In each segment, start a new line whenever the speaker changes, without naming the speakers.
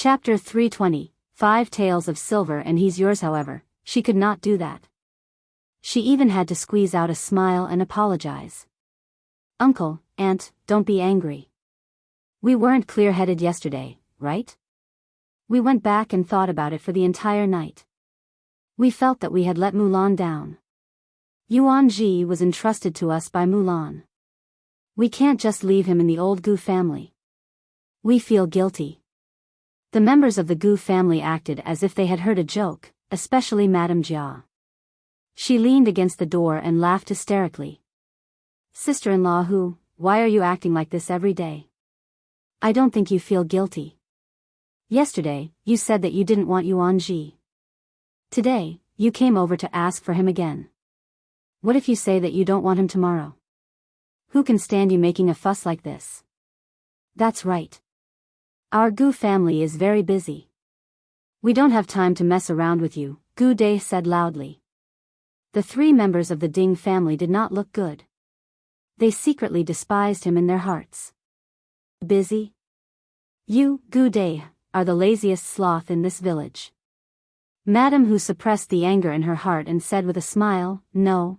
Chapter 320, 5 Taels of Silver and he's yours. However, she could not do that. She even had to squeeze out a smile and apologize. Uncle, Aunt, don't be angry. We weren't clear-headed yesterday, right? We went back and thought about it for the entire night. We felt that we had let Mulan down. Yuan Ji was entrusted to us by Mulan. We can't just leave him in the old Gu family. We feel guilty. The members of the Gu family acted as if they had heard a joke, especially Madame Jia. She leaned against the door and laughed hysterically. Sister-in-law Hu, why are you acting like this every day? I don't think you feel guilty. Yesterday, you said that you didn't want Yuan Ji. Today, you came over to ask for him again. What if you say that you don't want him tomorrow? Who can stand you making a fuss like this? That's right. Our Gu family is very busy. We don't have time to mess around with you, Gu Dai said loudly. The 3 members of the Ding family did not look good. They secretly despised him in their hearts. Busy? You, Gu Dai, are the laziest sloth in this village. Madame Hu suppressed the anger in her heart and said with a smile, No.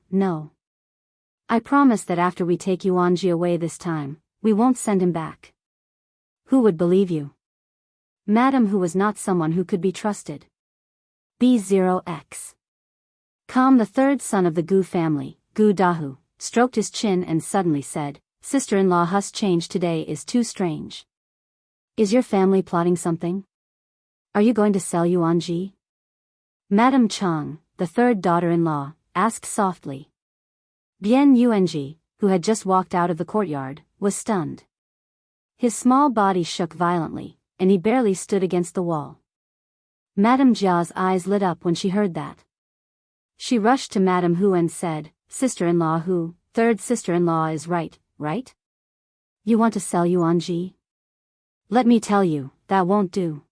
I promise that after we take Yuan Ji away this time, we won't send him back. Who would believe you? Madame Hu was not someone who could be trusted. B0X. Kam, the 3rd son of the Gu family, Gu Dahu, stroked his chin and suddenly said, Sister-in-law Hu's change today is too strange. Is your family plotting something? Are you going to sell Yuan Ji? Madame Chang, the 3rd daughter-in-law, asked softly. Bian Yuanji, who had just walked out of the courtyard, was stunned. His small body shook violently, and he barely stood against the wall. Madame Jia's eyes lit up when she heard that. She rushed to Madame Hu and said, Sister-in-law Hu, 3rd sister-in-law is right? You want to sell Yuan Ji? Let me tell you, that won't do.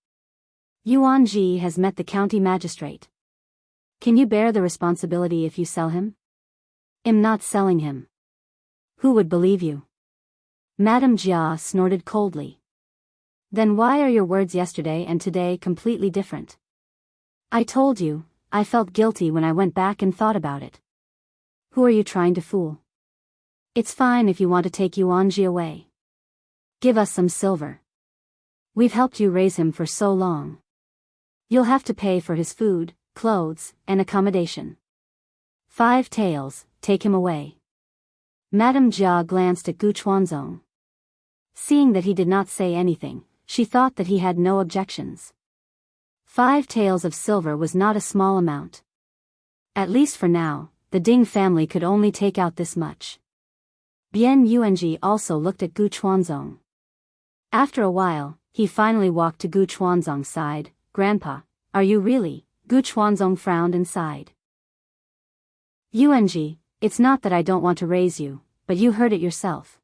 Yuan Ji has met the county magistrate. Can you bear the responsibility if you sell him? I'm not selling him. Who would believe you? Madame Jia snorted coldly. Then why are your words yesterday and today completely different? I told you, I felt guilty when I went back and thought about it. Who are you trying to fool? It's fine if you want to take Yuan Ji away. Give us some silver. We've helped you raise him for so long. You'll have to pay for his food, clothes, and accommodation. 5 taels, take him away. Madame Jia glanced at Gu Chuanzong. Seeing that he did not say anything, she thought that he had no objections. 5 taels of silver was not a small amount. At least for now, the Ding family could only take out this much. Bian Yuanji also looked at Gu Chuanzong. After a while, he finally walked to Gu Chuanzong's side. Grandpa, are you really? Gu Chuanzong frowned and sighed. Yuanji, it's not that I don't want to raise you, but you heard it yourself.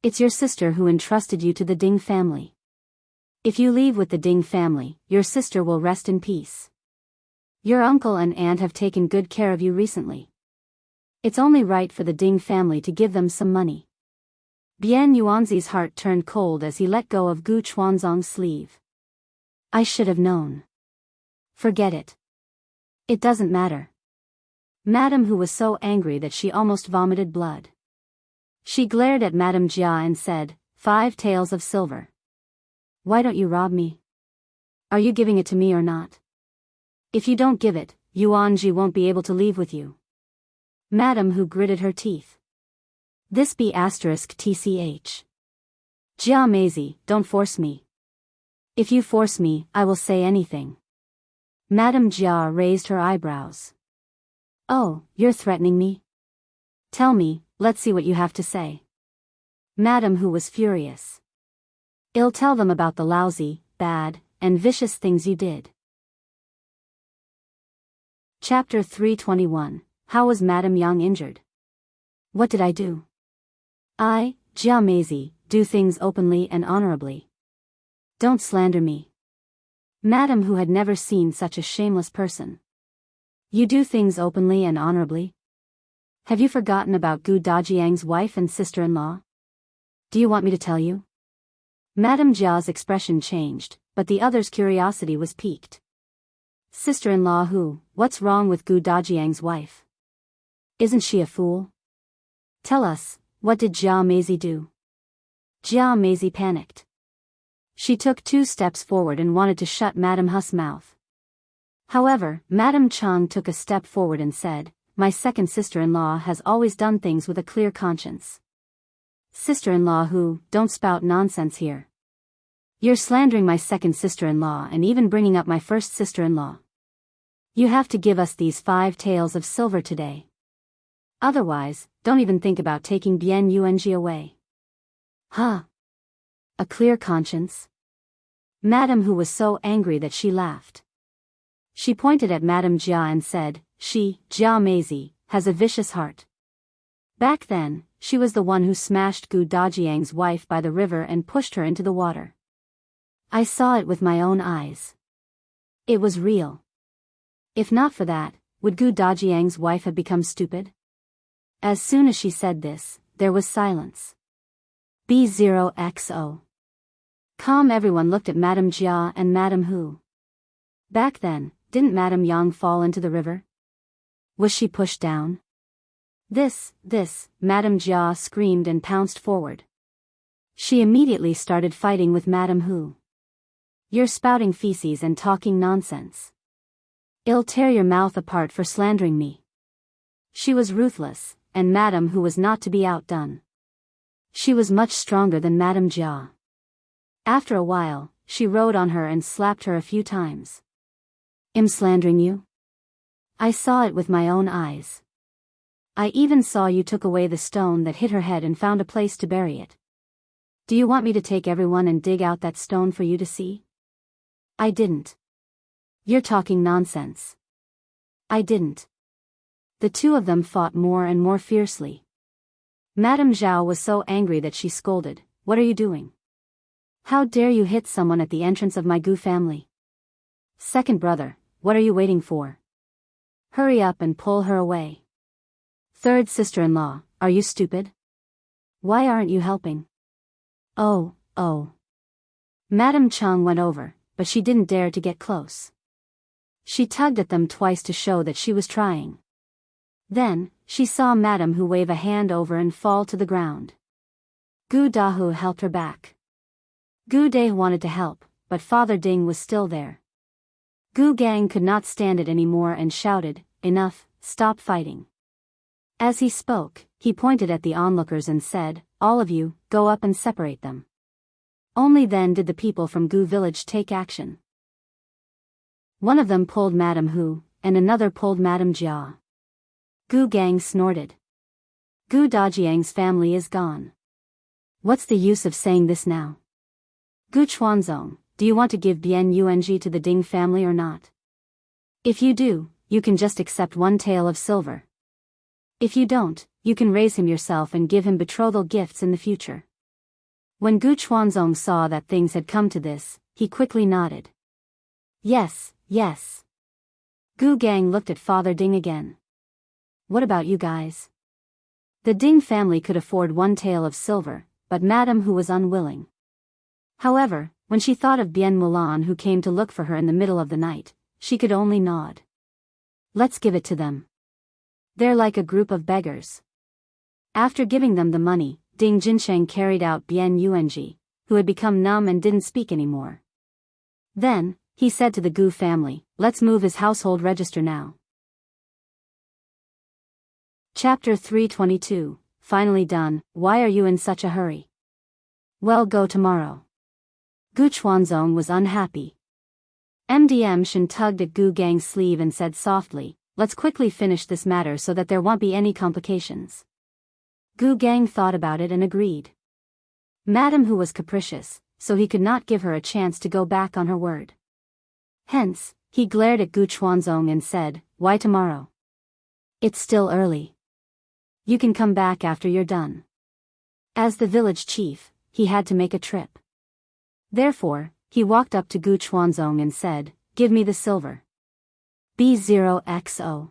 It's your sister who entrusted you to the Ding family. If you leave with the Ding family, your sister will rest in peace. Your uncle and aunt have taken good care of you recently. It's only right for the Ding family to give them some money. Bian Yuanzi's heart turned cold as he let go of Gu Chuanzong's sleeve. I should have known. Forget it. It doesn't matter. Madame Hu was so angry that she almost vomited blood. She glared at Madame Jia and said, 5 taels of silver. Why don't you rob me? Are you giving it to me or not? If you don't give it, Yuan Ji won't be able to leave with you. Madame Hu gritted her teeth. This be asterisk tch. Jia Maisie, don't force me. If you force me, I will say anything. Madame Jia raised her eyebrows. Oh, you're threatening me? Tell me, let's see what you have to say. Madame Hu was furious. I'll tell them about the lousy, bad, and vicious things you did. Chapter 321, How was Madame Yang injured? What did I do? I, Jia Maisie, do things openly and honorably. Don't slander me. Madame Hu had never seen such a shameless person. You do things openly and honorably? Have you forgotten about Gu Dajiang's wife and sister-in-law? Do you want me to tell you? Madame Jia's expression changed, but the other's curiosity was piqued. Sister-in-law who, what's wrong with Gu Dajiang's wife? Isn't she a fool? Tell us, what did Jia Meizi do? Jia Meizi panicked. She took 2 steps forward and wanted to shut Madame Hu's mouth. However, Madame Chang took a step forward and said, my second sister-in-law has always done things with a clear conscience. Sister-in-law who, don't spout nonsense here. You're slandering my second sister-in-law and even bringing up my first sister-in-law. You have to give us these 5 taels of silver today. Otherwise, don't even think about taking Bian Yuanji away. Huh? A clear conscience? Madame Hu was so angry that she laughed. She pointed at Madame Jia and said, she, Jia Meizi, has a vicious heart. Back then, she was the one who smashed Gu Dajiang's wife by the river and pushed her into the water. I saw it with my own eyes. It was real. If not for that, would Gu Dajiang's wife have become stupid? As soon as she said this, there was silence. B0XO. Calm. Everyone looked at Madame Jia and Madame Hu. Back then, didn't Madame Yang fall into the river? Was she pushed down? This, Madame Jia screamed and pounced forward. She immediately started fighting with Madame Hu. You're spouting feces and talking nonsense. I'll tear your mouth apart for slandering me. She was ruthless, and Madame Hu was not to be outdone. She was much stronger than Madame Jia. After a while, she rode on her and slapped her a few times. I'm slandering you? I saw it with my own eyes. I even saw you took away the stone that hit her head and found a place to bury it. Do you want me to take everyone and dig out that stone for you to see? I didn't. You're talking nonsense. I didn't. The 2 of them fought more and more fiercely. Madame Zhao was so angry that she scolded, what are you doing? How dare you hit someone at the entrance of my Gu family? Second brother, what are you waiting for? Hurry up and pull her away. Third sister-in-law, are you stupid? Why aren't you helping? Oh. Madame Chang went over, but she didn't dare to get close. She tugged at them twice to show that she was trying. Then, she saw Madame Hu wave a hand over and fall to the ground. Gu Dahu helped her back. Gu Dai wanted to help, but Father Ding was still there. Gu Gang could not stand it anymore and shouted, enough, stop fighting. As he spoke, he pointed at the onlookers and said, all of you, go up and separate them. Only then did the people from Gu village take action. One of them pulled Madame Hu, and another pulled Madame Jia. Gu Gang snorted. Gu Dajiang's family is gone. What's the use of saying this now? Gu Chuanzong, do you want to give Bian Yuanji to the Ding family or not? If you do, you can just accept 1 tael of silver. If you don't, you can raise him yourself and give him betrothal gifts in the future. When Gu Chuanzong saw that things had come to this, he quickly nodded. Yes. Gu Gang looked at Father Ding again. What about you guys? The Ding family could afford 1 tael of silver, but Madame Hu was unwilling. However, when she thought of Bien Mulan who came to look for her in the middle of the night, she could only nod. Let's give it to them. They're like a group of beggars. After giving them the money, Ding Jinsheng carried out Bian Yuanji, who had become numb and didn't speak anymore. Then, he said to the Gu family, let's move his household register now. Chapter 322, finally done, why are you in such a hurry? Well, go tomorrow. Gu Chuanzong was unhappy. MDM Shen tugged at Gu Gang's sleeve and said softly, let's quickly finish this matter so that there won't be any complications. Gu Gang thought about it and agreed. Madame Hu was capricious, so he could not give her a chance to go back on her word. Hence, he glared at Gu Chuanzong and said, why tomorrow? It's still early. You can come back after you're done. As the village chief, he had to make a trip. Therefore, he walked up to Gu Chuanzong and said, give me the silver. B0XO.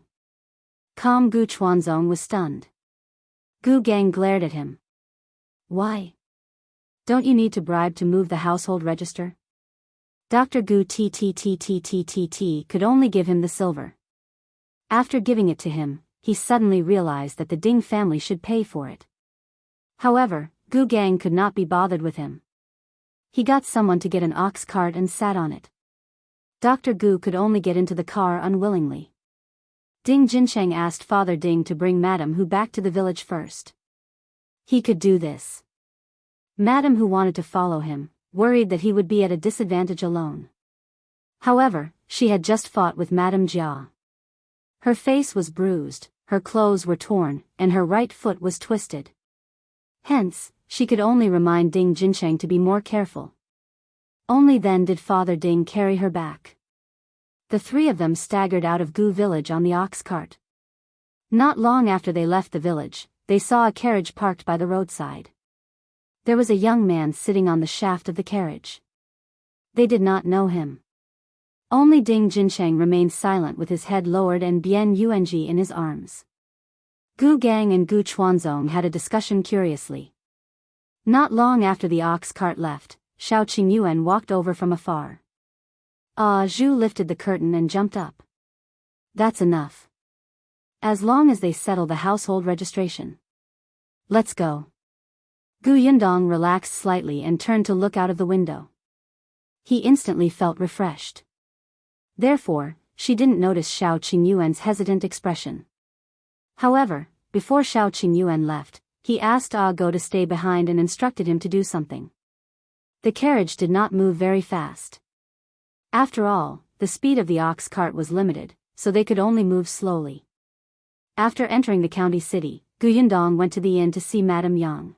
Calm. Gu Chuanzong was stunned. Gu Gang glared at him. Why? Don't you need to bribe to move the household register? Dr. Gu Tttttttt could only give him the silver. After giving it to him, he suddenly realized that the Ding family should pay for it. However, Gu Gang could not be bothered with him. He got someone to get an ox cart and sat on it. Dr. Gu could only get into the car unwillingly. Ding Jincheng asked Father Ding to bring Madame Hu back to the village first. He could do this. Madame Hu wanted to follow him, worried that he would be at a disadvantage alone. However, she had just fought with Madame Jia. Her face was bruised, her clothes were torn, and her right foot was twisted. Hence, she could only remind Ding Jincheng to be more careful. Only then did Father Ding carry her back. The three of them staggered out of Gu village on the ox cart. Not long after they left the village, they saw a carriage parked by the roadside. There was a young man sitting on the shaft of the carriage. They did not know him. Only Ding Jincheng remained silent with his head lowered and Bian Yuanji in his arms. Gu Gang and Gu Chuanzong had a discussion curiously. Not long after the ox cart left, Xiao Qingyuan walked over from afar. Zhu lifted the curtain and jumped up. That's enough. As long as they settle the household registration. Let's go. Gu Yundong relaxed slightly and turned to look out of the window. He instantly felt refreshed. Therefore, she didn't notice Xiao Qingyuan's hesitant expression. However, before Xiao Qingyuan left, he asked Go to stay behind and instructed him to do something. The carriage did not move very fast. After all, the speed of the ox cart was limited, so they could only move slowly. After entering the county city, Gu Yundong went to the inn to see Madame Yang.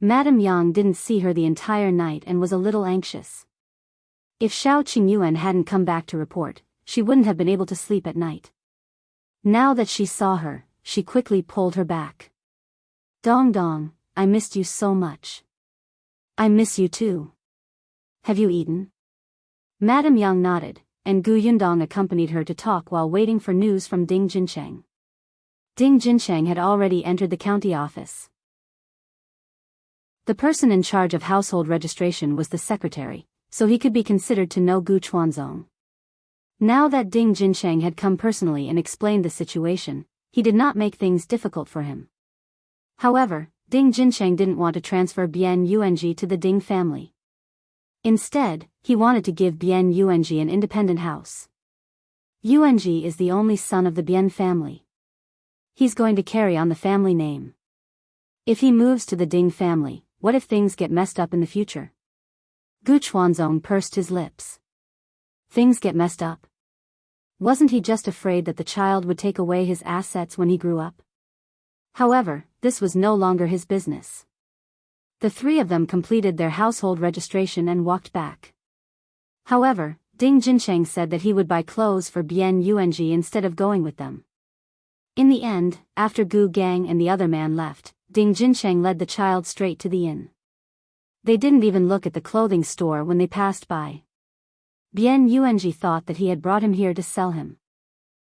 Madame Yang didn't see her the entire night and was a little anxious. If Xiao Qingyuan hadn't come back to report, she wouldn't have been able to sleep at night. Now that she saw her, she quickly pulled her back. Dong Dong, I missed you so much. I miss you too. Have you eaten? Madame Yang nodded, and Gu Yundong accompanied her to talk while waiting for news from Ding Jincheng. Ding Jincheng had already entered the county office. The person in charge of household registration was the secretary, so he could be considered to know Gu Chuanzong. Now that Ding Jincheng had come personally and explained the situation, he did not make things difficult for him. However, Ding Jincheng didn't want to transfer Bian Yuanji to the Ding family. Instead, he wanted to give Bian Yuanji an independent house. Yuanji is the only son of the Bian family. He's going to carry on the family name. If he moves to the Ding family, what if things get messed up in the future? Gu Chuanzong pursed his lips. Things get messed up? Wasn't he just afraid that the child would take away his assets when he grew up? However, this was no longer his business. The three of them completed their household registration and walked back. However, Ding Jincheng said that he would buy clothes for Bian Yuanji instead of going with them. In the end, after Gu Gang and the other man left, Ding Jincheng led the child straight to the inn. They didn't even look at the clothing store when they passed by. Bian Yuanji thought that he had brought him here to sell him.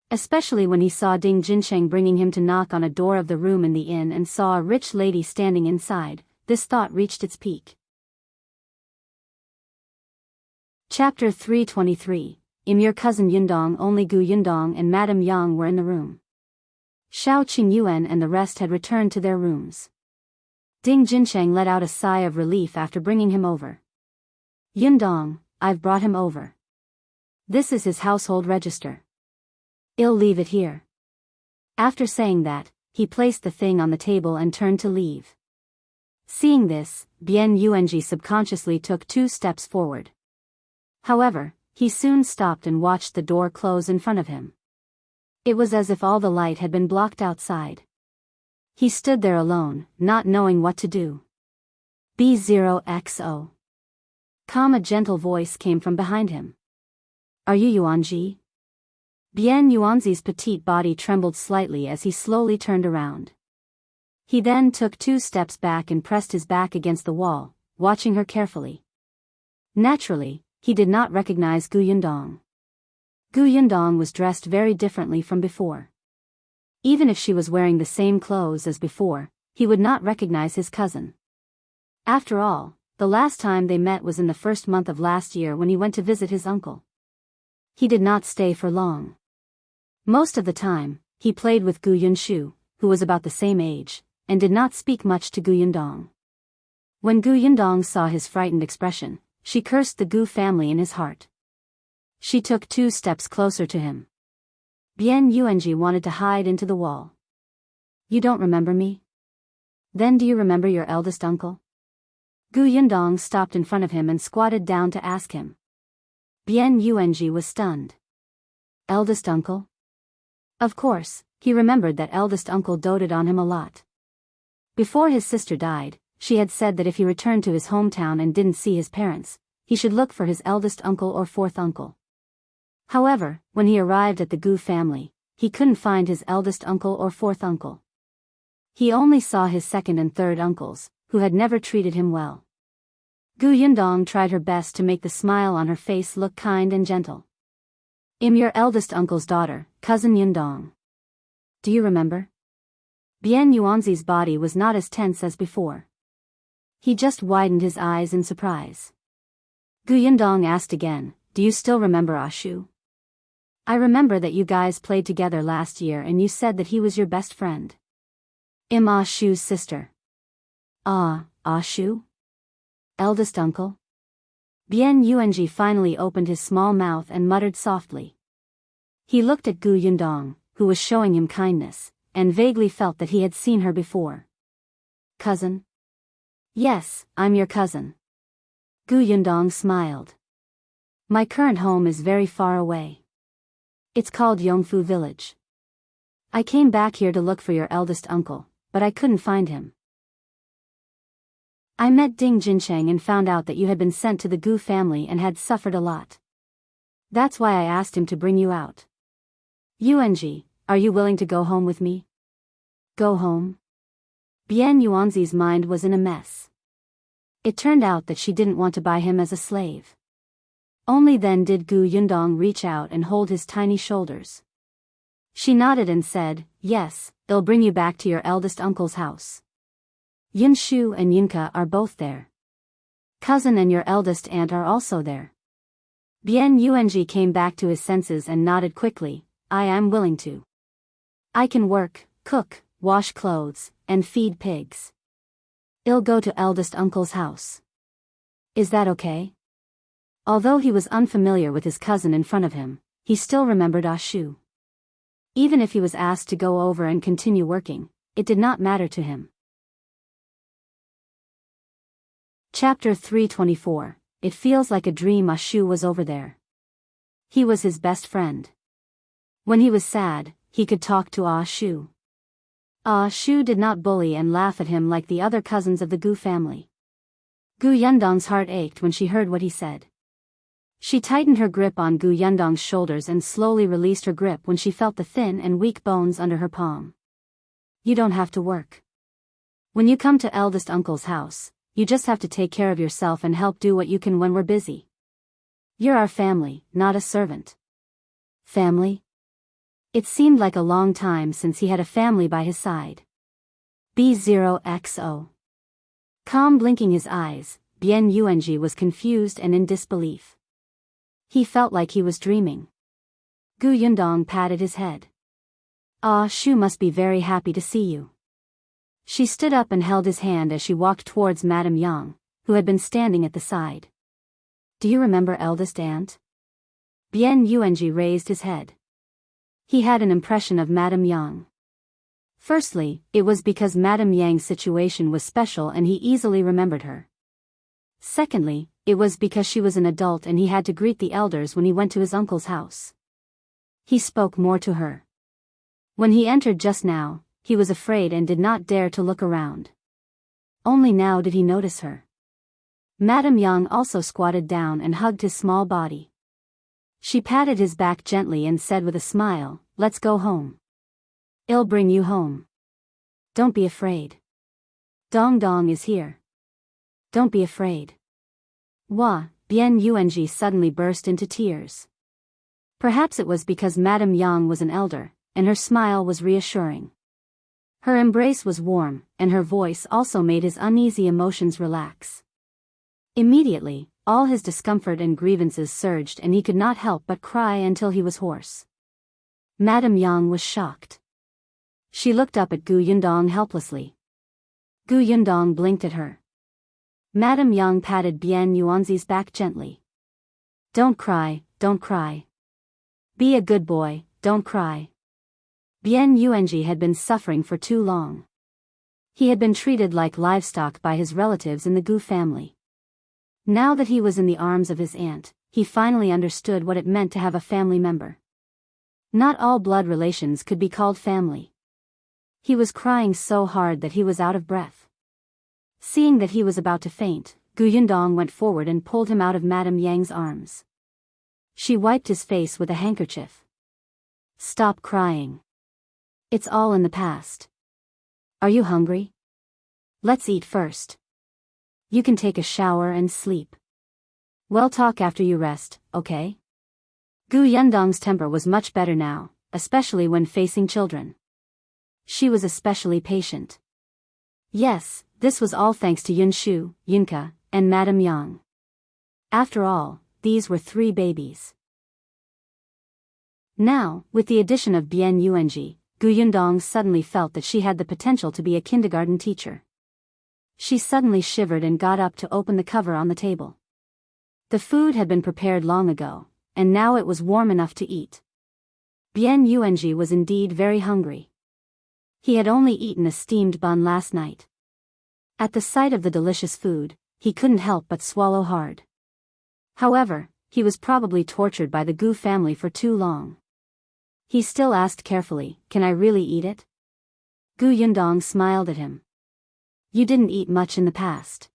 Especially when he saw Ding Jincheng bringing him to knock on a door of the room in the inn and saw a rich lady standing inside, this thought reached its peak. Chapter 323. Your cousin Yundong. Only Gu Yundong and Madame Yang were in the room. Xiao Qingyuan and the rest had returned to their rooms. Ding Jincheng let out a sigh of relief after bringing him over. Yundong, I've brought him over. This is his household register. I'll leave it here. After saying that, he placed the thing on the table and turned to leave. Seeing this, Bian Yuanji subconsciously took 2 steps forward. However, he soon stopped and watched the door close in front of him. It was as if all the light had been blocked outside. He stood there alone, not knowing what to do. B0XO. A gentle voice came from behind him. Are you Yuanji? Bian Yuanzi's petite body trembled slightly as he slowly turned around. He then took 2 steps back and pressed his back against the wall, watching her carefully. Naturally, he did not recognize Gu Yundong. Gu Yundong was dressed very differently from before. Even if she was wearing the same clothes as before, he would not recognize his cousin. After all, The last time they met was in the first month of last year when he went to visit his uncle. He did not stay for long. Most of the time, he played with Gu Yundong, who was about the same age, and did not speak much to Gu Yundong. When Gu Yundong saw his frightened expression, she cursed the Gu family in his heart. She took 2 steps closer to him. Bien Yuanji wanted to hide into the wall. You don't remember me? Then do you remember your eldest uncle? Gu Yundong stopped in front of him and squatted down to ask him. Bien Yuanji was stunned. Eldest uncle? Of course, he remembered that eldest uncle doted on him a lot. Before his sister died, she had said that if he returned to his hometown and didn't see his parents, he should look for his eldest uncle or 4th uncle. However, when he arrived at the Gu family, he couldn't find his eldest uncle or 4th uncle. He only saw his 2nd and 3rd uncles, who had never treated him well. Gu Yundong tried her best to make the smile on her face look kind and gentle. I'm your eldest uncle's daughter, cousin Yundong. Do you remember? Bien Yuanzi's body was not as tense as before. He just widened his eyes in surprise. Gu Yundong asked again, do you still remember Ashu? I remember that you guys played together last year and you said that he was your best friend. I'm Ashu's sister. Ashu? Eldest uncle? Bien Yuanji finally opened his small mouth and muttered softly. He looked at Gu Yundong, who was showing him kindness, and vaguely felt that he had seen her before. Cousin? Yes, I'm your cousin. Gu Yundong smiled. My current home is very far away. It's called Yongfu Village. I came back here to look for your eldest uncle, but I couldn't find him. I met Ding Jincheng and found out that you had been sent to the Gu family and had suffered a lot. That's why I asked him to bring you out. Yuanji, are you willing to go home with me? Go home? Bien Yuanzi's mind was in a mess. It turned out that she didn't want to buy him as a slave. Only then did Gu Yundong reach out and hold his tiny shoulders. She nodded and said, yes, they'll bring you back to your eldest uncle's house. Yunshu and Yunka are both there. Cousin and your eldest aunt are also there. Bien Yuanji came back to his senses and nodded quickly, I am willing to. I can work, cook, wash clothes, and feed pigs. I'll go to eldest uncle's house. Is that okay? Although he was unfamiliar with his cousin in front of him, he still remembered Ashu. Even if he was asked to go over and continue working, it did not matter to him. Chapter 324. It feels like a dream. Ashu was over there. He was his best friend. When he was sad, he could talk to Ashu. Ashu did not bully and laugh at him like the other cousins of the Gu family. Gu Yundong's heart ached when she heard what he said. She tightened her grip on Gu Yundong's shoulders and slowly released her grip when she felt the thin and weak bones under her palm. You don't have to work. When you come to eldest uncle's house, you just have to take care of yourself and help do what you can when we're busy. You're our family, not a servant. Family? It seemed like a long time since he had a family by his side. B0XO. Calm blinking his eyes, Bien Yuanji was confused and in disbelief. He felt like he was dreaming. Gu Yundong patted his head. Shu must be very happy to see you. She stood up and held his hand as she walked towards Madame Yang, who had been standing at the side. Do you remember eldest aunt? Bien Yuanji raised his head. He had an impression of Madame Yang. Firstly, it was because Madame Yang's situation was special and he easily remembered her. Secondly, it was because she was an adult and he had to greet the elders when he went to his uncle's house. He spoke more to her. When he entered just now, he was afraid and did not dare to look around. Only now did he notice her. Madame Yang also squatted down and hugged his small body. She patted his back gently and said with a smile, let's go home. I'll bring you home. Don't be afraid. Dong Dong is here. Don't be afraid. Wah, Bien Yuanji suddenly burst into tears. Perhaps it was because Madame Yang was an elder, and her smile was reassuring. Her embrace was warm, and her voice also made his uneasy emotions relax. Immediately, all his discomfort and grievances surged and he could not help but cry until he was hoarse. Madame Yang was shocked. She looked up at Gu Yundong helplessly. Gu Yundong blinked at her. Madame Yang patted Bian Yuanzi's back gently. Don't cry, don't cry. Be a good boy, don't cry. Bian Yuanji had been suffering for too long. He had been treated like livestock by his relatives in the Gu family. Now that he was in the arms of his aunt, he finally understood what it meant to have a family member. Not all blood relations could be called family. He was crying so hard that he was out of breath. Seeing that he was about to faint, Gu Yundong went forward and pulled him out of Madame Yang's arms. She wiped his face with a handkerchief. Stop crying. It's all in the past. Are you hungry? Let's eat first. You can take a shower and sleep. We'll talk after you rest, okay? Gu Yundong's temper was much better now, especially when facing children. She was especially patient. Yes, this was all thanks to Yunshu, Yunka, and Madame Yang. After all, these were 3 babies. Now, with the addition of Bian Yuanji, Gu Yundong suddenly felt that she had the potential to be a kindergarten teacher. She suddenly shivered and got up to open the cover on the table. The food had been prepared long ago, and now it was warm enough to eat. Bian Yuanji was indeed very hungry. He had only eaten a steamed bun last night. At the sight of the delicious food, he couldn't help but swallow hard. However, he was probably tortured by the Gu family for too long. He still asked carefully, "Can I really eat it?" Gu Yundong smiled at him. You didn't eat much in the past.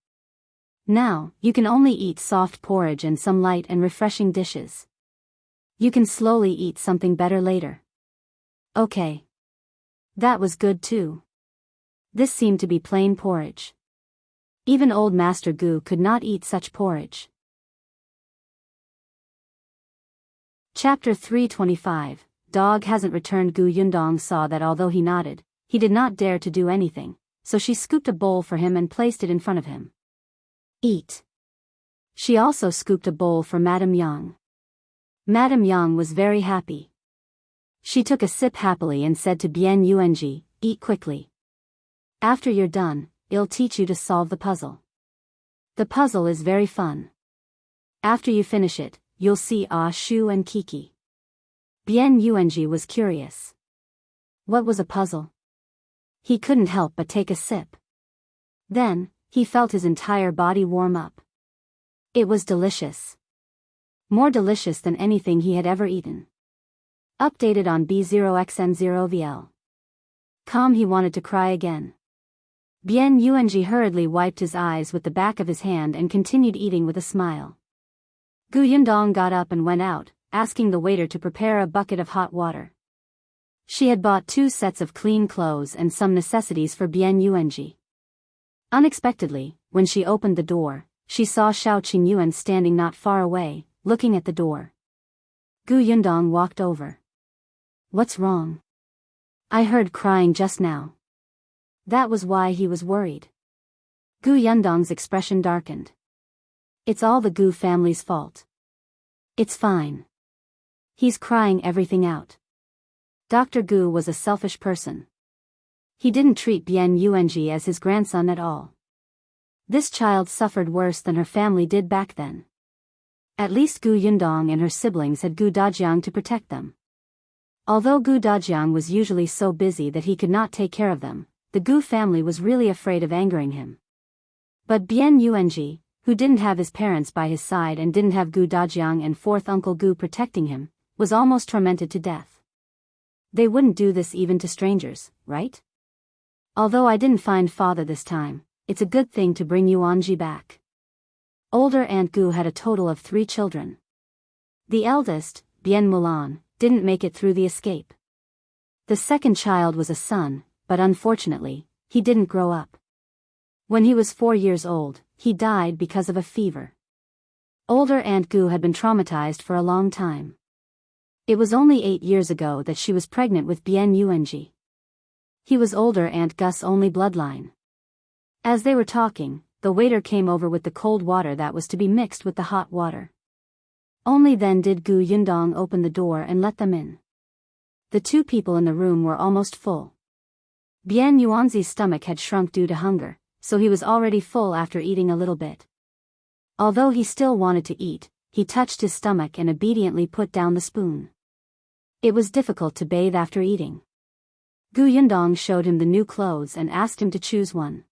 Now, you can only eat soft porridge and some light and refreshing dishes. You can slowly eat something better later. Okay. That was good too. This seemed to be plain porridge. Even old Master Gu could not eat such porridge. Chapter 325. Dog hasn't returned. Gu Yundong saw that although he nodded, he did not dare to do anything, so she scooped a bowl for him and placed it in front of him. Eat. She also scooped a bowl for Madame Yang. Madame Yang was very happy. She took a sip happily and said to Bian Yuanji, "Eat quickly. After you're done, it'll teach you to solve the puzzle. The puzzle is very fun. After you finish it, you'll see Ah Shu and Kiki." Bian Yuanji was curious. What was a puzzle? He couldn't help but take a sip. Then, he felt his entire body warm up. It was delicious. More delicious than anything he had ever eaten. Updated on B0xN0VL. Calm, he wanted to cry again. Bian Yuanji hurriedly wiped his eyes with the back of his hand and continued eating with a smile. Gu Yundong got up and went out, asking the waiter to prepare a bucket of hot water. She had bought 2 sets of clean clothes and some necessities for Bian Yuanji. Unexpectedly, when she opened the door, she saw Xiao Qingyuan standing not far away, looking at the door. Gu Yundong walked over. What's wrong? I heard crying just now. That was why he was worried. Gu Yundong's expression darkened. It's all the Gu family's fault. It's fine. He's crying everything out. Dr. Gu was a selfish person. He didn't treat Bian Yuanji as his grandson at all. This child suffered worse than her family did back then. At least Gu Yundong and her siblings had Gu Dajiang to protect them. Although Gu Dajiang was usually so busy that he could not take care of them, the Gu family was really afraid of angering him. But Bian Yuanji, who didn't have his parents by his side and didn't have Gu Dajiang and 4th Uncle Gu protecting him, was almost tormented to death. They wouldn't do this even to strangers, right? Although I didn't find father this time, it's a good thing to bring Yuanji back. Older Aunt Gu had a total of 3 children. The eldest, Bian Mulan, didn't make it through the escape. The second child was a son, but unfortunately, he didn't grow up. When he was 4 years old, he died because of a fever. Older Aunt Gu had been traumatized for a long time. It was only 8 years ago that she was pregnant with Bian Yuanji. He was older Aunt Gu's only bloodline. As they were talking, the waiter came over with the cold water that was to be mixed with the hot water. Only then did Gu Yundong open the door and let them in. The two people in the room were almost full. Bian Yuanzi's stomach had shrunk due to hunger, so he was already full after eating a little bit. Although he still wanted to eat, he touched his stomach and obediently put down the spoon. It was difficult to bathe after eating. Gu Yundong showed him the new clothes and asked him to choose one.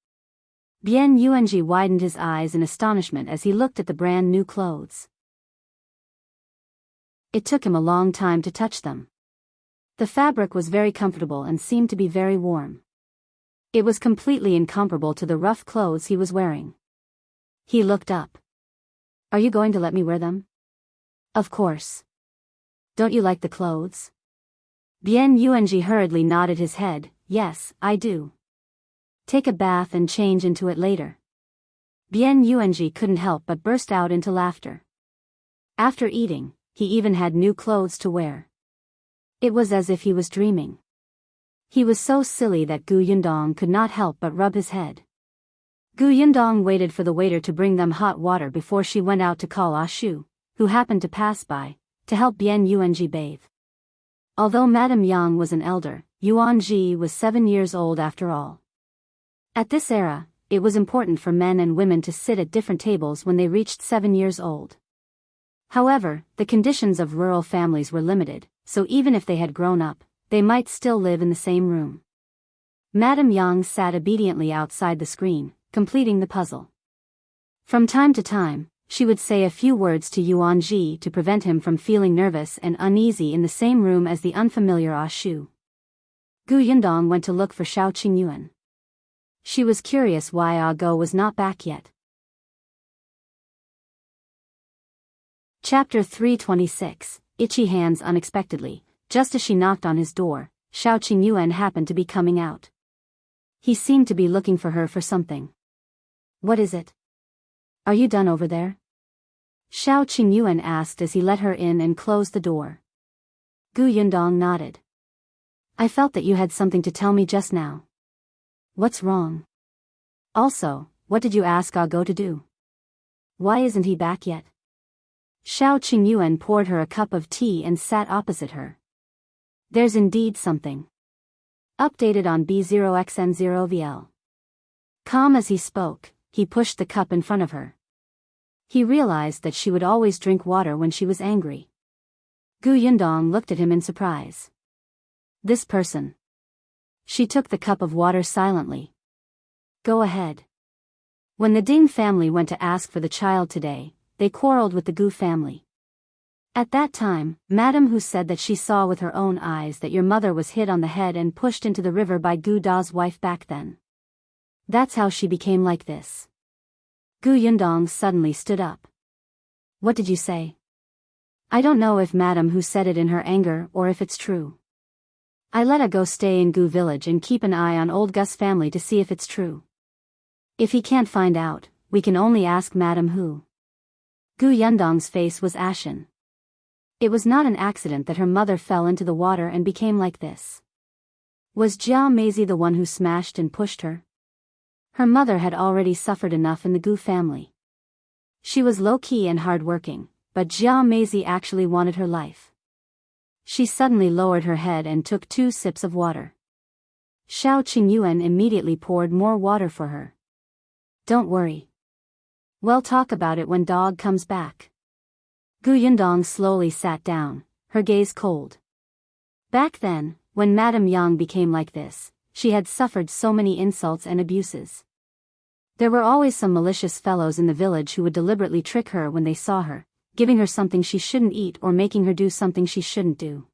Bian Yuanji widened his eyes in astonishment as he looked at the brand new clothes. It took him a long time to touch them. The fabric was very comfortable and seemed to be very warm. It was completely incomparable to the rough clothes he was wearing. He looked up. Are you going to let me wear them? Of course. Don't you like the clothes? Bian Yuanji hurriedly nodded his head. Yes, I do. Take a bath and change into it later. Bian Yuanji couldn't help but burst out into laughter. After eating, he even had new clothes to wear. It was as if he was dreaming. He was so silly that Gu Yundong could not help but rub his head. Gu Yundong waited for the waiter to bring them hot water before she went out to call Ah Shu, who happened to pass by, to help Bian Yuanji bathe. Although Madame Yang was an elder, Yuanji was 7 years old after all. At this era, it was important for men and women to sit at different tables when they reached 7 years old. However, the conditions of rural families were limited, so even if they had grown up, they might still live in the same room. Madame Yang sat obediently outside the screen, completing the puzzle. From time to time, she would say a few words to Yuanji to prevent him from feeling nervous and uneasy in the same room as the unfamiliar Ah Shu. Gu Yundong went to look for Xiao Qingyuan. She was curious why Ah Go was not back yet. Chapter 326, Itchy Hands. Unexpectedly, just as she knocked on his door, Xiao Qingyuan happened to be coming out. He seemed to be looking for her for something. What is it? Are you done over there? Xiao Qingyuan asked as he let her in and closed the door. Gu Yundong nodded. I felt that you had something to tell me just now. What's wrong? Also, what did you ask Ah Go to do? Why isn't he back yet? Xiao Qingyuan poured her a cup of tea and sat opposite her. There's indeed something. Updated on B0xN0VL. Calm as he spoke, he pushed the cup in front of her. He realized that she would always drink water when she was angry. Gu Yundong looked at him in surprise. This person. She took the cup of water silently. Go ahead. When the Ding family went to ask for the child today, they quarreled with the Gu family. At that time, Madame Hu said that she saw with her own eyes that your mother was hit on the head and pushed into the river by Gu Da's wife back then. That's how she became like this. Gu Yundong suddenly stood up. What did you say? I don't know if Madame Hu said it in her anger or if it's true. I let Ah Go stay in Gu village and keep an eye on old Gus's family to see if it's true. If he can't find out, we can only ask Madame Hu. Gu Yundong's face was ashen. It was not an accident that her mother fell into the water and became like this. Was Jia Meizi the one who smashed and pushed her? Her mother had already suffered enough in the Gu family. She was low-key and hard-working, but Jia Meizi actually wanted her life. She suddenly lowered her head and took 2 sips of water. Xiao Qingyuan immediately poured more water for her. Don't worry. We'll talk about it when Dog comes back. Gu Yundong slowly sat down, her gaze cold. Back then, when Madame Yang became like this, she had suffered so many insults and abuses. There were always some malicious fellows in the village who would deliberately trick her when they saw her, giving her something she shouldn't eat or making her do something she shouldn't do.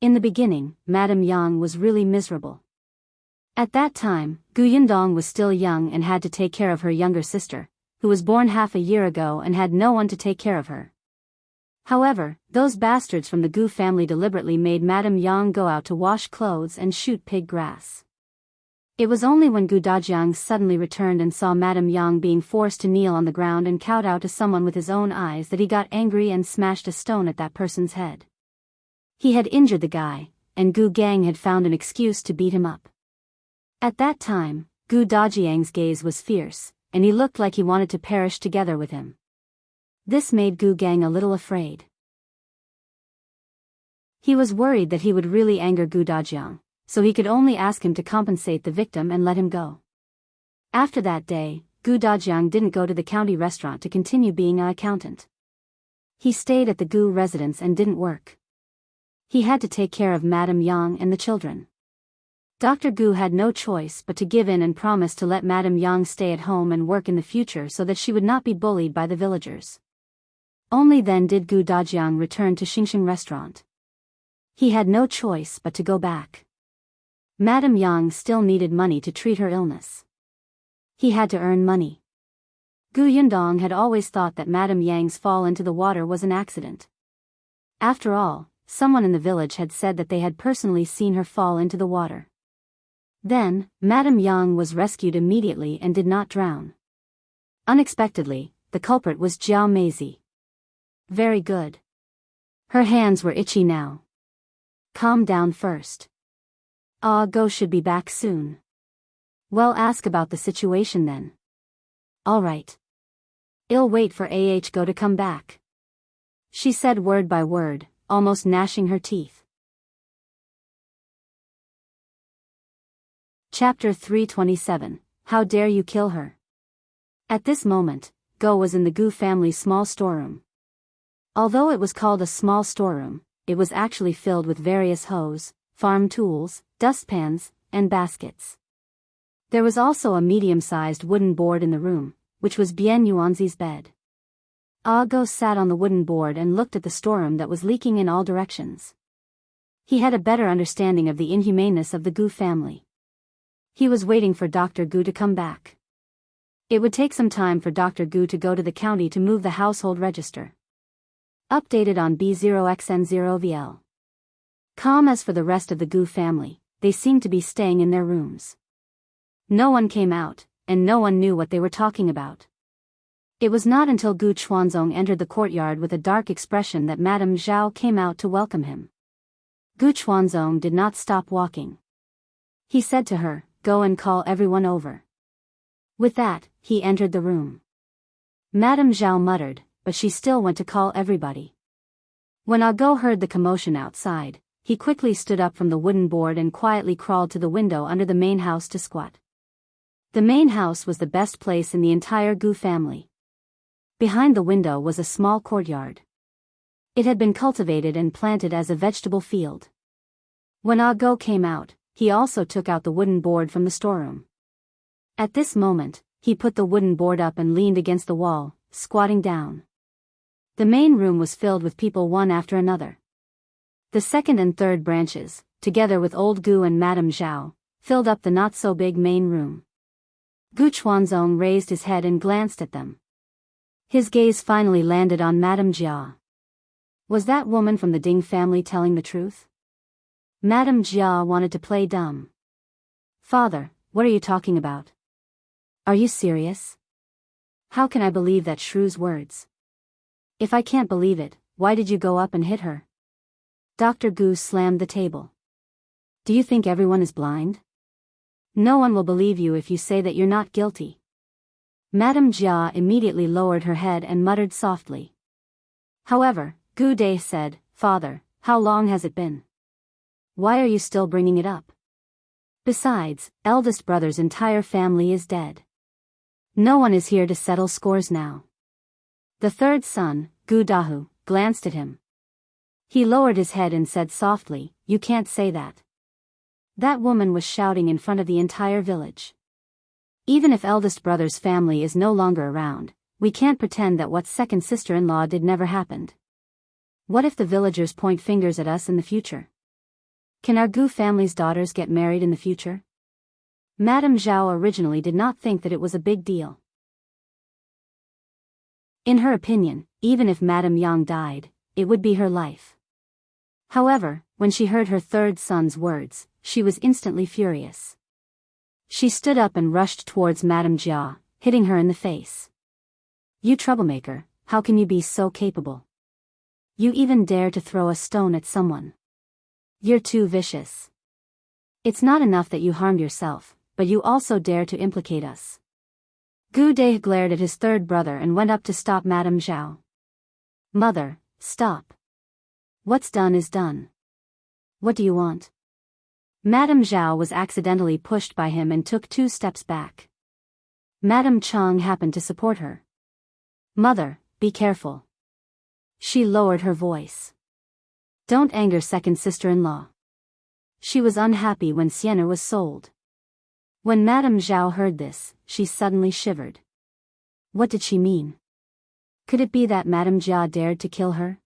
In the beginning, Madame Yang was really miserable. At that time, Gu Yundong was still young and had to take care of her younger sister, who was born half a year ago and had no one to take care of her. However, those bastards from the Gu family deliberately made Madame Yang go out to wash clothes and shoot pig grass. It was only when Gu Dajiang suddenly returned and saw Madame Yang being forced to kneel on the ground and kowtow to someone with his own eyes that he got angry and smashed a stone at that person's head. He had injured the guy, and Gu Gang had found an excuse to beat him up. At that time, Gu Dajiang's gaze was fierce, and he looked like he wanted to perish together with him. This made Gu Gang a little afraid. He was worried that he would really anger Gu Dajiang, so he could only ask him to compensate the victim and let him go. After that day, Gu Dajiang didn't go to the county restaurant to continue being an accountant. He stayed at the Gu residence and didn't work. He had to take care of Madame Yang and the children. Dr. Gu had no choice but to give in and promise to let Madame Yang stay at home and work in the future so that she would not be bullied by the villagers. Only then did Gu Dajiang return to Xingxing restaurant. He had no choice but to go back. Madame Yang still needed money to treat her illness. He had to earn money. Gu Yundong had always thought that Madame Yang's fall into the water was an accident. After all, someone in the village had said that they had personally seen her fall into the water. Then, Madame Yang was rescued immediately and did not drown. Unexpectedly, the culprit was Jiao Meizi. Very good. Her hands were itchy now. Calm down first. Go should be back soon. Well, ask about the situation then. All right. I'll wait for Go to come back. She said word by word, almost gnashing her teeth. Chapter 327, How dare you kill her? At this moment, Go was in the Gu family's small storeroom. Although it was called a small storeroom, it was actually filled with various hoes, farm tools, dustpans, and baskets. There was also a medium-sized wooden board in the room, which was Bian Yuanzi's bed. Go sat on the wooden board and looked at the storeroom that was leaking in all directions. He had a better understanding of the inhumaneness of the Gu family. He was waiting for Dr. Gu to come back. It would take some time for Dr. Gu to go to the county to move the household register. Updated on B0xN0VL. As for the rest of the Gu family, they seemed to be staying in their rooms. No one came out, and no one knew what they were talking about. It was not until Gu Chuanzong entered the courtyard with a dark expression that Madame Zhao came out to welcome him. Gu Chuanzong did not stop walking. He said to her, "Go and call everyone over." With that, he entered the room. Madame Zhao muttered, but she still went to call everybody. When Go heard the commotion outside, he quickly stood up from the wooden board and quietly crawled to the window under the main house to squat. The main house was the best place in the entire Gu family. Behind the window was a small courtyard. It had been cultivated and planted as a vegetable field. When Go came out, he also took out the wooden board from the storeroom. At this moment, he put the wooden board up and leaned against the wall, squatting down. The main room was filled with people one after another. The second and third branches, together with old Gu and Madame Zhao, filled up the not-so-big main room. Gu Chuanzong raised his head and glanced at them. His gaze finally landed on Madame Jia. Was that woman from the Ding family telling the truth? Madame Jia wanted to play dumb. "Father, what are you talking about? Are you serious? How can I believe that shrew's words? If I can't believe it, why did you go up and hit her?" Dr. Gu slammed the table. "Do you think everyone is blind? No one will believe you if you say that you're not guilty." Madame Jia immediately lowered her head and muttered softly. However, Gu Dai said, "Father, how long has it been? Why are you still bringing it up? Besides, eldest brother's entire family is dead. No one is here to settle scores now." The third son, Gu Dahu, glanced at him. He lowered his head and said softly, "You can't say that. That woman was shouting in front of the entire village. Even if eldest brother's family is no longer around, we can't pretend that what second sister-in-law did never happened. What if the villagers point fingers at us in the future? Can our Gu family's daughters get married in the future?" Madame Zhao originally did not think that it was a big deal. In her opinion, even if Madame Yang died, it would be her life. However, when she heard her third son's words, she was instantly furious. She stood up and rushed towards Madame Jia, hitting her in the face. "You troublemaker, how can you be so capable? You even dare to throw a stone at someone. You're too vicious. It's not enough that you harmed yourself, but you also dare to implicate us." Gu Dai glared at his third brother and went up to stop Madame Zhao. Mother, stop. What's done is done. What do you want? Madame Zhao was accidentally pushed by him and took 2 steps back. Madame Chang happened to support her. Mother, be careful. She lowered her voice. Don't anger second sister-in-law. She was unhappy when Shen was sold. When Madame Zhao heard this, she suddenly shivered. What did she mean? Could it be that Madame Zhao dared to kill her?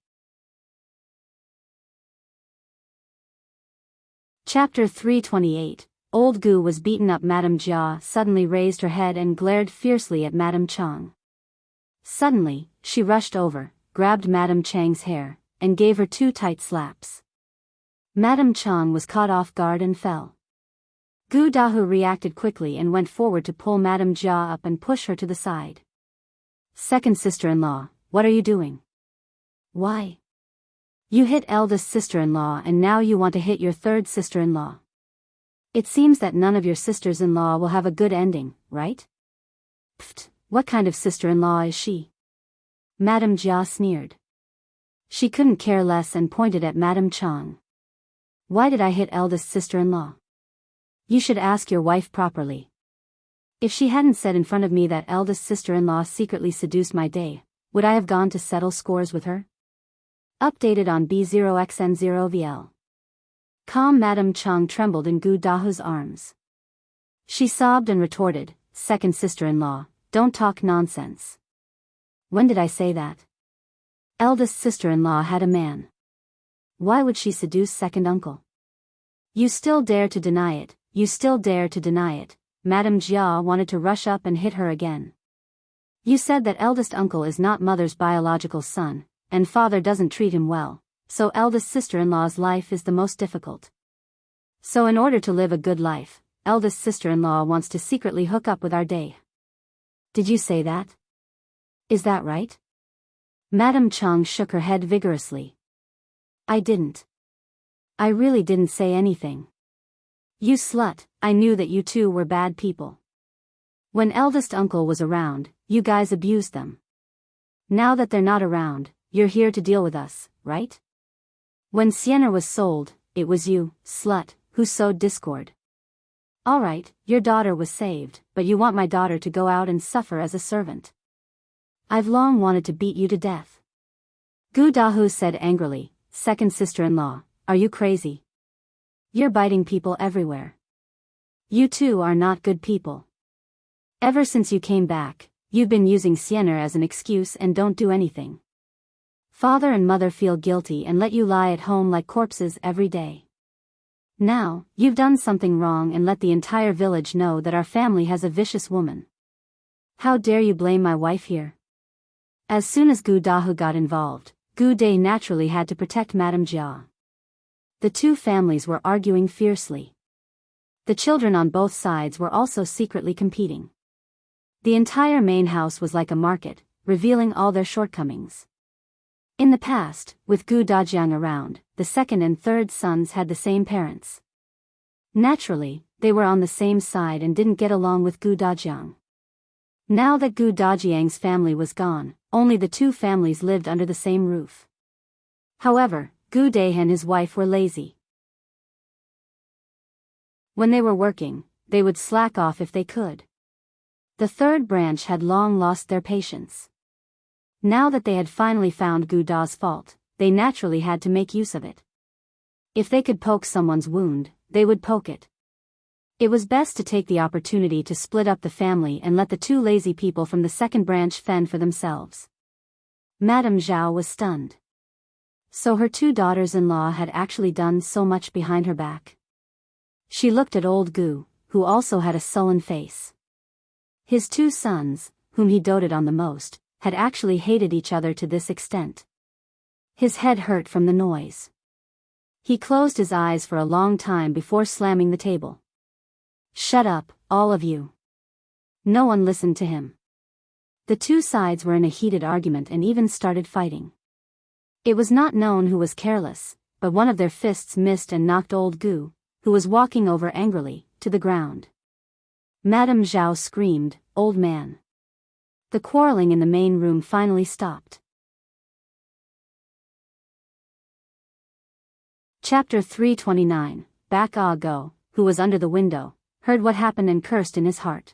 Chapter 328. Old Gu was beaten up. Madame Jia suddenly raised her head and glared fiercely at Madame Chang. Suddenly, she rushed over, grabbed Madame Chang's hair, and gave her 2 tight slaps. Madame Chang was caught off guard and fell. Gu Dahu reacted quickly and went forward to pull Madame Jia up and push her to the side. Second sister-in-law, what are you doing? Why? You hit eldest sister-in-law and now you want to hit your third sister-in-law. It seems that none of your sisters-in-law will have a good ending, right? Pfft, what kind of sister-in-law is she? Madame Jia sneered. She couldn't care less and pointed at Madame Chang. Why did I hit eldest sister-in-law? You should ask your wife properly. If she hadn't said in front of me that eldest sister-in-law secretly seduced my day, would I have gone to settle scores with her? Updated on B0xN0VL. Calm. Madame Chang trembled in Gu Dahu's arms. She sobbed and retorted, second sister-in-law, don't talk nonsense. When did I say that? Eldest sister-in-law had a man. Why would she seduce second uncle? You still dare to deny it, you still dare to deny it. Madame Jia wanted to rush up and hit her again. You said that eldest uncle is not mother's biological son, and father doesn't treat him well, so eldest sister-in-law's life is the most difficult. So in order to live a good life, eldest sister-in-law wants to secretly hook up with our day. Did you say that? Is that right? Madame Chang shook her head vigorously. I didn't. I really didn't say anything. You slut, I knew that you two were bad people. When eldest uncle was around, you guys abused them. Now that they're not around, you're here to deal with us, right? When Sienna was sold, it was you, slut, who sowed discord. Alright, your daughter was saved, but you want my daughter to go out and suffer as a servant. I've long wanted to beat you to death. Gu Dahu said angrily, second sister-in-law, are you crazy? You're biting people everywhere. You two are not good people. Ever since you came back, you've been using Sienna as an excuse and don't do anything. Father and mother feel guilty and let you lie at home like corpses every day. Now, you've done something wrong and let the entire village know that our family has a vicious woman. How dare you blame my wife here? As soon as Gu Dahu got involved, Gu Dai naturally had to protect Madame Jia. The two families were arguing fiercely. The children on both sides were also secretly competing. The entire main house was like a market, revealing all their shortcomings. In the past, with Gu Dajiang around, the second and third sons had the same parents. Naturally, they were on the same side and didn't get along with Gu Dajiang. Now that Gu Dajiang's family was gone, only the two families lived under the same roof. However, Gu Dai and his wife were lazy. When they were working, they would slack off if they could. The third branch had long lost their patience. Now that they had finally found Gu Da's fault, they naturally had to make use of it. If they could poke someone's wound, they would poke it. It was best to take the opportunity to split up the family and let the two lazy people from the second branch fend for themselves. Madame Zhao was stunned. So her two daughters-in-law had actually done so much behind her back. She looked at old Gu, who also had a sullen face. His two sons, whom he doted on the most, had actually hated each other to this extent. His head hurt from the noise. He closed his eyes for a long time before slamming the table. Shut up, all of you. No one listened to him. The two sides were in a heated argument and even started fighting. It was not known who was careless, but one of their fists missed and knocked old Gu, who was walking over angrily, to the ground. Madame Zhao screamed, "Old man. The quarreling in the main room finally stopped. Chapter 329. Back Go, who was under the window, heard what happened and cursed in his heart.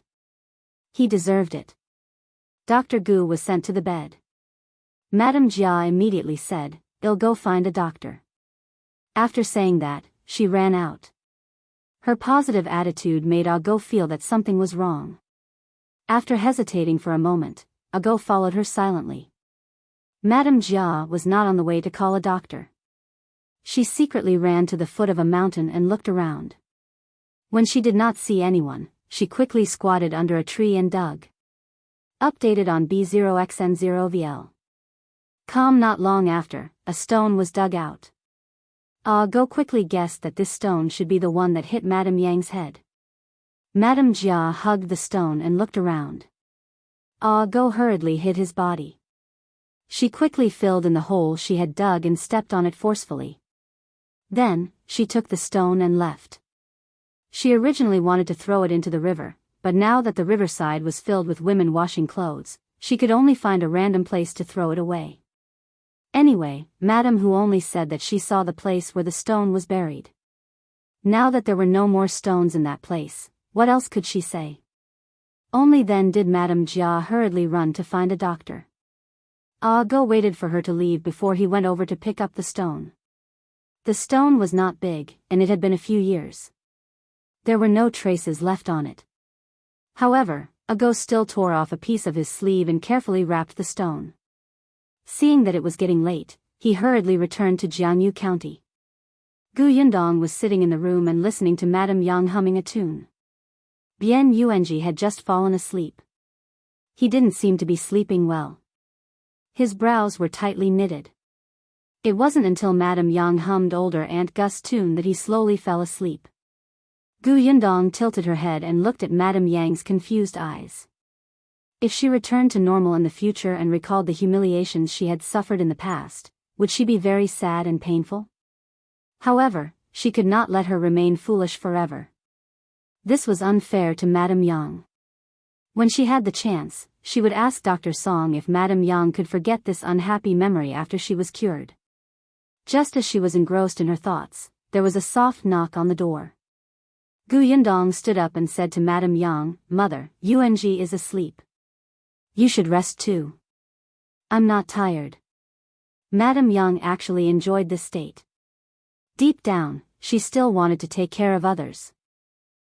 He deserved it. Dr. Gu was sent to the bed. Madame Jia immediately said, "I'll go find a doctor." After saying that, she ran out. Her positive attitude made Go feel that something was wrong. After hesitating for a moment, Go followed her silently. Madame Jia was not on the way to call a doctor. She secretly ran to the foot of a mountain and looked around. When she did not see anyone, she quickly squatted under a tree and dug. Updated on B0xN0VL. Not long after, a stone was dug out. Go quickly guessed that this stone should be the one that hit Madame Yang's head. Madame Jia hugged the stone and looked around. Go hurriedly hid his body. She quickly filled in the hole she had dug and stepped on it forcefully. Then, she took the stone and left. She originally wanted to throw it into the river, but now that the riverside was filled with women washing clothes, she could only find a random place to throw it away. Anyway, Madame Hu only said that she saw the place where the stone was buried. Now that there were no more stones in that place, what else could she say? Only then did Madame Jia hurriedly run to find a doctor. Go waited for her to leave before he went over to pick up the stone. The stone was not big, and it had been a few years. There were no traces left on it. However, Go still tore off a piece of his sleeve and carefully wrapped the stone. Seeing that it was getting late, he hurriedly returned to Jiangyu County. Gu Yundong was sitting in the room and listening to Madame Yang humming a tune. Bian Yuanji had just fallen asleep. He didn't seem to be sleeping well. His brows were tightly knitted. It wasn't until Madame Yang hummed older Aunt Gus' tune that he slowly fell asleep. Gu Yundong tilted her head and looked at Madame Yang's confused eyes. If she returned to normal in the future and recalled the humiliations she had suffered in the past, would she be very sad and painful? However, she could not let her remain foolish forever. This was unfair to Madame Yang. When she had the chance, she would ask Dr. Song if Madame Yang could forget this unhappy memory after she was cured. Just as she was engrossed in her thoughts, there was a soft knock on the door. Gu Yundong stood up and said to Madame Yang, "Mother, Yuanji is asleep. You should rest too." "I'm not tired." Madame Yang actually enjoyed this state. Deep down, she still wanted to take care of others.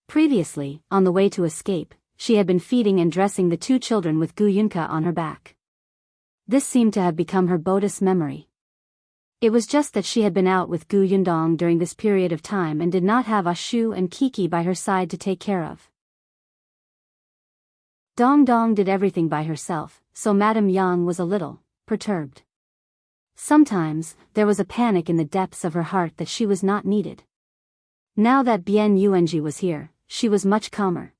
Previously, on the way to escape, she had been feeding and dressing the two children with Gu Yunka on her back. This seemed to have become her bogus memory. It was just that she had been out with Gu Yundong during this period of time and did not have Ashu and Kiki by her side to take care of. Dong Dong did everything by herself, so Madame Yang was a little perturbed. Sometimes, there was a panic in the depths of her heart that she was not needed. Now that Bian Yuanji was here, she was much calmer.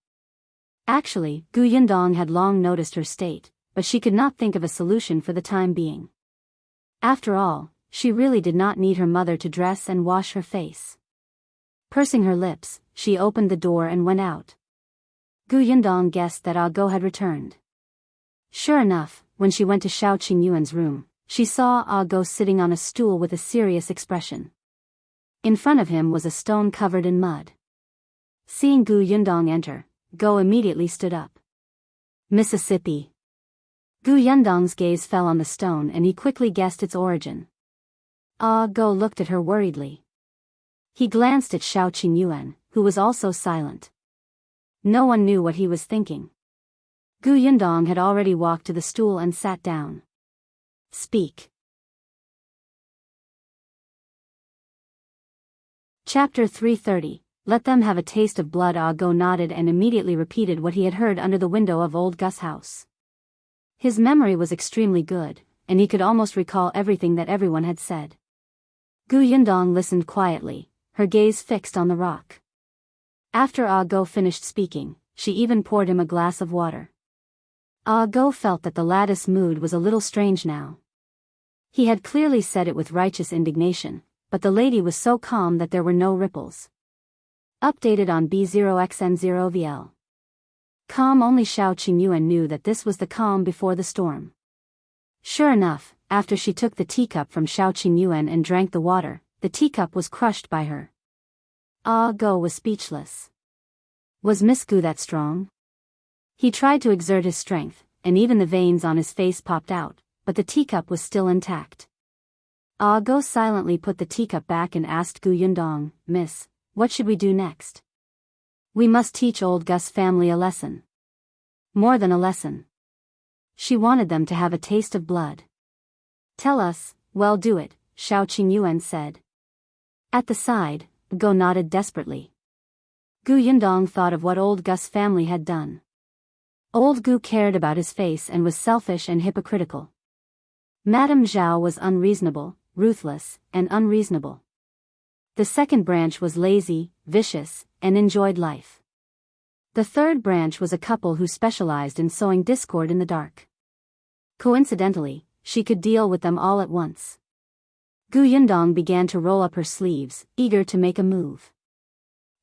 Actually, Gu Yundong had long noticed her state, but she could not think of a solution for the time being. After all, she really did not need her mother to dress and wash her face. Pursing her lips, she opened the door and went out. Gu Yundong guessed that Go had returned. Sure enough, when she went to Xiao Qingyuan's room, she saw Go sitting on a stool with a serious expression. In front of him was a stone covered in mud. Seeing Gu Yundong enter, Go immediately stood up. "Mississippi." Gu Yundong's gaze fell on the stone and he quickly guessed its origin. Go looked at her worriedly. He glanced at Xiao Qingyuan, who was also silent. No one knew what he was thinking. Gu Yundong had already walked to the stool and sat down. "Speak." Chapter 330. Let them have a taste of blood. Go nodded and immediately repeated what he had heard under the window of old Gus' house. His memory was extremely good, and he could almost recall everything that everyone had said. Gu Yundong listened quietly, her gaze fixed on the rock. After Go finished speaking, she even poured him a glass of water. Go felt that the latter's mood was a little strange now. He had clearly said it with righteous indignation, but the lady was so calm that there were no ripples. Updated on B0xN0VL. Calm only Xiao Qingyuan knew that this was the calm before the storm. Sure enough, after she took the teacup from Xiao Qingyuan and drank the water, the teacup was crushed by her. Go was speechless. Was Miss Gu that strong? He tried to exert his strength, and even the veins on his face popped out, but the teacup was still intact. Go silently put the teacup back and asked Gu Yundong, "Miss, what should we do next?" "We must teach old Gus family a lesson." More than a lesson. She wanted them to have a taste of blood. "Tell us." "Well, do it," Xiao Qingyuan said. At the side, Go nodded desperately. Gu Yundong thought of what old Gus family had done. Old Gu cared about his face and was selfish and hypocritical. Madame Zhao was unreasonable, ruthless, and unreasonable. The second branch was lazy, vicious, and enjoyed life. The third branch was a couple who specialized in sowing discord in the dark. Coincidentally, she could deal with them all at once. Gu Yundong began to roll up her sleeves, eager to make a move.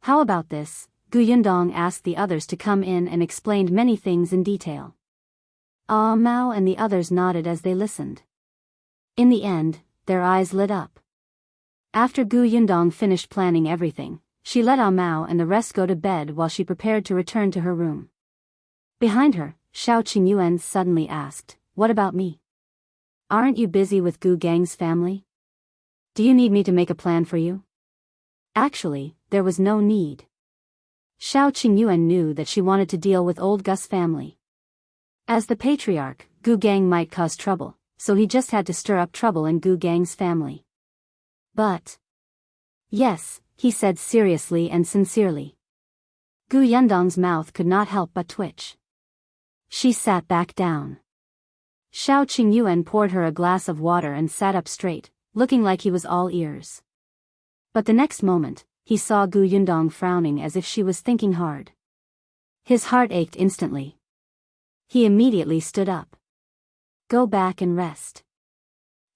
"How about this?" Gu Yundong asked the others to come in and explained many things in detail. Mao and the others nodded as they listened. In the end, their eyes lit up. After Gu Yundong finished planning everything, she let Mao and the rest go to bed while she prepared to return to her room. Behind her, Xiao Qingyuan suddenly asked, "What about me? Aren't you busy with Gu Gang's family? Do you need me to make a plan for you?" Actually, there was no need. Xiao Qingyuan knew that she wanted to deal with old Gus family. As the patriarch, Gu Gang might cause trouble, so he just had to stir up trouble in Gu Gang's family. But... "Yes," he said seriously and sincerely. Gu Yundong's mouth could not help but twitch. She sat back down. Xiao Qingyuan poured her a glass of water and sat up straight, looking like he was all ears. But the next moment, he saw Gu Yundong frowning as if she was thinking hard. His heart ached instantly. He immediately stood up. "Go back and rest.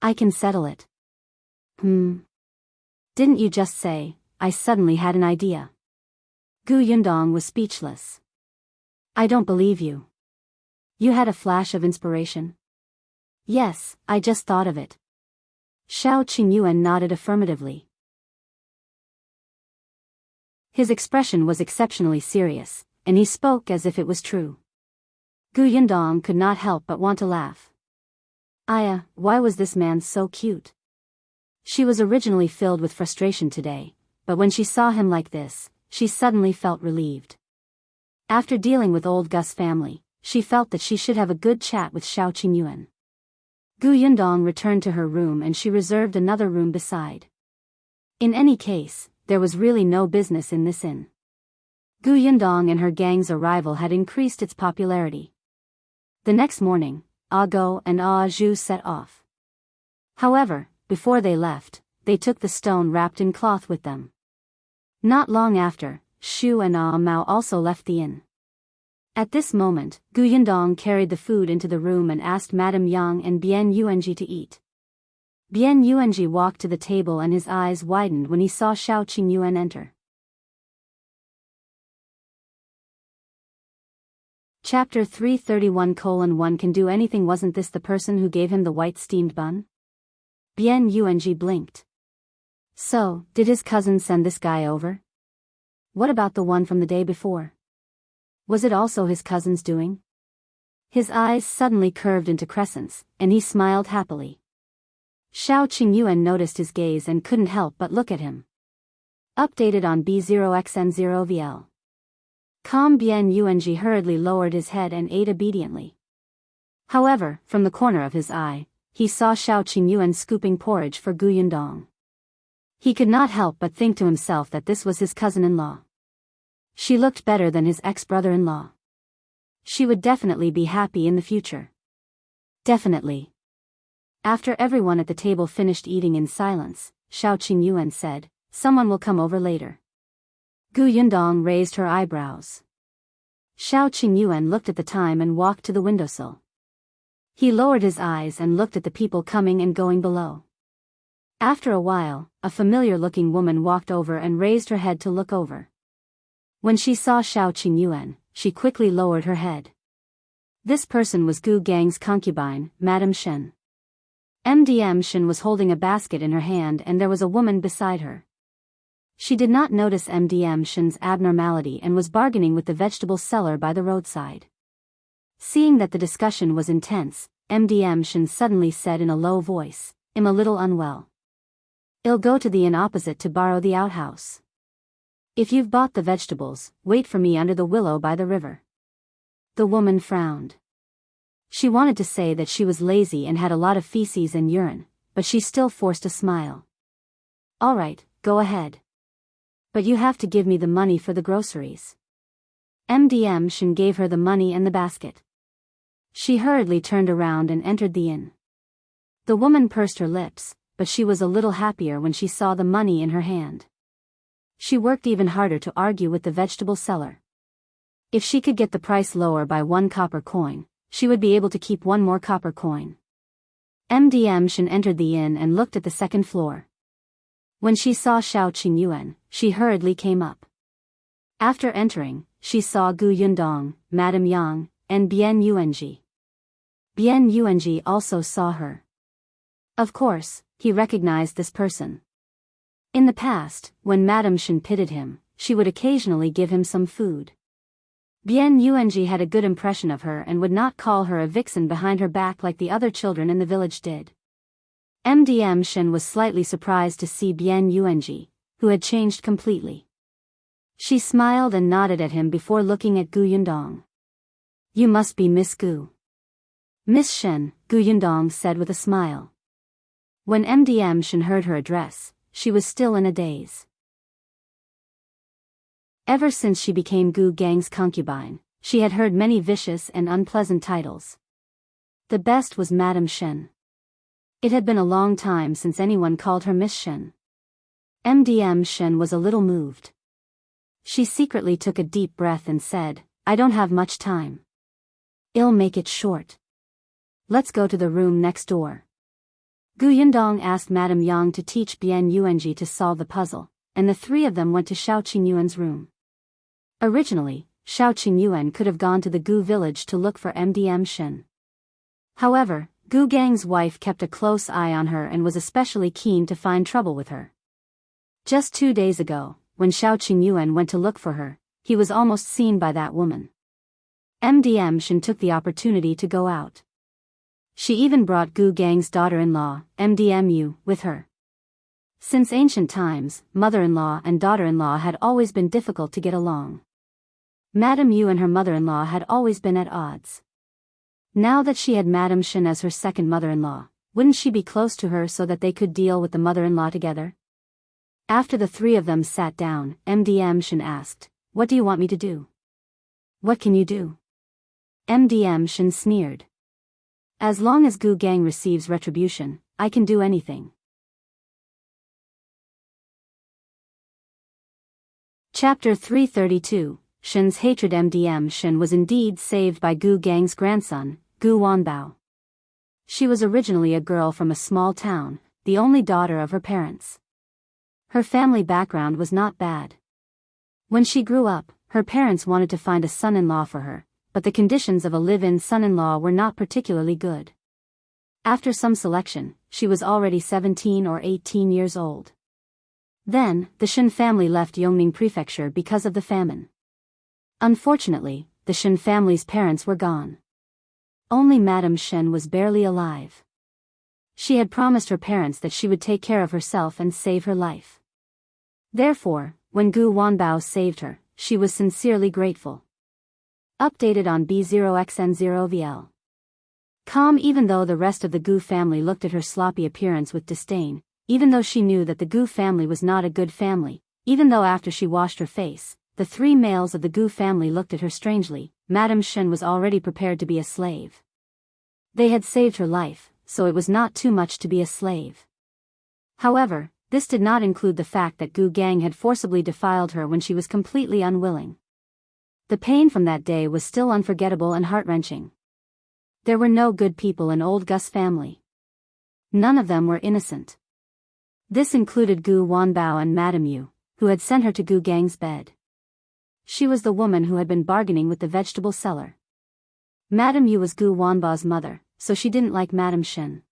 I can settle it." Didn't you just say?" "I suddenly had an idea." Gu Yundong was speechless. "I don't believe you. You had a flash of inspiration?" "Yes, I just thought of it." Xiao Qingyuan nodded affirmatively. His expression was exceptionally serious, and he spoke as if it was true. Gu Yundong could not help but want to laugh. Why was this man so cute? She was originally filled with frustration today, but when she saw him like this, she suddenly felt relieved. After dealing with old Gus family, she felt that she should have a good chat with Xiao Qingyuan. Gu Yundong returned to her room and she reserved another room beside. In any case, there was really no business in this inn. Gu Yundong and her gang's arrival had increased its popularity. The next morning, Go and Zhu set off. However, before they left, they took the stone wrapped in cloth with them. Not long after, Shu and Mao also left the inn. At this moment, Gu Yundong carried the food into the room and asked Madame Yang and Bian Yuanji to eat. Bian Yuanji walked to the table and his eyes widened when he saw Xiao Qingyuan enter. Chapter 331:1 Can do anything. Wasn't this the person who gave him the white steamed bun? Bian Yuanji blinked. So, did his cousin send this guy over? What about the one from the day before? Was it also his cousin's doing? His eyes suddenly curved into crescents, and he smiled happily. Xiao Qingyuan noticed his gaze and couldn't help but look at him. Updated on B0xN0VL. Calm Bian Yuanji hurriedly lowered his head and ate obediently. However, from the corner of his eye, he saw Xiao Qingyuan scooping porridge for Gu Yundong. He could not help but think to himself that this was his cousin-in-law. She looked better than his ex-brother-in-law. She would definitely be happy in the future. Definitely. After everyone at the table finished eating in silence, Xiao Qingyuan said, "Someone will come over later." Gu Yundong raised her eyebrows. Xiao Qingyuan looked at the time and walked to the windowsill. He lowered his eyes and looked at the people coming and going below. After a while, a familiar-looking woman walked over and raised her head to look over. When she saw Xiao Qingyuan, she quickly lowered her head. This person was Gu Gang's concubine, Madame Shen. Shen was holding a basket in her hand and there was a woman beside her. She did not notice Shen's abnormality and was bargaining with the vegetable seller by the roadside. Seeing that the discussion was intense, Shen suddenly said in a low voice, "I'm a little unwell. I'll go to the inn opposite to borrow the outhouse. If you've bought the vegetables, wait for me under the willow by the river." The woman frowned. She wanted to say that she was lazy and had a lot of feces and urine, but she still forced a smile. "All right, go ahead. But you have to give me the money for the groceries." Shen gave her the money and the basket. She hurriedly turned around and entered the inn. The woman pursed her lips, but she was a little happier when she saw the money in her hand. She worked even harder to argue with the vegetable seller. If she could get the price lower by 1 copper coin, she would be able to keep 1 more copper coin. Shen entered the inn and looked at the second floor. When she saw Xiao Qingyuan, she hurriedly came up. After entering, she saw Gu Yundong, Madame Yang, and Bian Yuanji. Bian Yuanji also saw her. Of course, he recognized this person. In the past, when Madame Shen pitied him, she would occasionally give him some food. Bian Yuanji had a good impression of her and would not call her a vixen behind her back like the other children in the village did. Shen was slightly surprised to see Bian Yuanji, who had changed completely. She smiled and nodded at him before looking at Gu Yundong. "You must be Miss Gu." "Miss Shen," Gu Yundong said with a smile. When Shen heard her address, she was still in a daze. Ever since she became Gu Gang's concubine, she had heard many vicious and unpleasant titles. The best was Madame Shen. It had been a long time since anyone called her Miss Shen. Shen was a little moved. She secretly took a deep breath and said, "I don't have much time. I'll make it short. Let's go to the room next door." Gu Yundong asked Madame Yang to teach Bian Yuanji to solve the puzzle, and the 3 of them went to Xiao Qingyuan's room. Originally, Xiao Qingyuan could have gone to the Gu village to look for Shen. However, Gu Gang's wife kept a close eye on her and was especially keen to find trouble with her. Just 2 days ago, when Xiao Qingyuan went to look for her, he was almost seen by that woman. Shen took the opportunity to go out. She even brought Gu Gang's daughter-in-law, Mu, with her. Since ancient times, mother-in-law and daughter-in-law had always been difficult to get along. Madame Yu and her mother-in-law had always been at odds. Now that she had Madame Shen as her second mother-in-law, wouldn't she be close to her so that they could deal with the mother-in-law together? After the 3 of them sat down, Shen asked, "What do you want me to do?" "What can you do?" Shen sneered. "As long as Gu Gang receives retribution, I can do anything." Chapter 332, Shen's hatred. Shen was indeed saved by Gu Gang's grandson, Gu Wanbao. She was originally a girl from a small town, the only daughter of her parents. Her family background was not bad. When she grew up, her parents wanted to find a son-in-law for her, but the conditions of a live-in son-in-law were not particularly good. After some selection, she was already 17 or 18 years old. Then, the Shen family left Yongning Prefecture because of the famine. Unfortunately, the Shen family's parents were gone. Only Madame Shen was barely alive. She had promised her parents that she would take care of herself and save her life. Therefore, when Gu Wanbao saved her, she was sincerely grateful. Updated on B0xN0VL. Even though the rest of the Gu family looked at her sloppy appearance with disdain, even though she knew that the Gu family was not a good family, even though after she washed her face, the 3 males of the Gu family looked at her strangely, Madame Shen was already prepared to be a slave. They had saved her life, so it was not too much to be a slave. However, this did not include the fact that Gu Gang had forcibly defiled her when she was completely unwilling. The pain from that day was still unforgettable and heart-wrenching. There were no good people in old Gu's family. None of them were innocent. This included Gu Wanbao and Madame Yu, who had sent her to Gu Gang's bed. She was the woman who had been bargaining with the vegetable seller. Madame Yu was Gu Wanbao's mother, so she didn't like Madame Shen.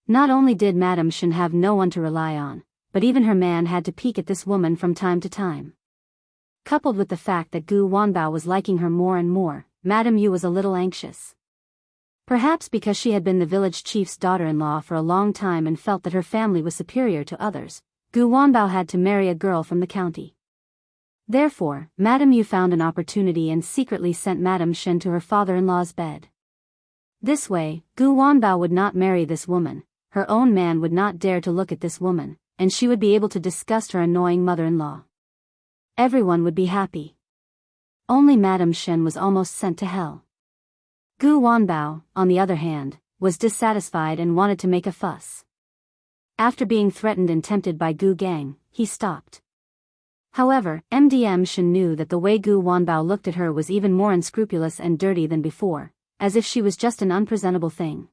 Not only did Madame Shen have no one to rely on, but even her man had to peek at this woman from time to time. Coupled with the fact that Gu Wanbao was liking her more and more, Madame Yu was a little anxious. Perhaps because she had been the village chief's daughter-in-law for a long time and felt that her family was superior to others, Gu Wanbao had to marry a girl from the county. Therefore, Madame Yu found an opportunity and secretly sent Madame Shen to her father-in-law's bed. This way, Gu Wanbao would not marry this woman, her own man would not dare to look at this woman, and she would be able to disgust her annoying mother-in-law. Everyone would be happy. Only Madame Shen was almost sent to hell. Gu Wanbao, on the other hand, was dissatisfied and wanted to make a fuss. After being threatened and tempted by Gu Gang, he stopped. However, Madame Shen knew that the way Gu Wanbao looked at her was even more unscrupulous and dirty than before, as if she was just an unpresentable thing.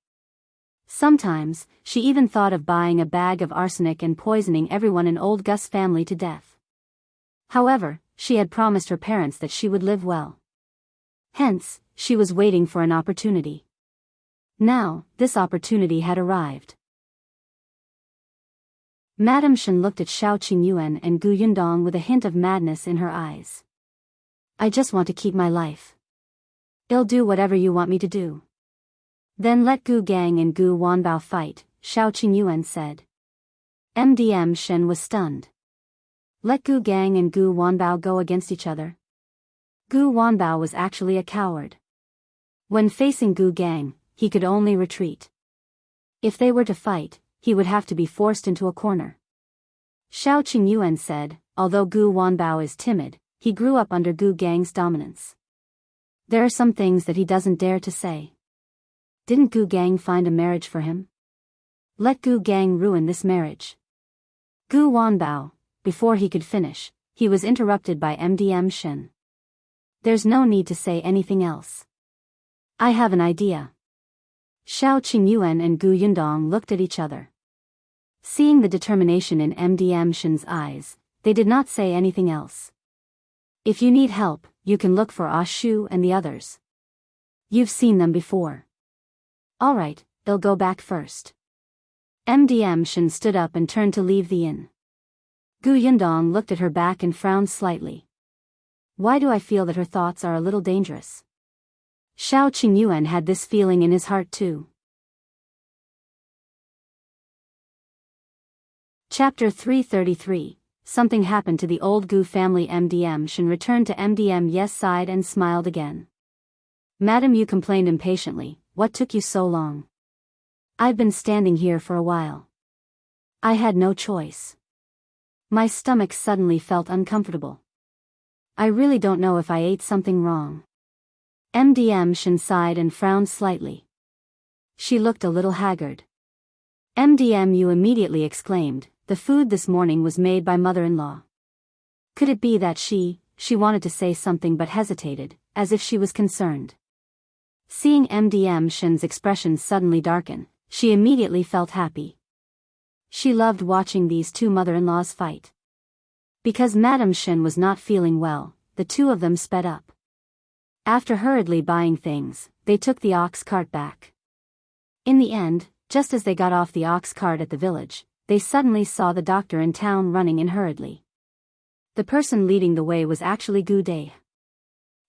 Sometimes, she even thought of buying a bag of arsenic and poisoning everyone in old Gus's family to death. However, she had promised her parents that she would live well. Hence, she was waiting for an opportunity. Now, this opportunity had arrived. Madame Shen looked at Xiao Qingyuan and Gu Yundong with a hint of madness in her eyes. I just want to keep my life. I'll do whatever you want me to do. Then let Gu Gang and Gu Wanbao fight, Xiao Qingyuan said. Madame Shen was stunned. Let Gu Gang and Gu Wanbao go against each other. Gu Wanbao was actually a coward. When facing Gu Gang, he could only retreat. If they were to fight, he would have to be forced into a corner. Xiao Qingyuan said, although Gu Wanbao is timid, he grew up under Gu Gang's dominance. There are some things that he doesn't dare to say. Didn't Gu Gang find a marriage for him? Let Gu Gang ruin this marriage. Gu Wanbao, before he could finish, he was interrupted by Madame Shen. There's no need to say anything else. I have an idea. Xiao Qingyuan and Gu Yundong looked at each other. Seeing the determination in Madame Shen's eyes, they did not say anything else. If you need help, you can look for Ah Shu and the others. You've seen them before. Alright, they'll go back first. Madame Shen stood up and turned to leave the inn. Gu Yundong looked at her back and frowned slightly. Why do I feel that her thoughts are a little dangerous? Xiao Qingyuan had this feeling in his heart too. Chapter 333. Something happened to the old Gu family. Madame Shen returned to Madame Yes side and smiled again. Madame Yu complained impatiently, what took you so long? I've been standing here for a while. I had no choice. My stomach suddenly felt uncomfortable. I really don't know if I ate something wrong. Madame Shen sighed and frowned slightly. She looked a little haggard. Madame Yu immediately exclaimed, the food this morning was made by mother-in-law. Could it be that she wanted to say something but hesitated, as if she was concerned? Seeing Madame Shen's expression suddenly darken, she immediately felt happy. She loved watching these two mother-in-laws fight. Because Madame Shen was not feeling well, the two of them sped up. After hurriedly buying things, they took the ox cart back. In the end, just as they got off the ox cart at the village, they suddenly saw the doctor in town running in hurriedly. The person leading the way was actually Gu Dai.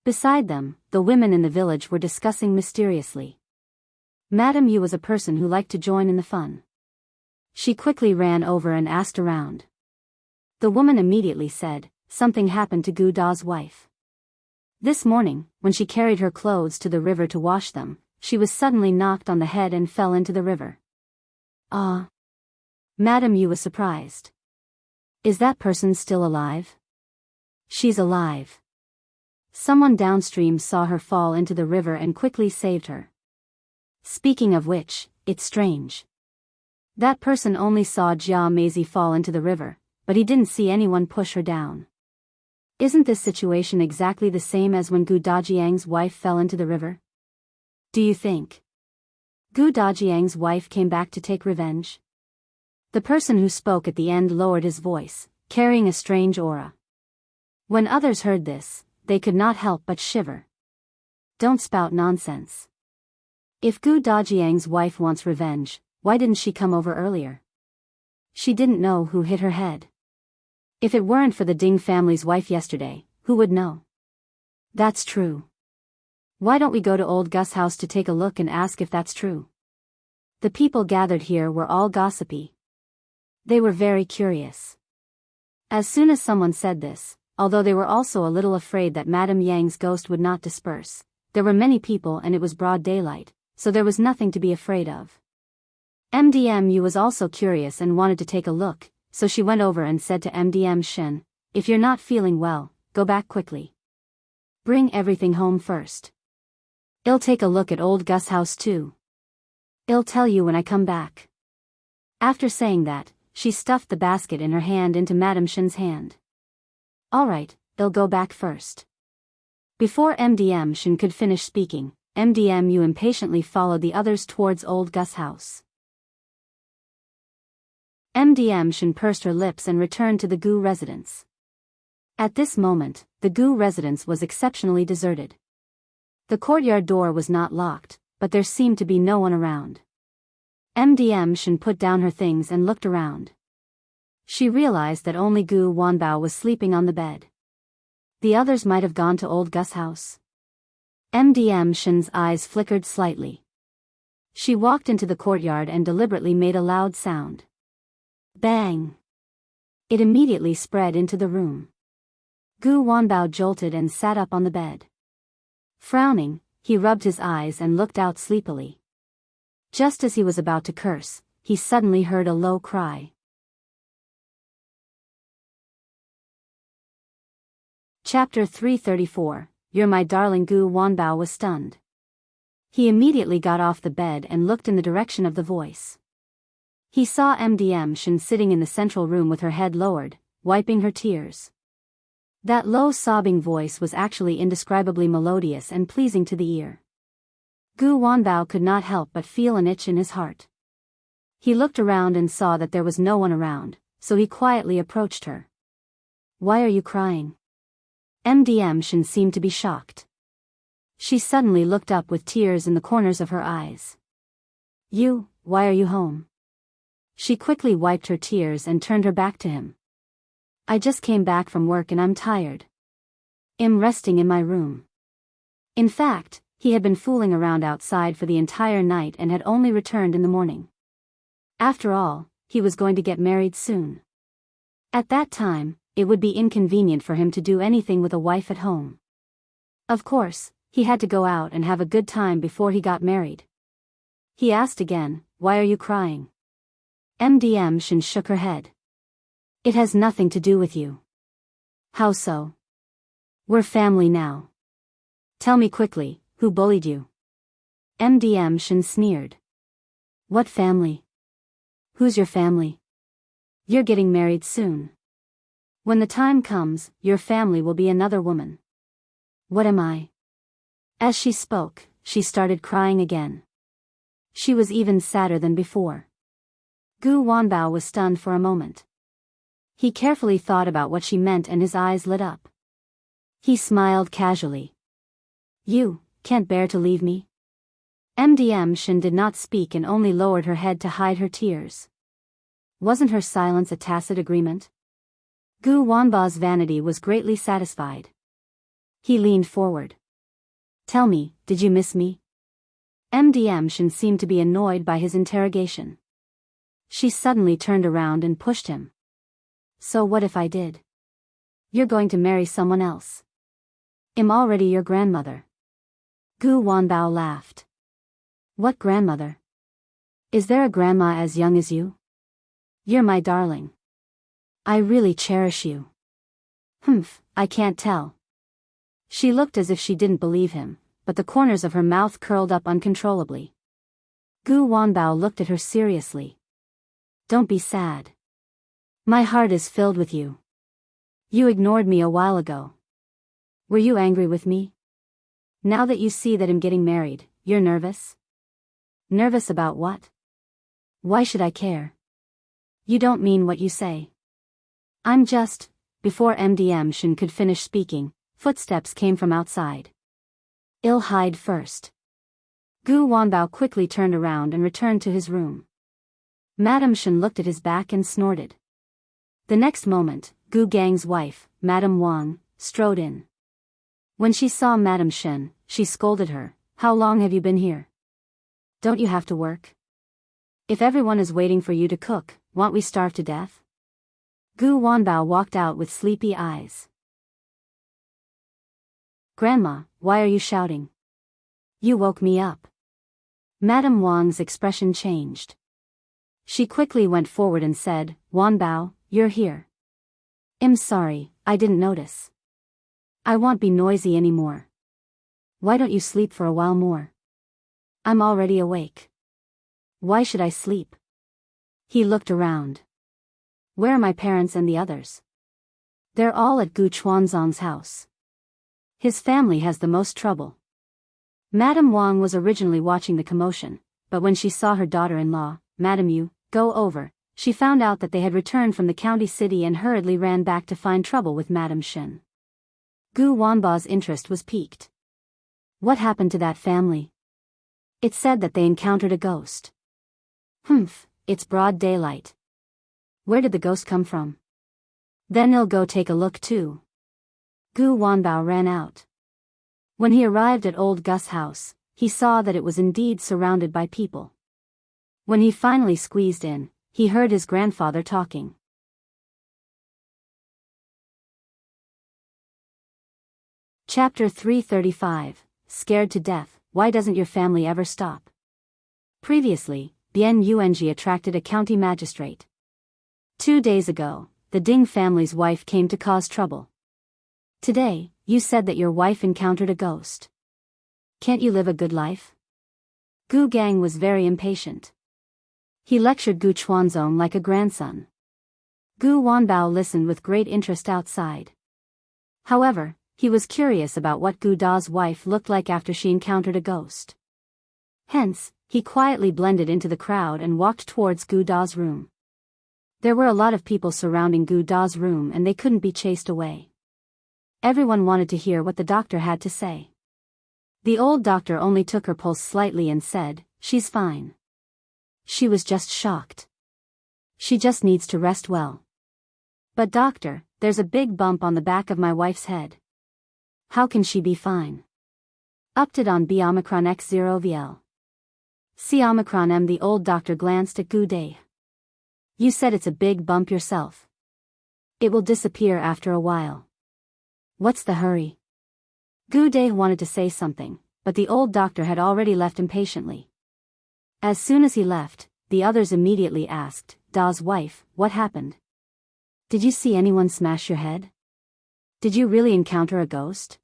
Beside them, the women in the village were discussing mysteriously. Madame Yu was a person who liked to join in the fun. She quickly ran over and asked around. The woman immediately said, something happened to Gu Dai's wife. This morning, when she carried her clothes to the river to wash them, she was suddenly knocked on the head and fell into the river. Ah! Madame Yu was surprised. Is that person still alive? She's alive. Someone downstream saw her fall into the river and quickly saved her. Speaking of which, it's strange. That person only saw Jia Meizi fall into the river, but he didn't see anyone push her down. Isn't this situation exactly the same as when Gu Dajiang's wife fell into the river? Do you think Gu Dajiang's wife came back to take revenge? The person who spoke at the end lowered his voice, carrying a strange aura. When others heard this, they could not help but shiver. Don't spout nonsense. If Gu Dajiang's wife wants revenge, why didn't she come over earlier? She didn't know who hit her head. If it weren't for the Ding family's wife yesterday, who would know? That's true. Why don't we go to old Gus' house to take a look and ask if that's true? The people gathered here were all gossipy. They were very curious. As soon as someone said this, although they were also a little afraid that Madame Yang's ghost would not disperse, there were many people and it was broad daylight, so there was nothing to be afraid of. MDMU was also curious and wanted to take a look, so she went over and said to MDM Shen, if you're not feeling well, go back quickly. Bring everything home first. I'll take a look at old Gus' house too. I'll tell you when I come back. After saying that, she stuffed the basket in her hand into Madame Shen's hand. All right, I'll go back first. Before MDM Shen could finish speaking, MDMU impatiently followed the others towards old Gus' house. MDM Shen pursed her lips and returned to the Gu residence. At this moment, the Gu residence was exceptionally deserted. The courtyard door was not locked, but there seemed to be no one around. MDM Shen put down her things and looked around. She realized that only Gu Wanbao was sleeping on the bed. The others might have gone to old Gus' house. MDM Shen's eyes flickered slightly. She walked into the courtyard and deliberately made a loud sound. Bang! It immediately spread into the room. Gu Wanbao jolted and sat up on the bed. Frowning, he rubbed his eyes and looked out sleepily. Just as he was about to curse, he suddenly heard a low cry. Chapter 334, You're My Darling. Gu Wanbao was stunned. He immediately got off the bed and looked in the direction of the voice. He saw MDM Shen sitting in the central room with her head lowered, wiping her tears. That low sobbing voice was actually indescribably melodious and pleasing to the ear. Gu Wanbao could not help but feel an itch in his heart. He looked around and saw that there was no one around, so he quietly approached her. Why are you crying? MDM Shen seemed to be shocked. She suddenly looked up with tears in the corners of her eyes. Why are you home? She quickly wiped her tears and turned her back to him. I just came back from work and I'm tired. I'm resting in my room. In fact, he had been fooling around outside for the entire night and had only returned in the morning. After all, he was going to get married soon. At that time, it would be inconvenient for him to do anything with a wife at home. Of course, he had to go out and have a good time before he got married. He asked again, why are you crying? MDM Shen shook her head. It has nothing to do with you. How so? We're family now. Tell me quickly, who bullied you? MDM Shen sneered. What family? Who's your family? You're getting married soon. When the time comes, your family will be another woman. What am I? As she spoke, she started crying again. She was even sadder than before. Gu Wanbao was stunned for a moment. He carefully thought about what she meant and his eyes lit up. He smiled casually. You can't bear to leave me? MDM Shen did not speak and only lowered her head to hide her tears. Wasn't her silence a tacit agreement? Gu Wanbao's vanity was greatly satisfied. He leaned forward. Tell me, did you miss me? MDM Shen seemed to be annoyed by his interrogation. She suddenly turned around and pushed him. So what if I did? You're going to marry someone else. I'm already your grandmother. Gu Wanbao laughed. What grandmother? Is there a grandma as young as you? You're my darling. I really cherish you. I can't tell. She looked as if she didn't believe him, but the corners of her mouth curled up uncontrollably. Gu Wanbao looked at her seriously. Don't be sad. My heart is filled with you. You ignored me a while ago. Were you angry with me? Now that you see that I'm getting married, you're nervous? Nervous about what? Why should I care? You don't mean what you say. I'm just before MDM Shen could finish speaking, footsteps came from outside. "I'll hide first." Gu Wanbao quickly turned around and returned to his room. Madame Shen looked at his back and snorted. The next moment, Gu Gang's wife, Madame Wang, strode in. When she saw Madame Shen, she scolded her, "How long have you been here? Don't you have to work? If everyone is waiting for you to cook, won't we starve to death?" Gu Wanbao walked out with sleepy eyes. "Grandma, why are you shouting? You woke me up." Madame Wang's expression changed. She quickly went forward and said, "Wanbao, you're here. I'm sorry, I didn't notice. I won't be noisy anymore. Why don't you sleep for a while more? I'm already awake." "Why should I sleep?" He looked around. "Where are my parents and the others?" "They're all at Gu Chuanzong's house. His family has the most trouble." Madame Wang was originally watching the commotion, but when she saw her daughter-in-law, Madame Yu, go over, she found out that they had returned from the county city and hurriedly ran back to find trouble with Madame Shen. Gu Wanbao's interest was piqued. "What happened to that family? It said that they encountered a ghost." "Humph, it's broad daylight. Where did the ghost come from?" "Then I'll go take a look too." Gu Wanbao ran out. When he arrived at old Gus' house, he saw that it was indeed surrounded by people. When he finally squeezed in, he heard his grandfather talking. Chapter 335, Scared to Death, Why Doesn't Your Family Ever Stop? Previously, Bian Yuanji attracted a county magistrate. 2 days ago, the Ding family's wife came to cause trouble. Today, you said that your wife encountered a ghost. Can't you live a good life? Gu Gang was very impatient. He lectured Gu Chuanzong like a grandson. Gu Wanbao listened with great interest outside. However, he was curious about what Gu Da's wife looked like after she encountered a ghost. Hence, he quietly blended into the crowd and walked towards Gu Da's room. There were a lot of people surrounding Gu Da's room and they couldn't be chased away. Everyone wanted to hear what the doctor had to say. The old doctor only took her pulse slightly and said, "She's fine. She was just shocked. She just needs to rest well." "But doctor, there's a big bump on the back of my wife's head. How can she be fine?" Upted on B Omicron X0 VL. C Omicron M. The old doctor glanced at Gu Day. "You said it's a big bump yourself. It will disappear after a while. What's the hurry?" Gu Day wanted to say something, but the old doctor had already left impatiently. As soon as he left, the others immediately asked, "Da's wife, what happened? Did you see anyone smash your head? Did you really encounter a ghost?"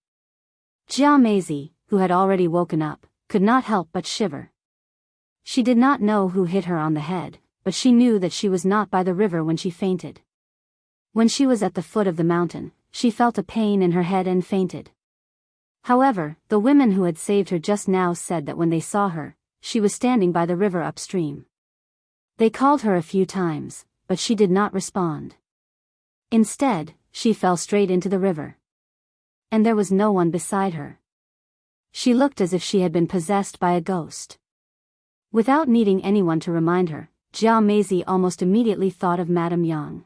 Jia Meizi, who had already woken up, could not help but shiver. She did not know who hit her on the head, but she knew that she was not by the river when she fainted. When she was at the foot of the mountain, she felt a pain in her head and fainted. However, the women who had saved her just now said that when they saw her, she was standing by the river upstream. They called her a few times, but she did not respond. Instead, she fell straight into the river. And there was no one beside her. She looked as if she had been possessed by a ghost. Without needing anyone to remind her, Jia Meizi almost immediately thought of Madame Yang.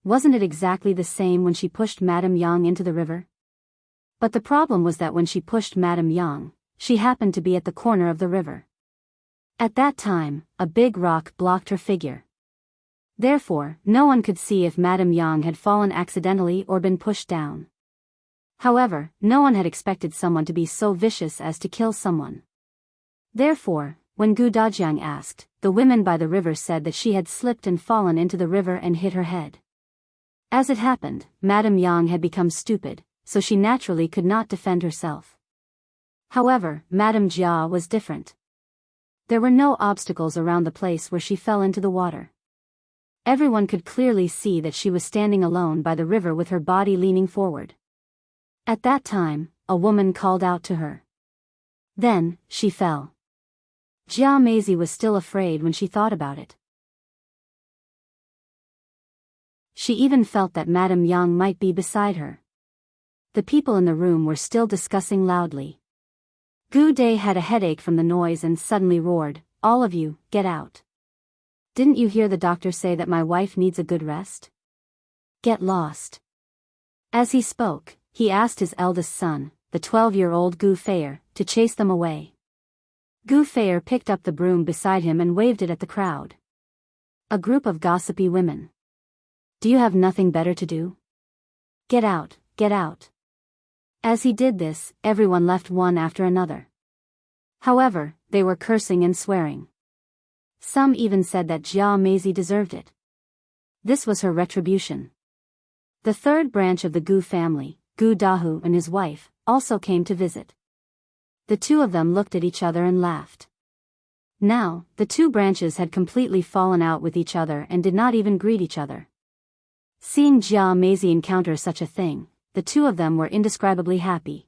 Wasn't it exactly the same when she pushed Madame Yang into the river? But the problem was that when she pushed Madame Yang, she happened to be at the corner of the river. At that time, a big rock blocked her figure. Therefore, no one could see if Madame Yang had fallen accidentally or been pushed down. However, no one had expected someone to be so vicious as to kill someone. Therefore, when Gu Dajiang asked, the women by the river said that she had slipped and fallen into the river and hit her head. As it happened, Madame Yang had become stupid, so she naturally could not defend herself. However, Madame Jia was different. There were no obstacles around the place where she fell into the water. Everyone could clearly see that she was standing alone by the river with her body leaning forward. At that time, a woman called out to her. Then, she fell. Jia Meizi was still afraid when she thought about it. She even felt that Madame Yang might be beside her. The people in the room were still discussing loudly. Gu Day had a headache from the noise and suddenly roared, "All of you, get out. Didn't you hear the doctor say that my wife needs a good rest? Get lost." As he spoke, he asked his eldest son, the 12-year-old Gu Feier, to chase them away. Gu Feier picked up the broom beside him and waved it at the crowd. A group of gossipy women. "Do you have nothing better to do? Get out, get out." As he did this, everyone left one after another. However, they were cursing and swearing. Some even said that Jia Meizi deserved it. This was her retribution. The third branch of the Gu family, Gu Dahu and his wife, also came to visit. The two of them looked at each other and laughed. Now, the two branches had completely fallen out with each other and did not even greet each other. Seeing Jia Meizi encounter such a thing, the two of them were indescribably happy.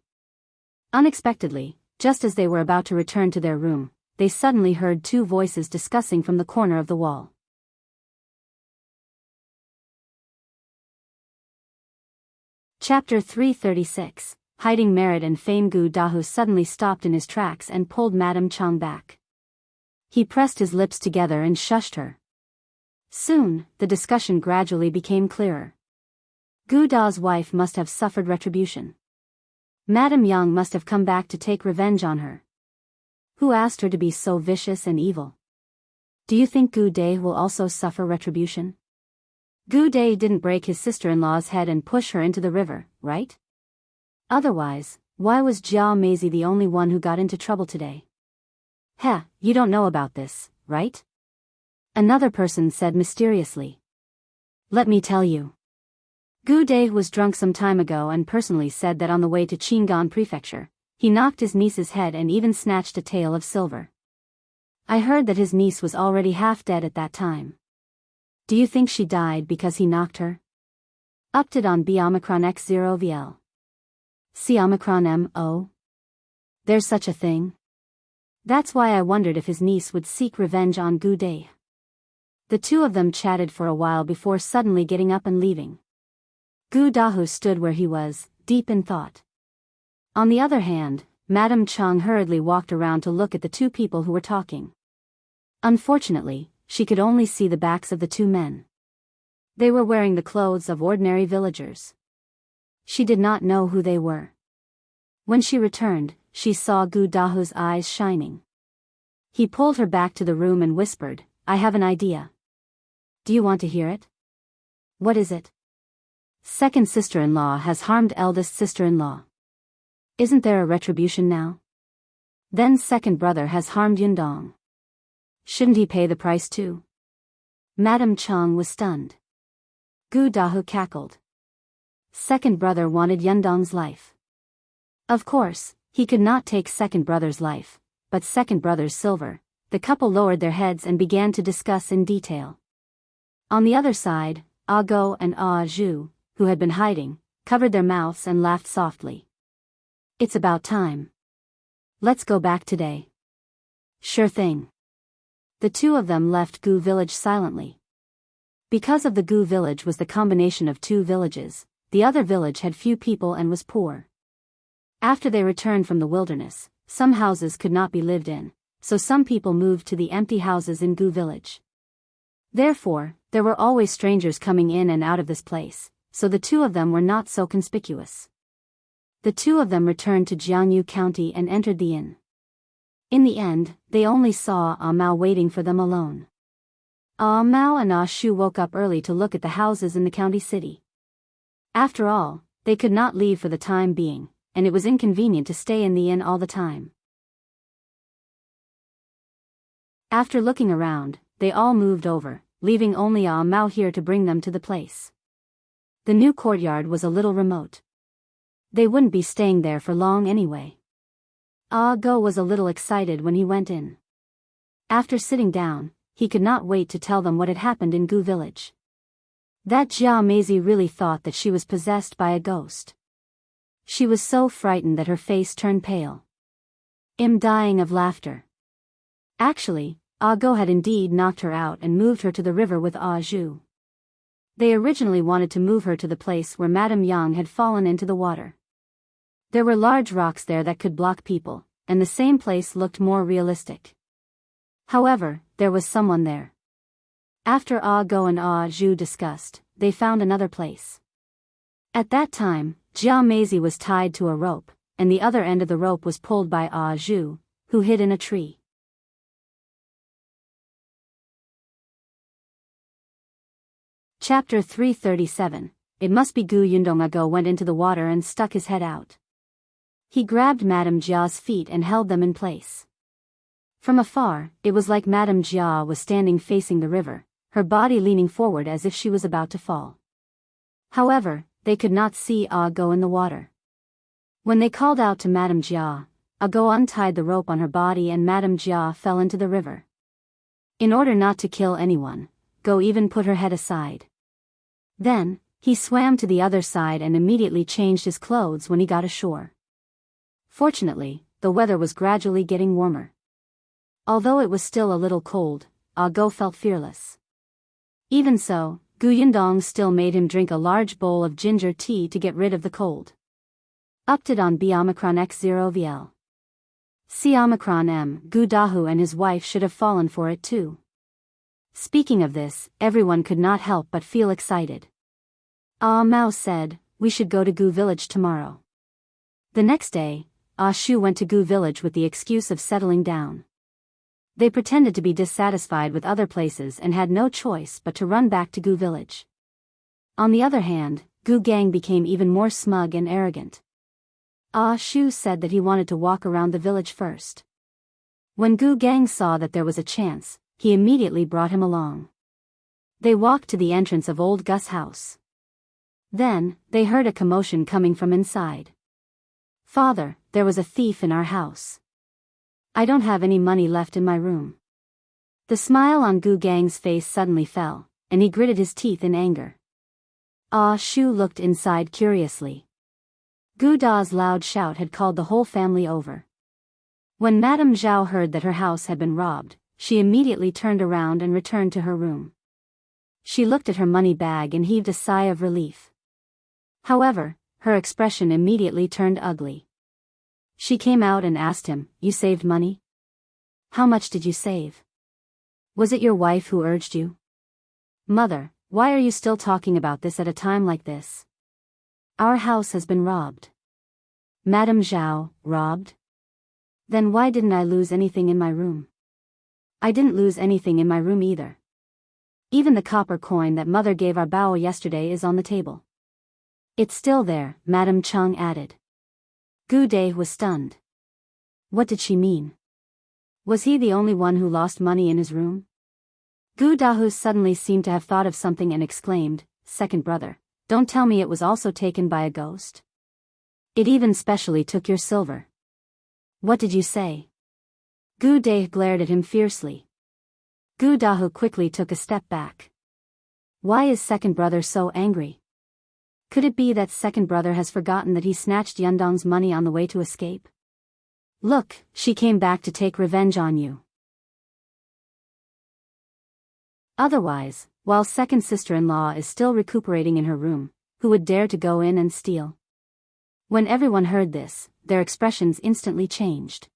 Unexpectedly, just as they were about to return to their room, they suddenly heard two voices discussing from the corner of the wall. Chapter 336, Hiding Merit and Fame. Gu Dahu suddenly stopped in his tracks and pulled Madame Chang back. He pressed his lips together and shushed her. Soon, the discussion gradually became clearer. Gu Da's wife must have suffered retribution. Madame Yang must have come back to take revenge on her. Who asked her to be so vicious and evil? Do you think Gu Day will also suffer retribution? Gu Day didn't break his sister-in-law's head and push her into the river, right? Otherwise, why was Jia Meizi the only one who got into trouble today? Heh, you don't know about this, right? Another person said mysteriously. Let me tell you. Gu Day was drunk some time ago and personally said that on the way to Qingan Prefecture, he knocked his niece's head and even snatched a tael of silver. I heard that his niece was already half dead at that time. Do you think she died because he knocked her? Upted on B Omicron X0 VL. C Omicron MO? There's such a thing? That's why I wondered if his niece would seek revenge on Gu Day. The two of them chatted for a while before suddenly getting up and leaving. Gu Dahu stood where he was, deep in thought. On the other hand, Madame Chang hurriedly walked around to look at the two people who were talking. Unfortunately, she could only see the backs of the two men. They were wearing the clothes of ordinary villagers. She did not know who they were. When she returned, she saw Gu Dahu's eyes shining. He pulled her back to the room and whispered, "I have an idea. Do you want to hear it?" "What is it?" "Second sister-in-law has harmed eldest sister-in-law. Isn't there a retribution now? Then second brother has harmed Yundong. Shouldn't he pay the price too?" Madame Chang was stunned. Gu Dahu cackled. Second brother wanted Yundong's life. Of course, he could not take second brother's life, but second brother's silver. The couple lowered their heads and began to discuss in detail. On the other side, Ah Go and Ah Zhu, who had been hiding, covered their mouths and laughed softly. "It's about time. Let's go back today." "Sure thing." The two of them left Gu village silently. Because of the Gu village was the combination of two villages, the other village had few people and was poor. After they returned from the wilderness, some houses could not be lived in, so some people moved to the empty houses in Gu village. Therefore, there were always strangers coming in and out of this place, so the two of them were not so conspicuous. The two of them returned to Jiangyu County and entered the inn. In the end, they only saw Ah Mao waiting for them alone. Ah Mao and Ah Shu woke up early to look at the houses in the county city. After all, they could not leave for the time being, and it was inconvenient to stay in the inn all the time. After looking around, they all moved over, leaving only Ah Mao here to bring them to the place. The new courtyard was a little remote. They wouldn't be staying there for long anyway. Ah Go was a little excited when he went in. After sitting down, he could not wait to tell them what had happened in Gu village. That Jia Meizi really thought that she was possessed by a ghost. She was so frightened that her face turned pale. I'm dying of laughter. Actually, Ah Go had indeed knocked her out and moved her to the river with Ah Zhu. They originally wanted to move her to the place where Madame Yang had fallen into the water. There were large rocks there that could block people, and the same place looked more realistic. However, there was someone there. After Ah Go and Ah Zhu discussed, they found another place. At that time, Jia Meizi was tied to a rope, and the other end of the rope was pulled by Ah Zhu, who hid in a tree. Chapter 337. It must be Gu Yundong. Ago went into the water and stuck his head out. He grabbed Madame Jia's feet and held them in place. From afar, it was like Madame Jia was standing facing the river, her body leaning forward as if she was about to fall. However, they could not see Ah Go in the water. When they called out to Madame Jia, Ah Go untied the rope on her body and Madame Jia fell into the river. In order not to kill anyone, Go even put her head aside. Then, he swam to the other side and immediately changed his clothes when he got ashore. Fortunately, the weather was gradually getting warmer. Although it was still a little cold, Ah Go felt fearless. Even so, Gu Yundong still made him drink a large bowl of ginger tea to get rid of the cold. Update on B Omicron X0 VL. C Omicron M. Gu Dahu and his wife should have fallen for it too. Speaking of this, everyone could not help but feel excited. Ah Mao said, we should go to Gu village tomorrow. The next day, Ah Shu went to Gu village with the excuse of settling down. They pretended to be dissatisfied with other places and had no choice but to run back to Gu village. On the other hand, Gu Gang became even more smug and arrogant. Ah Shu said that he wanted to walk around the village first. When Gu Gang saw that there was a chance, he immediately brought him along. They walked to the entrance of old Gus' house. Then, they heard a commotion coming from inside. Father, there was a thief in our house. I don't have any money left in my room. The smile on Gu Gang's face suddenly fell, and he gritted his teeth in anger. Ah Shu looked inside curiously. Gu Da's loud shout had called the whole family over. When Madame Zhao heard that her house had been robbed, she immediately turned around and returned to her room. She looked at her money bag and heaved a sigh of relief. However, her expression immediately turned ugly. She came out and asked him, "You saved money? How much did you save? Was it your wife who urged you?" "Mother, why are you still talking about this at a time like this? Our house has been robbed." "Madame Zhao, robbed? Then why didn't I lose anything in my room?" "I didn't lose anything in my room either. Even the copper coin that mother gave our Bao yesterday is on the table." "It's still there," Madame Chung added. Gu Dai was stunned. What did she mean? Was he the only one who lost money in his room? Gu Dahu suddenly seemed to have thought of something and exclaimed, "Second brother, don't tell me it was also taken by a ghost? It even specially took your silver." "What did you say?" Gu Dai glared at him fiercely. Gu Dahu quickly took a step back. Why is second brother so angry? Could it be that second brother has forgotten that he snatched Yundong's money on the way to escape? "Look, she came back to take revenge on you." Otherwise, while second sister-in-law is still recuperating in her room, who would dare to go in and steal? When everyone heard this, their expressions instantly changed.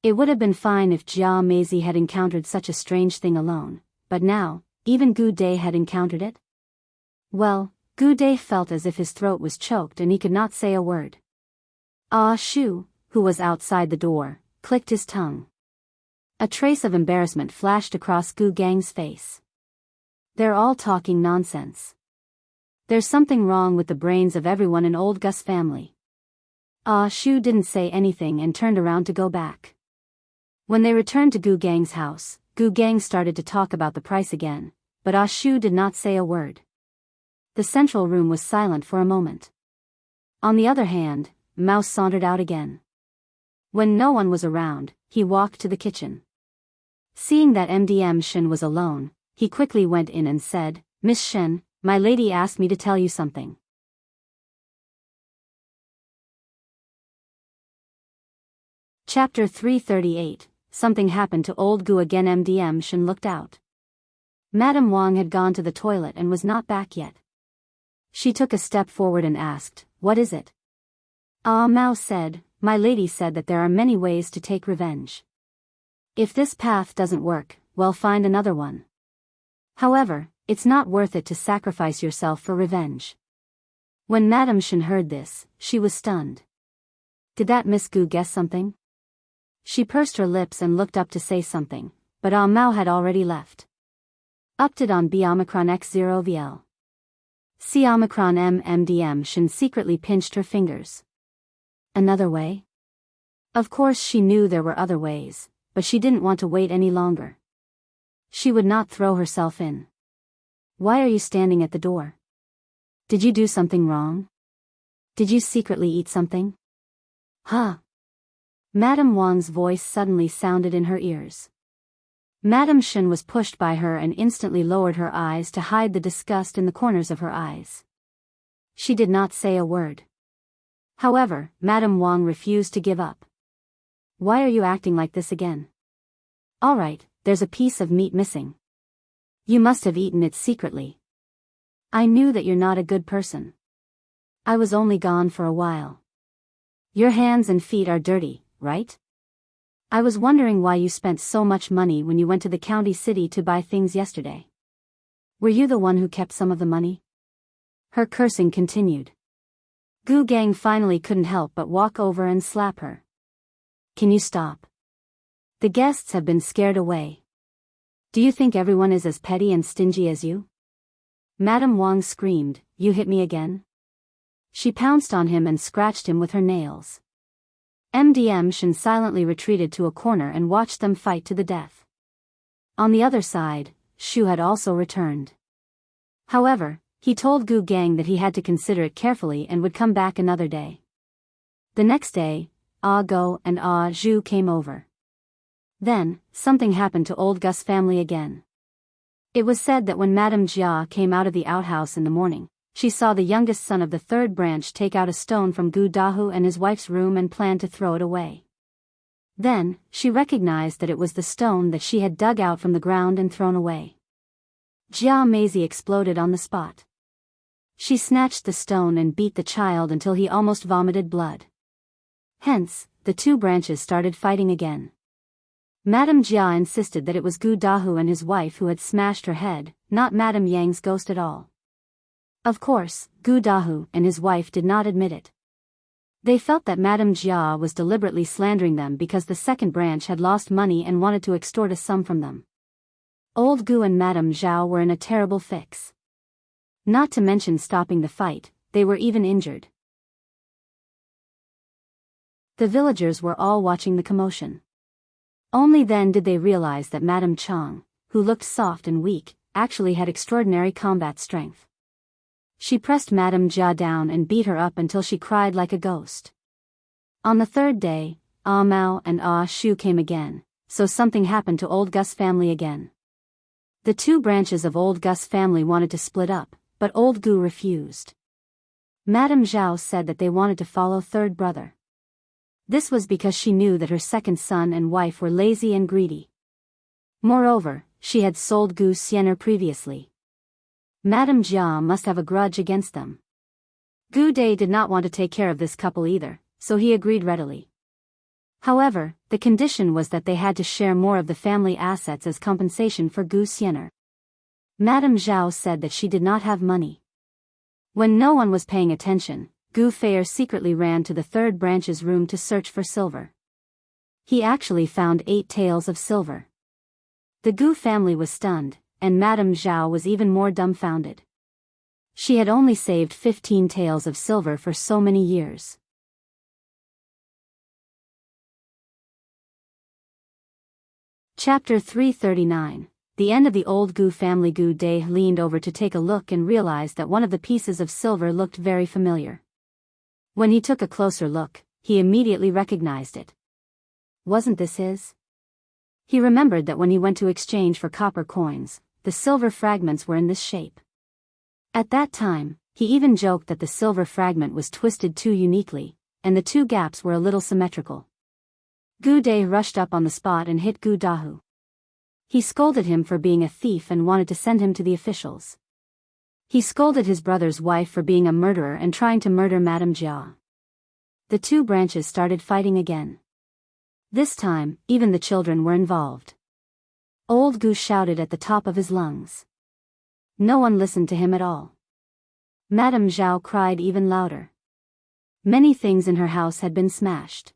It would have been fine if Jia Meizi had encountered such a strange thing alone, but now, even Gu Dai had encountered it? Well, Gu Dai felt as if his throat was choked and he could not say a word. Ah Shu, who was outside the door, clicked his tongue. A trace of embarrassment flashed across Gu Gang's face. They're all talking nonsense. There's something wrong with the brains of everyone in old Gus' family. Ah Shu didn't say anything and turned around to go back. When they returned to Gu Gang's house, Gu Gang started to talk about the price again, but Ah Shu did not say a word. The central room was silent for a moment. On the other hand, Mao sauntered out again. When no one was around, he walked to the kitchen. Seeing that MDM Shen was alone, he quickly went in and said, "Miss Shen, my lady asked me to tell you something." Chapter 338. Something happened to old Gu again. MDM Shen looked out. Madame Wang had gone to the toilet and was not back yet. She took a step forward and asked, "What is it?" Ah Mao said, "My lady said that there are many ways to take revenge. If this path doesn't work, well, find another one. However, it's not worth it to sacrifice yourself for revenge." When Madame Shen heard this, she was stunned. Did that Miss Gu guess something? She pursed her lips and looked up to say something, but Ah Mao had already left. Update on B Omicron X0 VL. C Omicron MMDM. Shen secretly pinched her fingers. Another way? Of course she knew there were other ways, but she didn't want to wait any longer. She would not throw herself in. Why are you standing at the door? Did you do something wrong? Did you secretly eat something? Huh? Madame Wang's voice suddenly sounded in her ears. Madame Shen was pushed by her and instantly lowered her eyes to hide the disgust in the corners of her eyes. She did not say a word. However, Madame Wang refused to give up. Why are you acting like this again? All right, there's a piece of meat missing. You must have eaten it secretly. I knew that you're not a good person. I was only gone for a while. Your hands and feet are dirty, right? I was wondering why you spent so much money when you went to the county city to buy things yesterday. Were you the one who kept some of the money? Her cursing continued. Gu Gang finally couldn't help but walk over and slap her. Can you stop? The guests have been scared away. Do you think everyone is as petty and stingy as you? Madame Wang screamed, "You hit me again?" She pounced on him and scratched him with her nails. MDM Shen silently retreated to a corner and watched them fight to the death. On the other side, Shu had also returned. However, he told Gu Gang that he had to consider it carefully and would come back another day. The next day, Ah Go and Ah Zhu came over. Then, something happened to old Gus family again. It was said that when Madame Jia came out of the outhouse in the morning, she saw the youngest son of the third branch take out a stone from Gu Dahu and his wife's room and plan to throw it away. Then, she recognized that it was the stone that she had dug out from the ground and thrown away. Jia Maisie exploded on the spot. She snatched the stone and beat the child until he almost vomited blood. Hence, the two branches started fighting again. Madame Jia insisted that it was Gu Dahu and his wife who had smashed her head, not Madame Yang's ghost at all. Of course, Gu Dahu and his wife did not admit it. They felt that Madame Jia was deliberately slandering them because the second branch had lost money and wanted to extort a sum from them. Old Gu and Madame Zhao were in a terrible fix. Not to mention stopping the fight, they were even injured. The villagers were all watching the commotion. Only then did they realize that Madame Chang, who looked soft and weak, actually had extraordinary combat strength. She pressed Madame Jia down and beat her up until she cried like a ghost. On the third day, Ah Mao and Ah Shu came again, so something happened to old Gus family again. The two branches of old Gus family wanted to split up, but old Gu refused. Madame Zhao said that they wanted to follow third brother. This was because she knew that her second son and wife were lazy and greedy. Moreover, she had sold Gu Xiener previously. Madame Jia must have a grudge against them. Gu Dai did not want to take care of this couple either, so he agreed readily. However, the condition was that they had to share more of the family assets as compensation for Gu Xiener. Madame Zhao said that she did not have money. When no one was paying attention, Gu Feier secretly ran to the third branch's room to search for silver. He actually found 8 taels of silver. The Gu family was stunned, and Madame Zhao was even more dumbfounded. She had only saved 15 taels of silver for so many years. Chapter 339. The end of the old Gu family. Gu Dai leaned over to take a look and realized that one of the pieces of silver looked very familiar. When he took a closer look, he immediately recognized it. Wasn't this his? He remembered that when he went to exchange for copper coins, the silver fragments were in this shape. At that time, he even joked that the silver fragment was twisted too uniquely, and the two gaps were a little symmetrical. Gu Dai rushed up on the spot and hit Gu Dahu. He scolded him for being a thief and wanted to send him to the officials. He scolded his brother's wife for being a murderer and trying to murder Madame Jia. The two branches started fighting again. This time, even the children were involved. Old Gu shouted at the top of his lungs. No one listened to him at all. Madame Zhao cried even louder. Many things in her house had been smashed.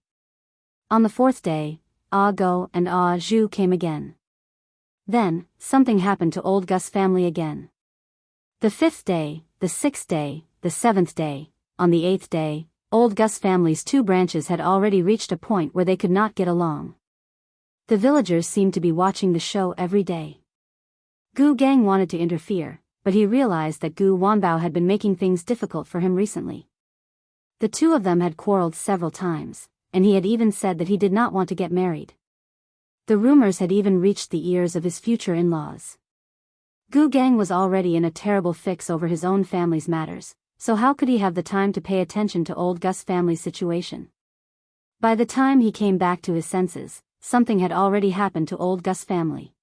On the fourth day, Ah Go and Ah Zhu came again. Then, something happened to old Gu's family again. The fifth day, the sixth day, the seventh day, on the eighth day, old Gu's family's two branches had already reached a point where they could not get along. The villagers seemed to be watching the show every day. Gu Gang wanted to interfere, but he realized that Gu Wanbao had been making things difficult for him recently. The two of them had quarreled several times, and he had even said that he did not want to get married. The rumors had even reached the ears of his future in-laws. Gu Gang was already in a terrible fix over his own family's matters, so how could he have the time to pay attention to old Gu's family's situation? By the time he came back to his senses, something had already happened to old Gu's family.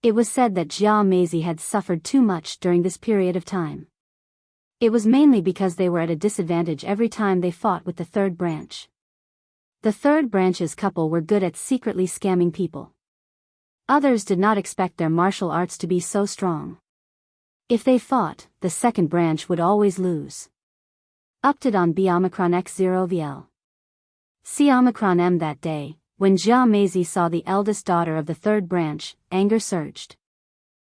It was said that Jia Meizi had suffered too much during this period of time. It was mainly because they were at a disadvantage every time they fought with the third branch. The third branch's couple were good at secretly scamming people. Others did not expect their martial arts to be so strong. If they fought, the second branch would always lose. Update on B Omicron X0 VL. C Omicron M. That day, when Jia Meizi saw the eldest daughter of the third branch, anger surged.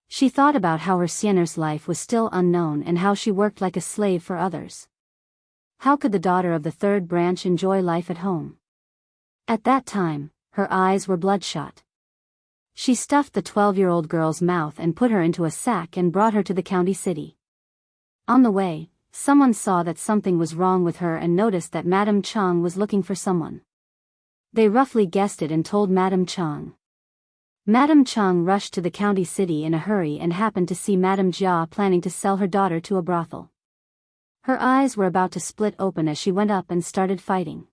She thought about how her Xian'er's life was still unknown and how she worked like a slave for others. How could the daughter of the third branch enjoy life at home? At that time, her eyes were bloodshot. She stuffed the 12-year-old girl's mouth and put her into a sack and brought her to the county city. On the way, someone saw that something was wrong with her and noticed that Madame Chang was looking for someone. They roughly guessed it and told Madame Chang. Madame Chang rushed to the county city in a hurry and happened to see Madame Jia planning to sell her daughter to a brothel. Her eyes were about to split open as she went up and started fighting.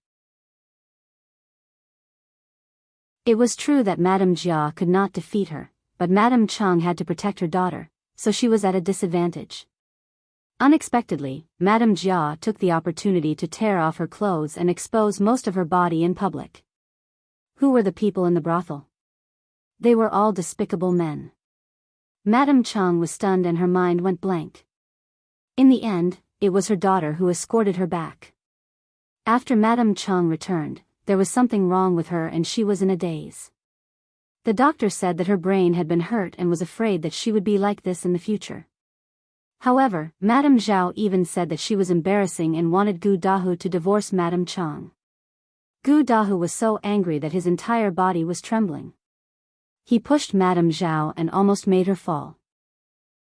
It was true that Madame Jia could not defeat her, but Madame Chang had to protect her daughter, so she was at a disadvantage. Unexpectedly, Madame Jia took the opportunity to tear off her clothes and expose most of her body in public. Who were the people in the brothel? They were all despicable men. Madame Chang was stunned and her mind went blank. In the end, it was her daughter who escorted her back. After Madame Chang returned, there was something wrong with her and she was in a daze. The doctor said that her brain had been hurt and was afraid that she would be like this in the future. However, Madame Zhao even said that she was embarrassing and wanted Gu Dahu to divorce Madame Chang. Gu Dahu was so angry that his entire body was trembling. He pushed Madame Zhao and almost made her fall.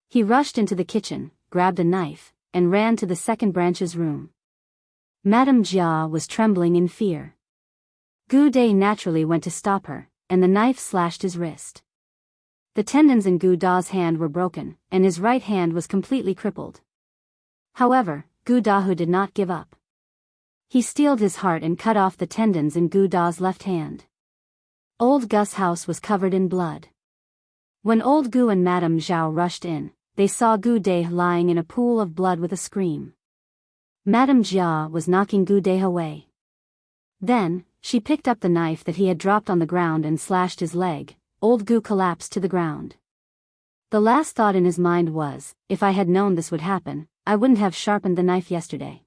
He rushed into the kitchen, grabbed a knife, and ran to the second branch's room. Madame Jia was trembling in fear. Gu Dai naturally went to stop her, and the knife slashed his wrist. The tendons in Gu Da's hand were broken, and his right hand was completely crippled. However, Gu Dahu did not give up. He steeled his heart and cut off the tendons in Gu Da's left hand. Old Gu's house was covered in blood. When old Gu and Madame Zhao rushed in, they saw Gu Dai lying in a pool of blood with a scream. Madame Jia was knocking Gu Dai away. Then, she picked up the knife that he had dropped on the ground and slashed his leg. Old Gu collapsed to the ground. The last thought in his mind was, if I had known this would happen, I wouldn't have sharpened the knife yesterday.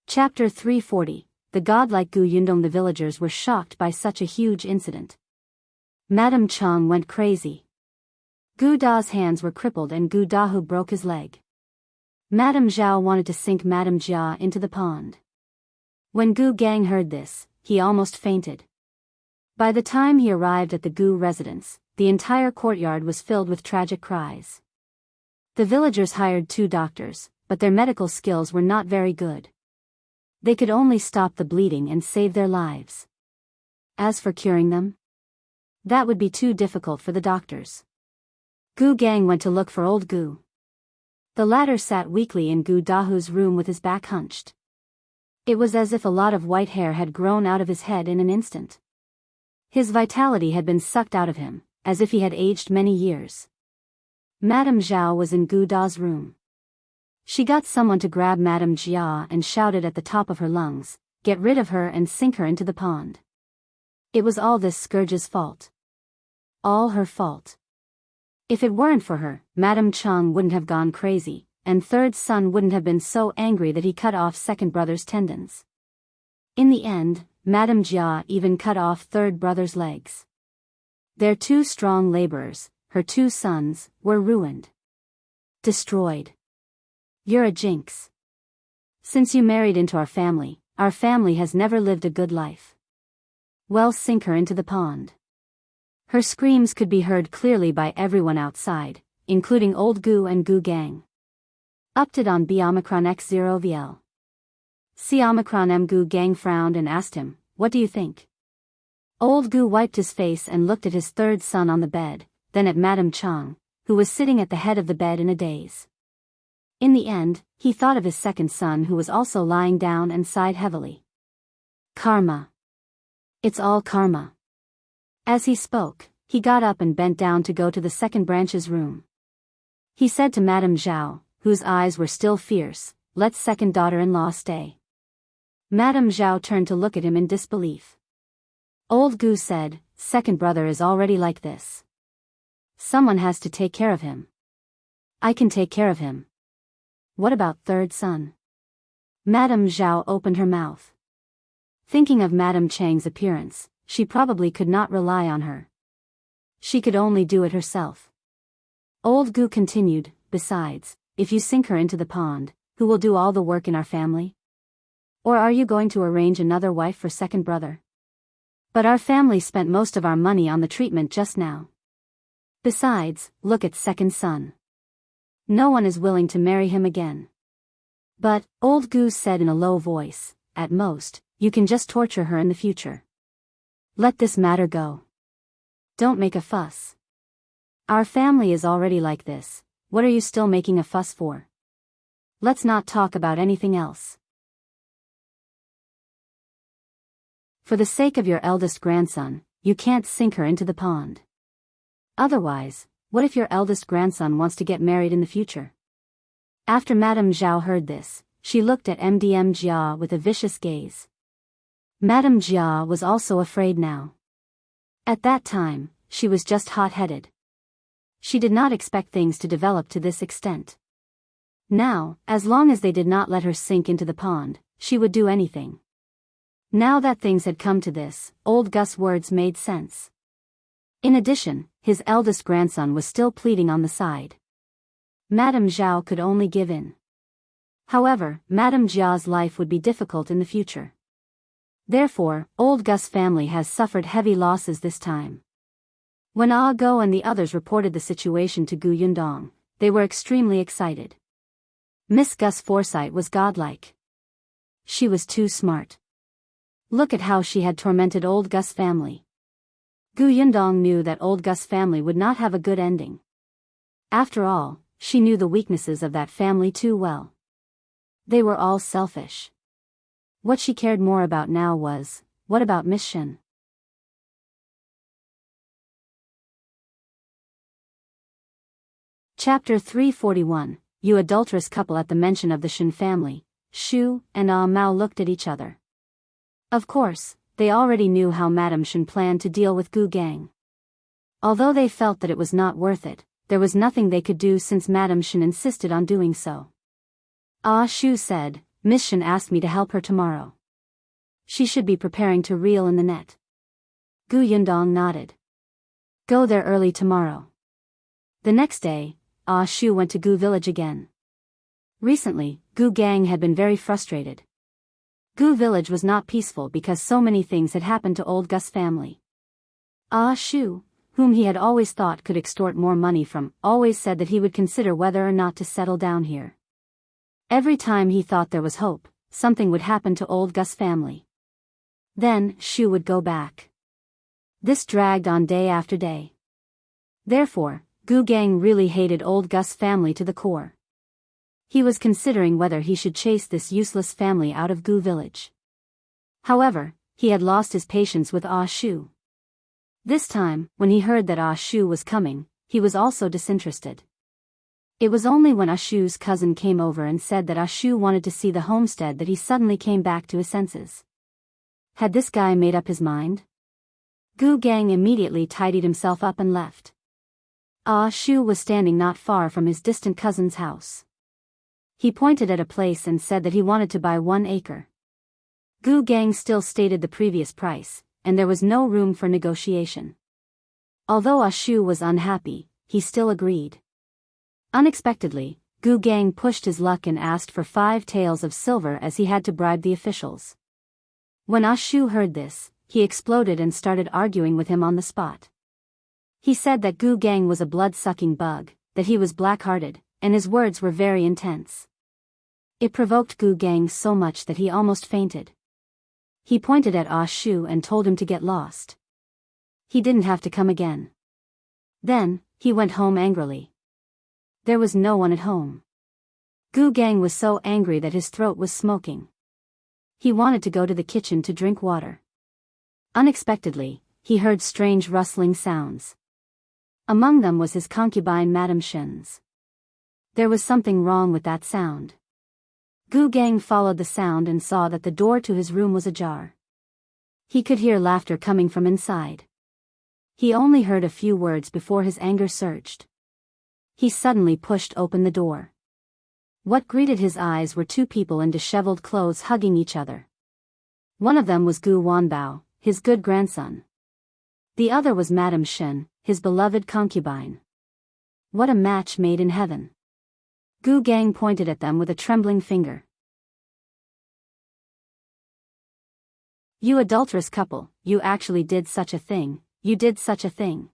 Chapter 340. The godlike Gu Yundong. The villagers were shocked by such a huge incident. Madame Chang went crazy. Gu Da's hands were crippled and Gu Dahu broke his leg. Madame Zhao wanted to sink Madame Jia into the pond. When Gu Gang heard this, he almost fainted. By the time he arrived at the Gu residence, the entire courtyard was filled with tragic cries. The villagers hired 2 doctors, but their medical skills were not very good. They could only stop the bleeding and save their lives. As for curing them, that would be too difficult for the doctors. Gu Gang went to look for old Gu. The latter sat weakly in Gu Dahu's room with his back hunched. It was as if a lot of white hair had grown out of his head in an instant. His vitality had been sucked out of him, as if he had aged many years. Madame Zhao was in Gu Da's room. She got someone to grab Madame Jia and shouted at the top of her lungs, "Get rid of her and sink her into the pond." It was all this scourge's fault. All her fault. If it weren't for her, Madame Cheng wouldn't have gone crazy, and third son wouldn't have been so angry that he cut off second brother's tendons. In the end, Madame Jia even cut off third brother's legs. Their two strong laborers, her two sons, were ruined. Destroyed. You're a jinx. Since you married into our family has never lived a good life. Well, sink her into the pond. Her screams could be heard clearly by everyone outside, including old Gu and Gu Gang. Upped on B Omicron X0 VL. C Omicron M Gu Gang frowned and asked him, "What do you think?" Old Gu wiped his face and looked at his third son on the bed, then at Madame Cheng, who was sitting at the head of the bed in a daze. In the end, he thought of his second son who was also lying down and sighed heavily. Karma. It's all karma. As he spoke, he got up and bent down to go to the second branch's room. He said to Madame Zhao, whose eyes were still fierce, "Let second daughter-in-law stay." Madame Zhao turned to look at him in disbelief. Old Gu said, "Second brother is already like this. Someone has to take care of him. I can take care of him. What about third son?" Madame Zhao opened her mouth. Thinking of Madame Cheng's appearance, she probably could not rely on her. She could only do it herself. Old Gu continued, "Besides, if you sink her into the pond, who will do all the work in our family? Or are you going to arrange another wife for second brother? But our family spent most of our money on the treatment just now. Besides, look at second son. No one is willing to marry him again." But, old Gu said in a low voice, "At most, you can just torture her in the future. Let this matter go. Don't make a fuss. Our family is already like this, what are you still making a fuss for? Let's not talk about anything else. For the sake of your eldest grandson, you can't sink her into the pond. Otherwise, what if your eldest grandson wants to get married in the future?" After Madame Zhao heard this, she looked at MDM Jia with a vicious gaze. Madame Jia was also afraid now. At that time, she was just hot-headed. She did not expect things to develop to this extent. Now, as long as they did not let her sink into the pond, she would do anything. Now that things had come to this, old Gus' words made sense. In addition, his eldest grandson was still pleading on the side. Madame Zhao could only give in. However, Madame Jia's life would be difficult in the future. Therefore, old Gus' family has suffered heavy losses this time. When Ah Go and the others reported the situation to Gu Yundong, they were extremely excited. Miss Gus' foresight was godlike. She was too smart. Look at how she had tormented old Gus' family. Gu Yundong knew that old Gus' family would not have a good ending. After all, she knew the weaknesses of that family too well. They were all selfish. What she cared more about now was, what about Miss Shen? Chapter 341, You Adulterous Couple. At the mention of the Shen family, Shu and Ah Mao looked at each other. Of course, they already knew how Madame Shen planned to deal with Gu Gang. Although they felt that it was not worth it, there was nothing they could do since Madame Shen insisted on doing so. Ah Shu said, "Miss Shen asked me to help her tomorrow. She should be preparing to reel in the net." Gu Yundong nodded. "Go there early tomorrow." The next day, Ah Shu went to Gu village again. Recently, Gu Gang had been very frustrated. Gu village was not peaceful because so many things had happened to old Gus' family. Ah Shu, whom he had always thought could extort more money from, always said that he would consider whether or not to settle down here. Every time he thought there was hope, something would happen to old Gus' family. Then, Shu would go back. This dragged on day after day. Therefore, Gu Gang really hated old Gus' family to the core. He was considering whether he should chase this useless family out of Gu village. However, he had lost his patience with Ah Shu. This time, when he heard that Ah Shu was coming, he was also disinterested. It was only when Ah Shu's cousin came over and said that Ah Shu wanted to see the homestead that he suddenly came back to his senses. Had this guy made up his mind? Gu Gang immediately tidied himself up and left. Ah Shu was standing not far from his distant cousin's house. He pointed at a place and said that he wanted to buy 1 acre. Gu Gang still stated the previous price, and there was no room for negotiation. Although Ah Shu was unhappy, he still agreed. Unexpectedly, Gu Gang pushed his luck and asked for 5 taels of silver as he had to bribe the officials. When Ah Shu heard this, he exploded and started arguing with him on the spot. He said that Gu Gang was a blood-sucking bug, that he was black-hearted, and his words were very intense. It provoked Gu Gang so much that he almost fainted. He pointed at Ah Shu and told him to get lost. He didn't have to come again. Then, he went home angrily. There was no one at home. Gu Gang was so angry that his throat was smoking. He wanted to go to the kitchen to drink water. Unexpectedly, he heard strange rustling sounds. Among them was his concubine Madame Shen's. There was something wrong with that sound. Gu Gang followed the sound and saw that the door to his room was ajar. He could hear laughter coming from inside. He only heard a few words before his anger surged. He suddenly pushed open the door. What greeted his eyes were 2 people in disheveled clothes hugging each other. One of them was Gu Wanbao, his good grandson. The other was Madame Shen, his beloved concubine. What a match made in heaven. Gu Gang pointed at them with a trembling finger. You adulterous couple, you actually did such a thing, you did such a thing.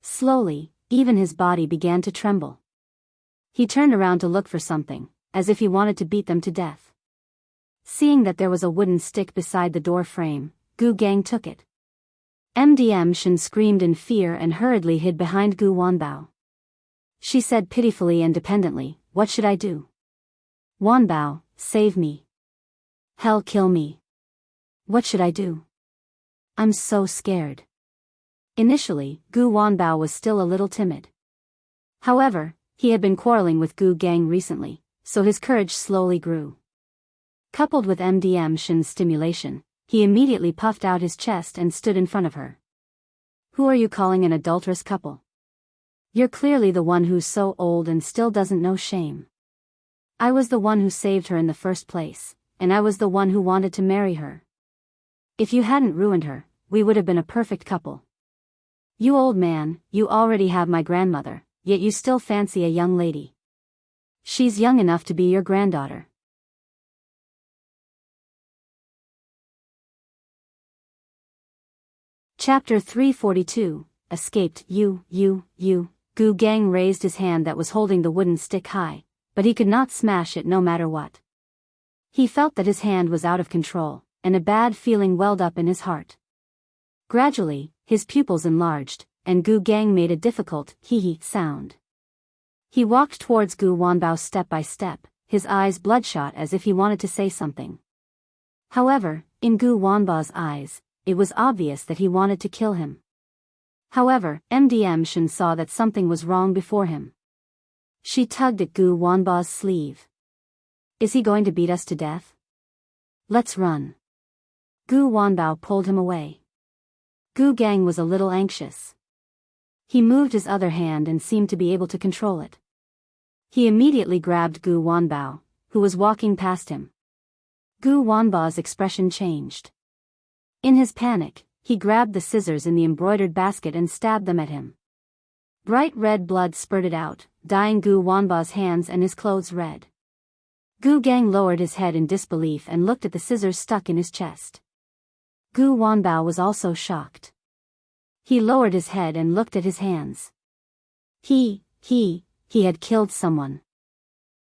Slowly, even his body began to tremble. He turned around to look for something, as if he wanted to beat them to death. Seeing that there was a wooden stick beside the door frame, Gu Gang took it. Madame Shen screamed in fear and hurriedly hid behind Gu Wanbao. She said pitifully and dependently, "What should I do? Wanbao, save me. Hell, kill me. What should I do? I'm so scared." Initially, Gu Wanbao was still a little timid. However, he had been quarreling with Gu Gang recently, so his courage slowly grew. Coupled with Madame Shen's stimulation, he immediately puffed out his chest and stood in front of her. Who are you calling an adulterous couple? You're clearly the one who's so old and still doesn't know shame. I was the one who saved her in the first place, and I was the one who wanted to marry her. If you hadn't ruined her, we would have been a perfect couple. You old man, you already have my grandmother, yet you still fancy a young lady. She's young enough to be your granddaughter. Chapter 342, Escaped. You. Gu Gang raised his hand that was holding the wooden stick high, but he could not smash it no matter what. He felt that his hand was out of control, and a bad feeling welled up in his heart. Gradually, his pupils enlarged, and Gu Gang made a difficult hee-hee sound. He walked towards Gu Wanbao step by step, his eyes bloodshot as if he wanted to say something. However, in Gu Wanbao's eyes, it was obvious that he wanted to kill him. However, Madame Shen saw that something was wrong before him. She tugged at Gu Wanbao's sleeve. Is he going to beat us to death? Let's run. Gu Wanbao pulled him away. Gu Gang was a little anxious. He moved his other hand and seemed to be able to control it. He immediately grabbed Gu Wanbao, who was walking past him. Gu Wanbao's expression changed. In his panic, he grabbed the scissors in the embroidered basket and stabbed them at him. Bright red blood spurted out, dyeing Gu Wanbao's hands and his clothes red. Gu Gang lowered his head in disbelief and looked at the scissors stuck in his chest. Gu Wanbao was also shocked. He lowered his head and looked at his hands. He had killed someone.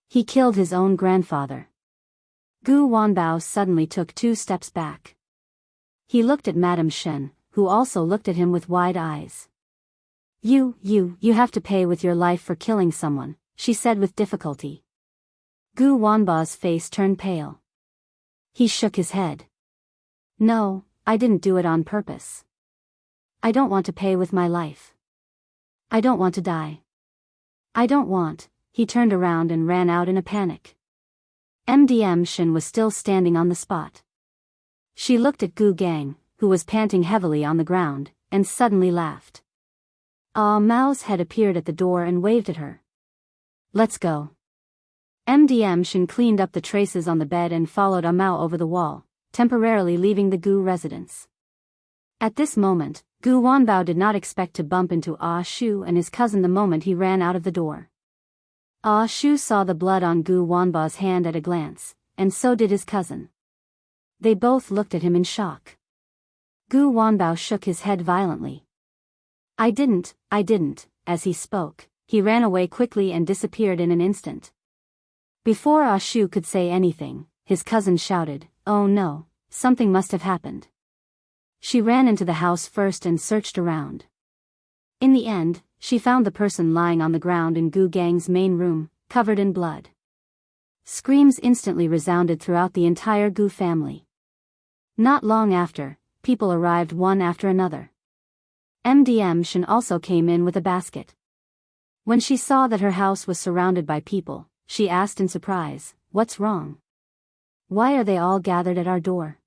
He killed his own grandfather. Gu Wanbao suddenly took 2 steps back. He looked at Madame Shen, who also looked at him with wide eyes. You have to pay with your life for killing someone, she said with difficulty. Gu Wanba's face turned pale. He shook his head. No, I didn't do it on purpose. I don't want to pay with my life. I don't want to die. I don't want. He turned around and ran out in a panic. Shen was still standing on the spot. She looked at Gu Gang, who was panting heavily on the ground, and suddenly laughed. Mao's head appeared at the door and waved at her. Let's go. Shen cleaned up the traces on the bed and followed Mao over the wall, temporarily leaving the Gu residence. At this moment, Gu Wanbao did not expect to bump into Shu and his cousin the moment he ran out of the door. Shu saw the blood on Gu Wanba's hand at a glance, and so did his cousin. They both looked at him in shock. Gu Wanbao shook his head violently. I didn't, as he spoke, he ran away quickly and disappeared in an instant. Before Shu could say anything, his cousin shouted, "Oh no, something must have happened." She ran into the house first and searched around. In the end, she found the person lying on the ground in Gu Gang's main room, covered in blood. Screams instantly resounded throughout the entire Gu family. Not long after, people arrived one after another. Shen also came in with a basket. When she saw that her house was surrounded by people, she asked in surprise, "What's wrong? Why are they all gathered at our door?"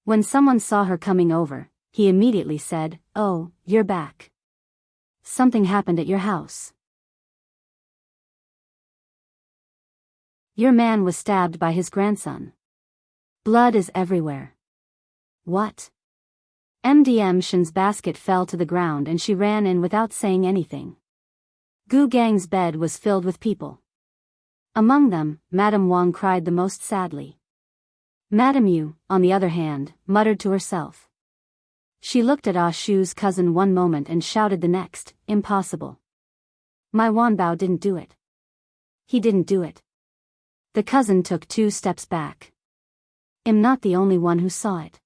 When someone saw her coming over, he immediately said, "Oh, you're back. Something happened at your house. Your man was stabbed by his grandson. Blood is everywhere." What? Shen's basket fell to the ground and she ran in without saying anything. Gu Gang's bed was filled with people. Among them, Madame Wang cried the most sadly. Madame Yu, on the other hand, muttered to herself. She looked at Shu's cousin one moment and shouted the next, "Impossible. My Wanbao didn't do it. He didn't do it." The cousin took 2 steps back. "I'm not the only one who saw it.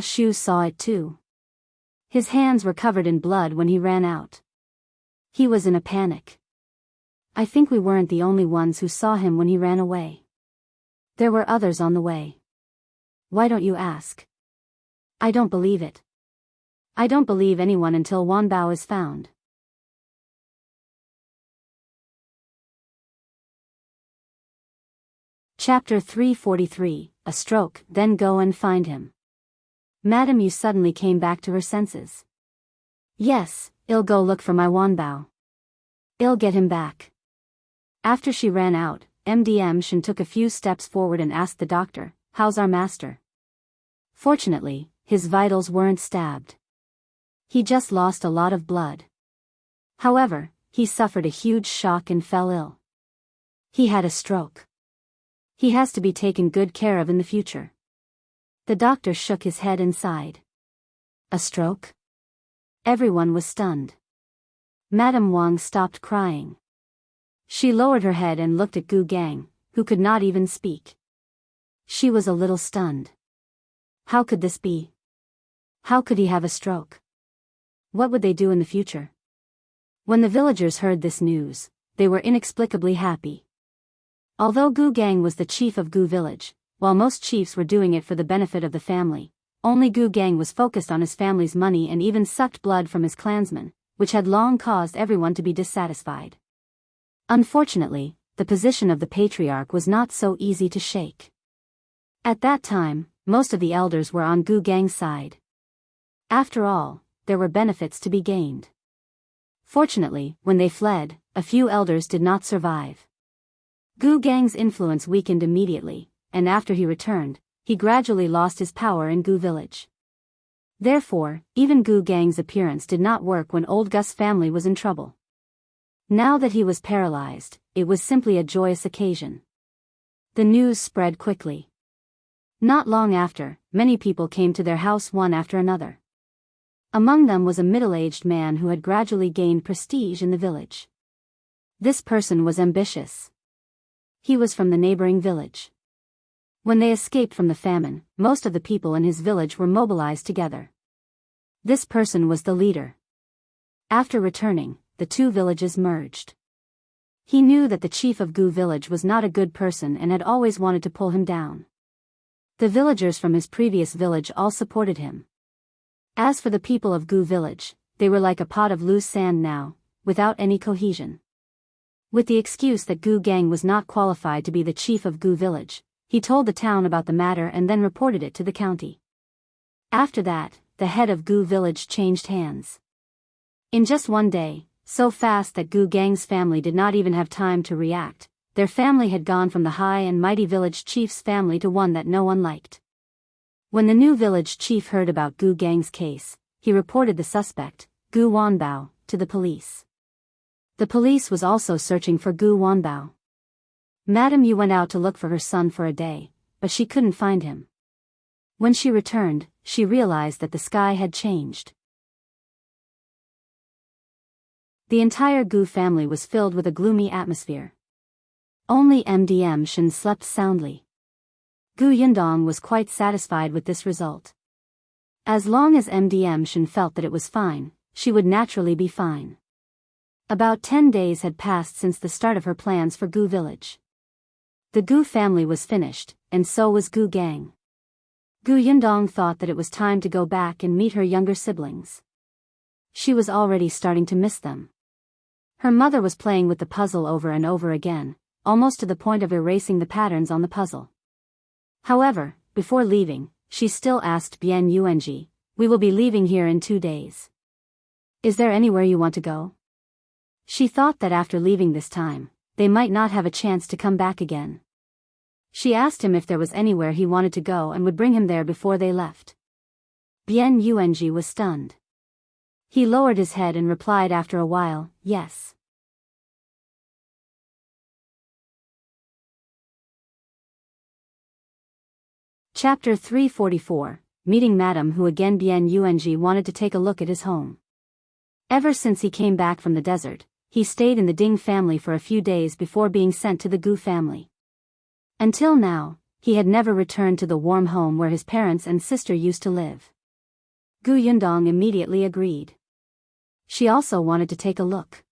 Shu saw it too. His hands were covered in blood when he ran out. He was in a panic. I think we weren't the only ones who saw him when he ran away. There were others on the way. Why don't you ask? I don't believe it. I don't believe anyone until Wanbao is found." Chapter 343, A Stroke, Then Go and Find Him. Madame Yu suddenly came back to her senses. "Yes, I'll go look for my Wanbao. I'll get him back." After she ran out, Shen took a few steps forward and asked the doctor, "How's our master?" Fortunately, his vitals weren't stabbed. He just lost a lot of blood. However, he suffered a huge shock and fell ill. He had a stroke. He has to be taken good care of in the future. The doctor shook his head and sighed. A stroke? Everyone was stunned. Madame Wang stopped crying. She lowered her head and looked at Gu Gang, who could not even speak. She was a little stunned. How could this be? How could he have a stroke? What would they do in the future? When the villagers heard this news, they were inexplicably happy. Although Gu Gang was the chief of Gu village, while most chiefs were doing it for the benefit of the family, only Gu Gang was focused on his family's money and even sucked blood from his clansmen, which had long caused everyone to be dissatisfied. Unfortunately, the position of the patriarch was not so easy to shake. At that time, most of the elders were on Gu Gang's side. After all, there were benefits to be gained. Fortunately, when they fled, a few elders did not survive. Gu Gang's influence weakened immediately, and after he returned, he gradually lost his power in Gu village. Therefore, even Gu Gang's appearance did not work when old Gus's family was in trouble. Now that he was paralyzed, it was simply a joyous occasion. The news spread quickly. Not long after, many people came to their house one after another. Among them was a middle-aged man who had gradually gained prestige in the village. This person was ambitious. He was from the neighboring village. When they escaped from the famine, most of the people in his village were mobilized together. This person was the leader. After returning, the 2 villages merged. He knew that the chief of Gu village was not a good person and had always wanted to pull him down. The villagers from his previous village all supported him. As for the people of Gu village, they were like a pot of loose sand now, without any cohesion. With the excuse that Gu Gang was not qualified to be the chief of Gu village, he told the town about the matter and then reported it to the county. After that, the head of Gu village changed hands. In just one day, so fast that Gu Gang's family did not even have time to react, their family had gone from the high and mighty village chief's family to one that no one liked. When the new village chief heard about Gu Gang's case, he reported the suspect, Gu Wanbao, to the police. The police was also searching for Gu Wanbao. Madame Yu went out to look for her son for a day, but she couldn't find him. When she returned, she realized that the sky had changed. The entire Gu family was filled with a gloomy atmosphere. Only MDM Shen slept soundly. Gu Yundong was quite satisfied with this result. As long as MDM Shen felt that it was fine, she would naturally be fine. About 10 days had passed since the start of her plans for Gu village. The Gu family was finished, and so was Gu Gang. Gu Yundong thought that it was time to go back and meet her younger siblings. She was already starting to miss them. Her mother was playing with the puzzle over and over again, almost to the point of erasing the patterns on the puzzle. However, before leaving, she still asked Bien Yuanji, "We will be leaving here in 2 days. Is there anywhere you want to go?" She thought that after leaving this time, they might not have a chance to come back again. She asked him if there was anywhere he wanted to go and would bring him there before they left. Bien Yuanji was stunned. He lowered his head and replied after a while, "Yes." Chapter 344, Meeting Madame Who again. Bien Yuanji wanted to take a look at his home. Ever since he came back from the desert, he stayed in the Ding family for a few days before being sent to the Gu family. Until now, he had never returned to the warm home where his parents and sister used to live. Gu Yundong immediately agreed. She also wanted to take a look.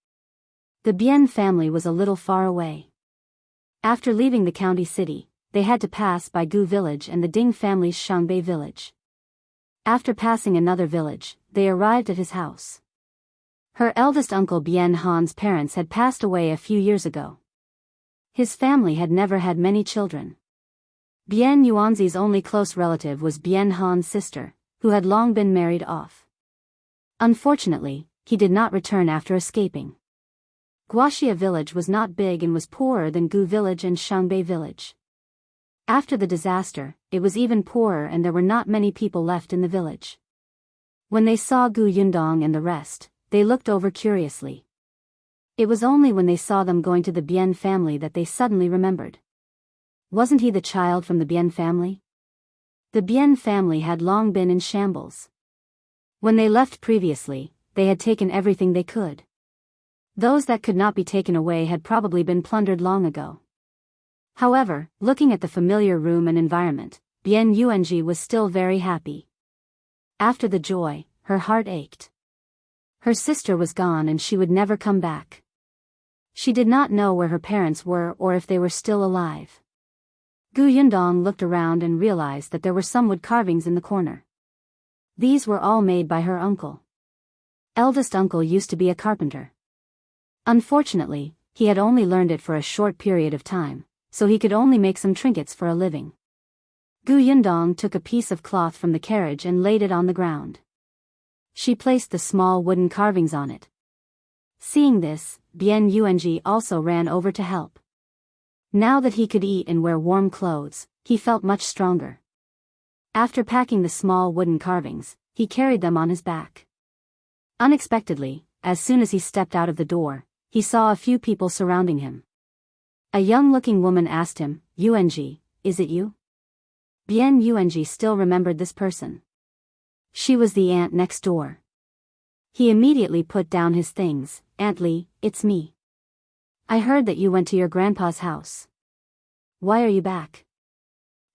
The Bien family was a little far away. After leaving the county city, they had to pass by Gu village and the Ding family's Shangbei village. After passing another village, they arrived at his house. Her eldest uncle Bien Han's parents had passed away a few years ago. His family had never had many children. Bien Yuanzi's only close relative was Bien Han's sister, who had long been married off. Unfortunately, he did not return after escaping. Guaxia village was not big and was poorer than Gu village and Shangbei village. After the disaster, it was even poorer and there were not many people left in the village. When they saw Gu Yundong and the rest, they looked over curiously. It was only when they saw them going to the Bien family that they suddenly remembered. Wasn't he the child from the Bien family? The Bien family had long been in shambles. When they left previously, they had taken everything they could. Those that could not be taken away had probably been plundered long ago. However, looking at the familiar room and environment, Bien Yuanji was still very happy. After the joy, her heart ached. Her sister was gone and she would never come back. She did not know where her parents were or if they were still alive. Gu Yundong looked around and realized that there were some wood carvings in the corner. These were all made by her uncle. Eldest uncle used to be a carpenter. Unfortunately, he had only learned it for a short period of time, so he could only make some trinkets for a living. Gu Yundong took a piece of cloth from the carriage and laid it on the ground. She placed the small wooden carvings on it. Seeing this, Bien Yuanji also ran over to help. Now that he could eat and wear warm clothes, he felt much stronger. After packing the small wooden carvings, he carried them on his back. Unexpectedly, as soon as he stepped out of the door, he saw a few people surrounding him. A young-looking woman asked him, "Yuanji, is it you?" Bien Yuanji still remembered this person. She was the aunt next door. He immediately put down his things. "Aunt Li, it's me. I heard that you went to your grandpa's house. Why are you back?"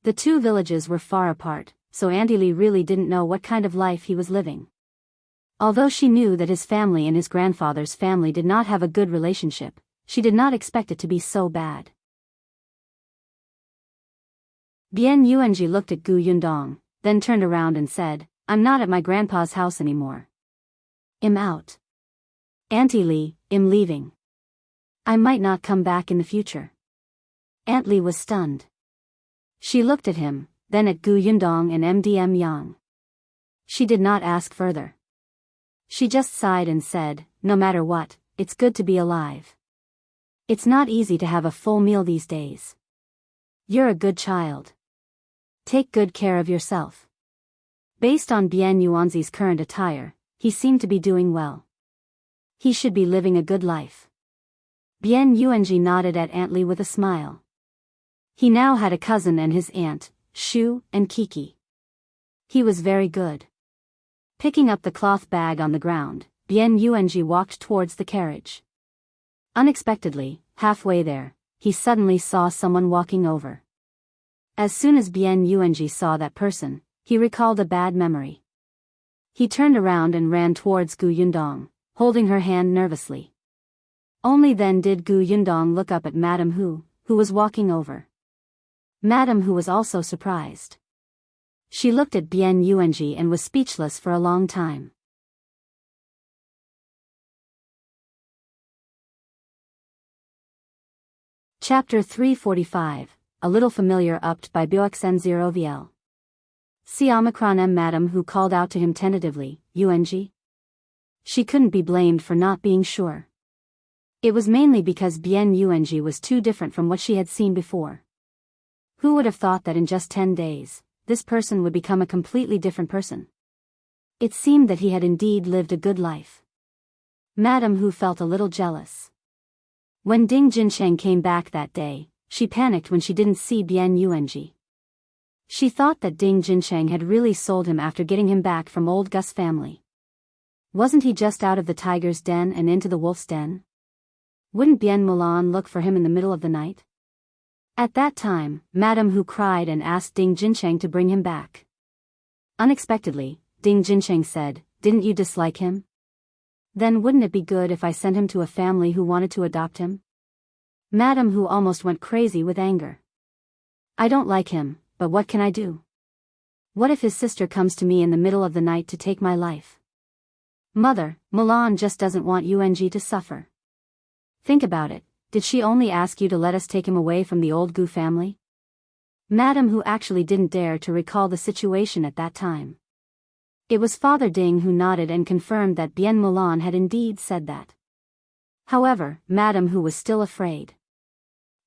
The two villages were far apart, so Auntie Li really didn't know what kind of life he was living. Although she knew that his family and his grandfather's family did not have a good relationship, she did not expect it to be so bad. Bien Yuanji looked at Gu Yundong, then turned around and said, "I'm not at my grandpa's house anymore. I'm out. Auntie Li, I'm leaving. I might not come back in the future." Aunt Li was stunned. She looked at him, then at Gu Yundong and MDM Yang. She did not ask further. She just sighed and said, "No matter what, it's good to be alive. It's not easy to have a full meal these days. You're a good child. Take good care of yourself." Based on Bien Yuanzi's current attire, he seemed to be doing well. He should be living a good life. Bien Yuanji nodded at Aunt Li with a smile. He now had a cousin and his aunt, Shu and Kiki. He was very good. Picking up the cloth bag on the ground, Bien Yuanji walked towards the carriage. Unexpectedly, halfway there, he suddenly saw someone walking over. As soon as Bien Yuanji saw that person, he recalled a bad memory. He turned around and ran towards Gu Yundong, holding her hand nervously. Only then did Gu Yundong look up at Madame Hu was walking over. Madame Hu was also surprised. She looked at Bien Yuanji and was speechless for a long time. Chapter 345, A Little Familiar upped by Boxn0VL. C. Omicron M. Madame Hu called out to him tentatively, "Yuanji?" She couldn't be blamed for not being sure. It was mainly because Bien Yuanji was too different from what she had seen before. Who would have thought that in just 10 days, this person would become a completely different person? It seemed that he had indeed lived a good life. Madame Hu felt a little jealous. When Ding Jincheng came back that day, she panicked when she didn't see Bien Yuanji. She thought that Ding Jincheng had really sold him after getting him back from old Gus family. Wasn't he just out of the tiger's den and into the wolf's den? Wouldn't Bien Mulan look for him in the middle of the night? At that time, Madame Hu cried and asked Ding Jincheng to bring him back. Unexpectedly, Ding Jincheng said, "Didn't you dislike him? Then wouldn't it be good if I sent him to a family who wanted to adopt him?" Madame Hu almost went crazy with anger. "I don't like him, but what can I do? What if his sister comes to me in the middle of the night to take my life? Mother, Mulan just doesn't want Yuanji to suffer. Think about it, did she only ask you to let us take him away from the old Gu family?" Madame Hu actually didn't dare to recall the situation at that time. It was Father Ding who nodded and confirmed that Bien Mulan had indeed said that. However, Madame Hu was still afraid.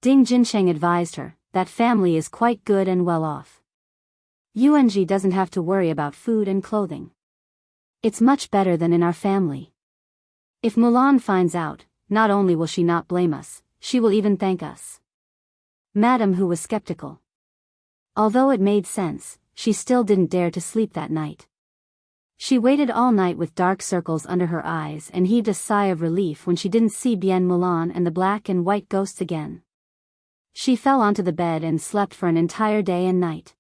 Ding Jincheng advised her, "That family is quite good and well off. Yuanji doesn't have to worry about food and clothing. It's much better than in our family. If Mulan finds out, not only will she not blame us, she will even thank us." Madame Hu was skeptical. Although it made sense, she still didn't dare to sleep that night. She waited all night with dark circles under her eyes and heaved a sigh of relief when she didn't see Bien Mulan and the black and white ghosts again. She fell onto the bed and slept for an entire day and night.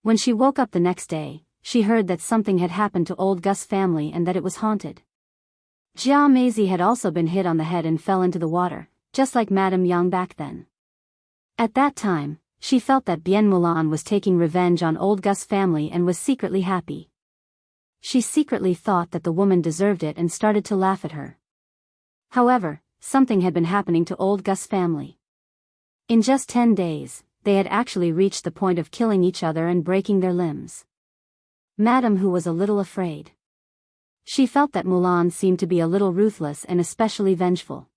When she woke up the next day, she heard that something had happened to old Gus family and that it was haunted. Jia Meizi had also been hit on the head and fell into the water, just like Madame Yang back then. At that time, she felt that Bien Mulan was taking revenge on old Gus family and was secretly happy. She secretly thought that the woman deserved it and started to laugh at her. However, something had been happening to old Gus family. In just 10 days, they had actually reached the point of killing each other and breaking their limbs. Madame Hu was a little afraid. She felt that Mulan seemed to be a little ruthless and especially vengeful.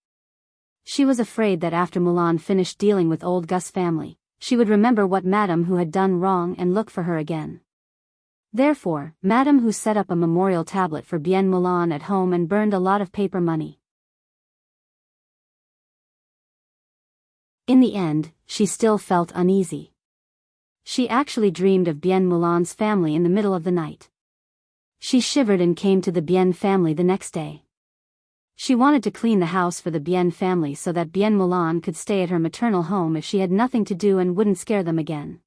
She was afraid that after Mulan finished dealing with old Gus family, she would remember what Madame Hu had done wrong and look for her again. Therefore, Madame Hu set up a memorial tablet for Bien Mulan at home and burned a lot of paper money. In the end, she still felt uneasy. She actually dreamed of Bien Mulan's family in the middle of the night. She shivered and came to the Bien family the next day. She wanted to clean the house for the Bien family so that Bien Mulan could stay at her maternal home if she had nothing to do and wouldn't scare them again.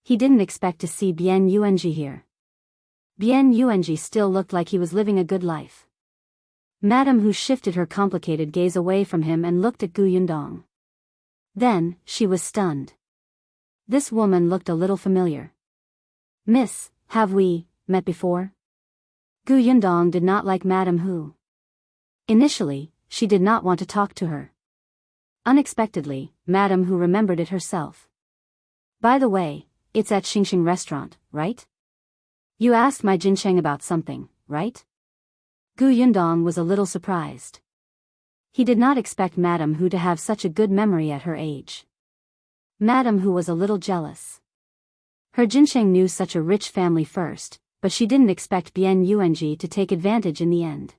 He didn't expect to see Bien Yuanji here. Bien Yuanji still looked like he was living a good life. Madame Hu shifted her complicated gaze away from him and looked at Gu Yundong. Then, she was stunned. This woman looked a little familiar. Miss, have we met before? Gu Yundong did not like Madame Hu. Initially, she did not want to talk to her. Unexpectedly, Madame Hu remembered it herself. By the way, it's at Xingxing restaurant, right? You asked my Jincheng about something, right? Gu Yundong was a little surprised. He did not expect Madame Hu to have such a good memory at her age. Madame Hu was a little jealous. Her Jincheng knew such a rich family first, but she didn't expect Bian Yuanji to take advantage in the end.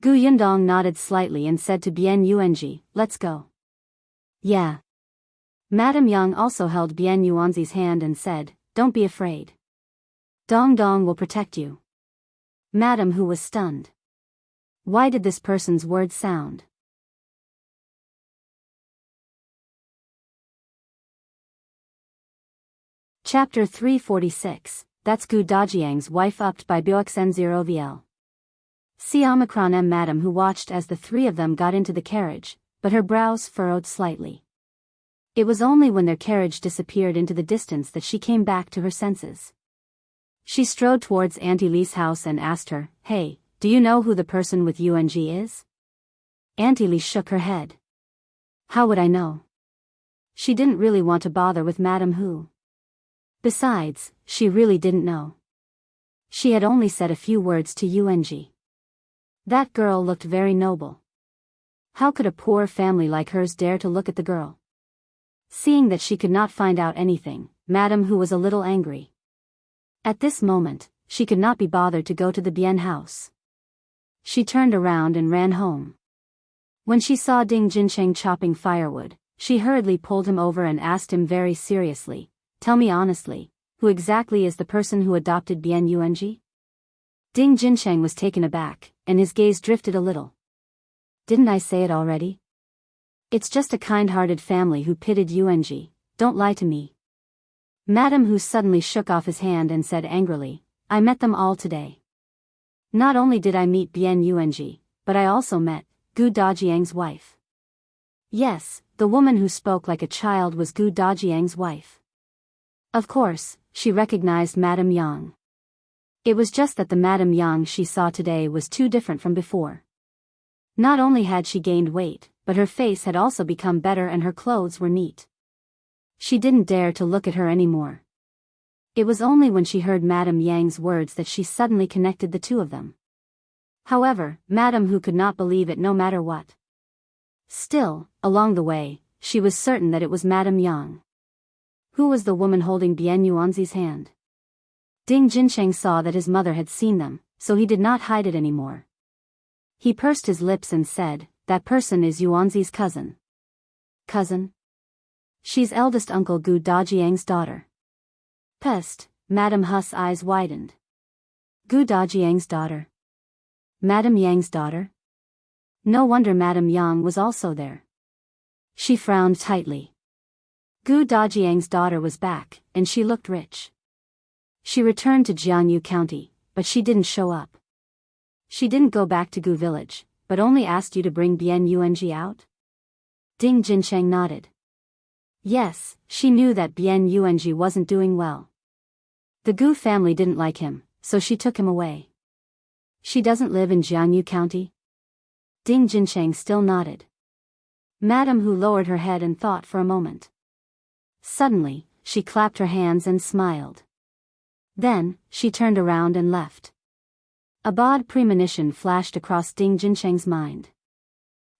Gu Yundong nodded slightly and said to Bian Yuanji, let's go. Yeah. Madame Yang also held Bian Yuanzi's hand and said, don't be afraid. Dong Dong will protect you. Madame Hu was stunned. Why did this person's words sound? Chapter 346, That's Gu Dajiang's wife upped by Boxn0VL. C. Omicron M. Madame Hu watched as the three of them got into the carriage, but her brows furrowed slightly. It was only when their carriage disappeared into the distance that she came back to her senses. She strode towards Auntie Li's house and asked her, hey, do you know who the person with UNG is? Auntie Li shook her head. How would I know? She didn't really want to bother with Madame Hu. Besides, she really didn't know. She had only said a few words to UNG. That girl looked very noble. How could a poor family like hers dare to look at the girl? Seeing that she could not find out anything, Madame Hu was a little angry. At this moment, she could not be bothered to go to the Bian house. She turned around and ran home. When she saw Ding Jincheng chopping firewood, she hurriedly pulled him over and asked him very seriously, tell me honestly, who exactly is the person who adopted Bian Yuanji? Ding Jincheng was taken aback, and his gaze drifted a little. Didn't I say it already? It's just a kind-hearted family who pitted Yuanji, don't lie to me. Madame Hu suddenly shook off his hand and said angrily, I met them all today. Not only did I meet Bian Yuanji, but I also met Gu Dajiang's wife. Yes, the woman who spoke like a child was Gu Dajiang's wife. Of course, she recognized Madame Yang. It was just that the Madame Yang she saw today was too different from before. Not only had she gained weight, but her face had also become better and her clothes were neat. She didn't dare to look at her anymore. It was only when she heard Madame Yang's words that she suddenly connected the two of them. However, Madame Hu could not believe it no matter what. Still, along the way, she was certain that it was Madame Yang. Who was the woman holding Bian Yuanzi's hand? Ding Jincheng saw that his mother had seen them, so he did not hide it anymore. He pursed his lips and said, that person is Yuanzi's cousin. Cousin? She's eldest uncle Gu Dajiang's daughter. Pest, Madame Hu's eyes widened. Gu Dajiang's daughter. Madame Yang's daughter? No wonder Madame Yang was also there. She frowned tightly. Gu Dajiang's daughter was back, and she looked rich. She returned to Jiangyu County, but she didn't show up. She didn't go back to Gu village, but only asked you to bring Bian Yuanji out? Ding Jincheng nodded. Yes, she knew that Bian Yuanji wasn't doing well. The Gu family didn't like him, so she took him away. She doesn't live in Jiangyu County? Ding Jincheng still nodded. Madame Hu lowered her head and thought for a moment. Suddenly, she clapped her hands and smiled. Then, she turned around and left. A bad premonition flashed across Ding Jincheng's mind.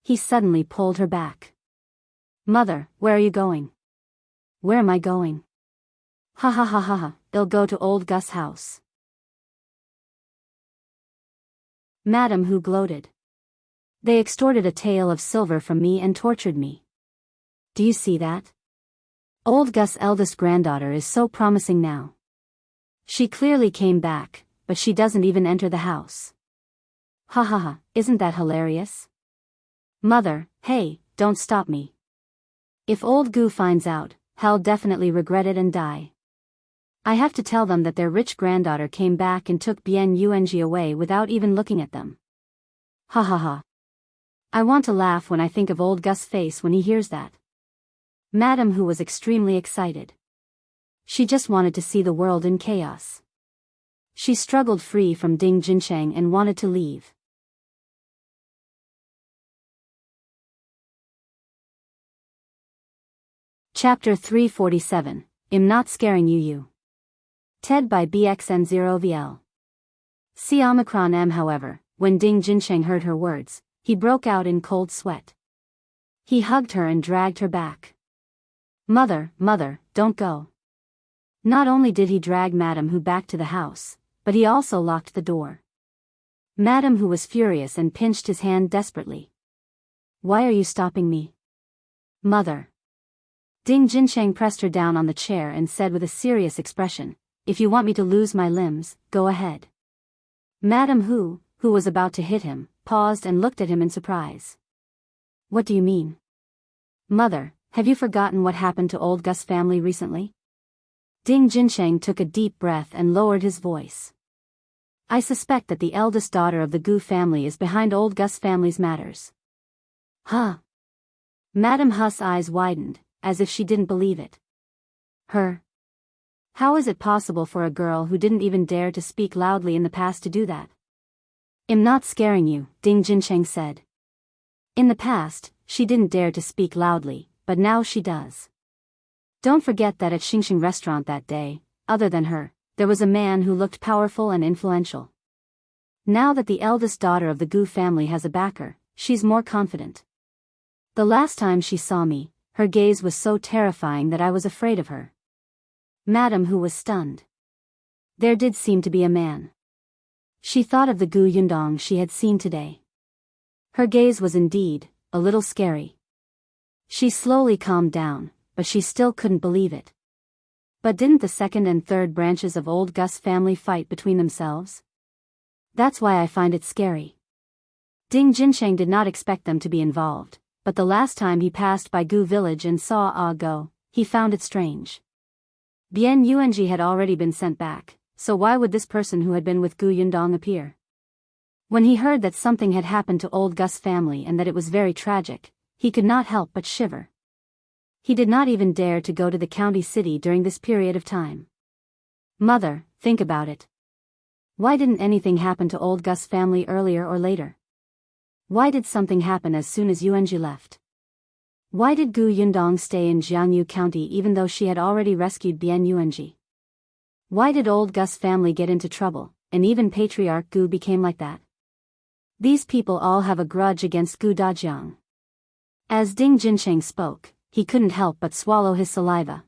He suddenly pulled her back. Mother, where are you going? Where am I going? Ha ha ha ha ha, they'll go to old Gus' house. Madame Hu gloated. They extorted a tael of silver from me and tortured me. Do you see that? Old Gus' eldest granddaughter is so promising now. She clearly came back, but she doesn't even enter the house. Ha ha ha, isn't that hilarious? Mother, hey, don't stop me. If old Gu finds out, he'll definitely regret it and die. I have to tell them that their rich granddaughter came back and took Bian Yuanji away without even looking at them. Ha ha ha. I want to laugh when I think of old Gus' face when he hears that. Madam Hu was extremely excited. She just wanted to see the world in chaos. She struggled free from Ding Jincheng and wanted to leave. Chapter 347, I'm Not Scaring You. TED by BXN0VL. C Omicron M. However, when Ding Jincheng heard her words, he broke out in cold sweat. He hugged her and dragged her back. Mother, don't go. Not only did he drag Madam Hu back to the house, but he also locked the door. Madam Hu was furious and pinched his hand desperately. Why are you stopping me? Mother. Ding Jincheng pressed her down on the chair and said with a serious expression, if you want me to lose my limbs, go ahead. Madam Hu, who was about to hit him, paused and looked at him in surprise. What do you mean? Mother, have you forgotten what happened to old Gus' family recently? Ding Jincheng took a deep breath and lowered his voice. I suspect that the eldest daughter of the Gu family is behind old Gus' family's matters. Huh? Madam Hu's eyes widened, as if she didn't believe it. Her? How is it possible for a girl who didn't even dare to speak loudly in the past to do that? I'm not scaring you, Ding Jincheng said. In the past, she didn't dare to speak loudly, but now she does. Don't forget that at Xingxing restaurant that day, other than her, there was a man who looked powerful and influential. Now that the eldest daughter of the Gu family has a backer, she's more confident. The last time she saw me, her gaze was so terrifying that I was afraid of her. Madam Hu was stunned. There did seem to be a man. She thought of the Gu Yundong she had seen today. Her gaze was indeed a little scary. She slowly calmed down, but she still couldn't believe it. But didn't the second and third branches of old Gus' family fight between themselves? That's why I find it scary. Ding Jincheng did not expect them to be involved, but the last time he passed by Gu village and saw Ah Go, he found it strange. Bian Yuanji had already been sent back, so why would this person who had been with Gu Yundong appear? When he heard that something had happened to old Gus' family and that it was very tragic, he could not help but shiver. He did not even dare to go to the county city during this period of time. Mother, think about it. Why didn't anything happen to old Gus' family earlier or later? Why did something happen as soon as Yuanji left? Why did Gu Yundong stay in Jiangyu County even though she had already rescued Bian Yuanji? Why did old Gus' family get into trouble, and even Patriarch Gu became like that? These people all have a grudge against Gu Dajiang. As Ding Jincheng spoke, he couldn't help but swallow his saliva.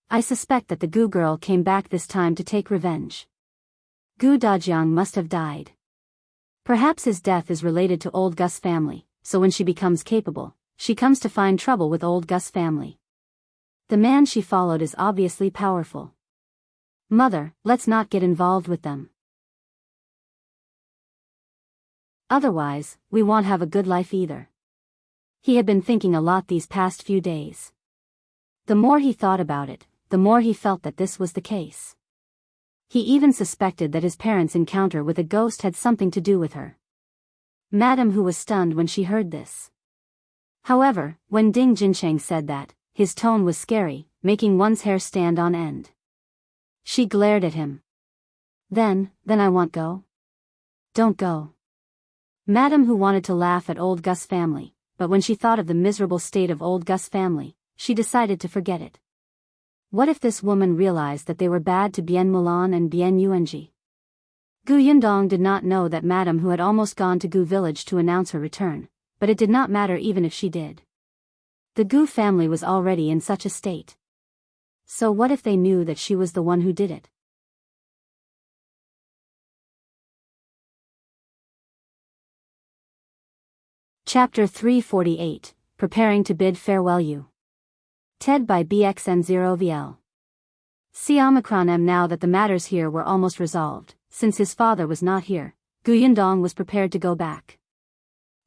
I suspect that the Gu girl came back this time to take revenge. Gu Dajiang must have died. Perhaps his death is related to old Gus' family, so when she becomes capable, she comes to find trouble with old Gus' family. The man she followed is obviously powerful. Mother, let's not get involved with them. Otherwise, we won't have a good life either. He had been thinking a lot these past few days. The more he thought about it, the more he felt that this was the case. He even suspected that his parents' encounter with a ghost had something to do with her. Madam Hu was stunned when she heard this. However, when Ding Jincheng said that, his tone was scary, making one's hair stand on end. She glared at him. Then I won't go. Don't go. Madam Hu wanted to laugh at old Gus' family, but when she thought of the miserable state of old Gus' family, she decided to forget it. What if this woman realized that they were bad to Bian Mulan and Bian Yuanji? Gu Yundong did not know that Madam Hu had almost gone to Gu village to announce her return, but it did not matter even if she did. The Gu family was already in such a state. So what if they knew that she was the one who did it? Chapter 348, Preparing to Bid Farewell You. TED by BXN0VL. See Omicron M. Now that the matters here were almost resolved, since his father was not here, Gu Yundong was prepared to go back.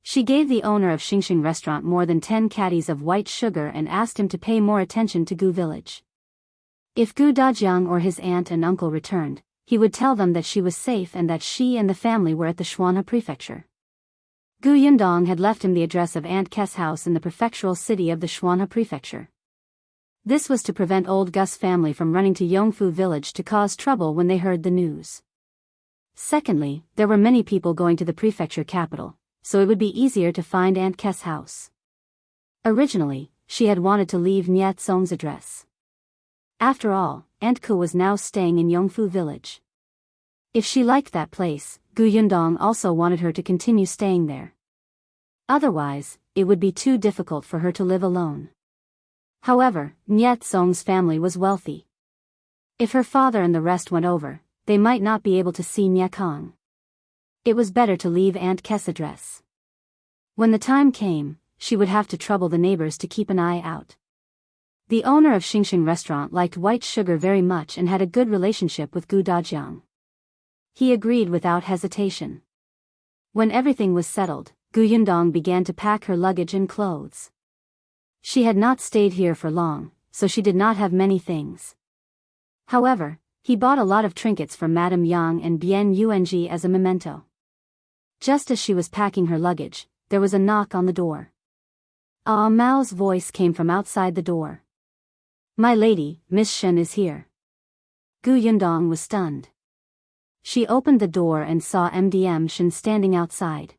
She gave the owner of Xingxing restaurant more than 10 caddies of white sugar and asked him to pay more attention to Gu village. If Gu Dajiang or his aunt and uncle returned, he would tell them that she was safe and that she and the family were at the Xuanhe prefecture. Gu Yundong had left him the address of Aunt Kes' house in the prefectural city of the Xuanhe Prefecture. This was to prevent old Gus' family from running to Yongfu village to cause trouble when they heard the news. Secondly, there were many people going to the prefecture capital, so it would be easier to find Aunt Kes' house. Originally, she had wanted to leave Nye Tsong's address. After all, Aunt Ke was now staying in Yongfu village. If she liked that place, Gu Yundong also wanted her to continue staying there. Otherwise, it would be too difficult for her to live alone. However, Nye Tsong's family was wealthy. If her father and the rest went over, they might not be able to see Nye Kong. It was better to leave Aunt Kes' address. When the time came, she would have to trouble the neighbors to keep an eye out. The owner of Xingxing restaurant liked white sugar very much and had a good relationship with Gu Dajiang. He agreed without hesitation. When everything was settled, Gu Yundong began to pack her luggage and clothes. She had not stayed here for long, so she did not have many things. However, he bought a lot of trinkets for Madame Yang and Bien Yuanji as a memento. Just as she was packing her luggage, there was a knock on the door. Mao's voice came from outside the door. "My lady, Miss Shen is here." Gu Yundong was stunned. She opened the door and saw Madame Shen standing outside.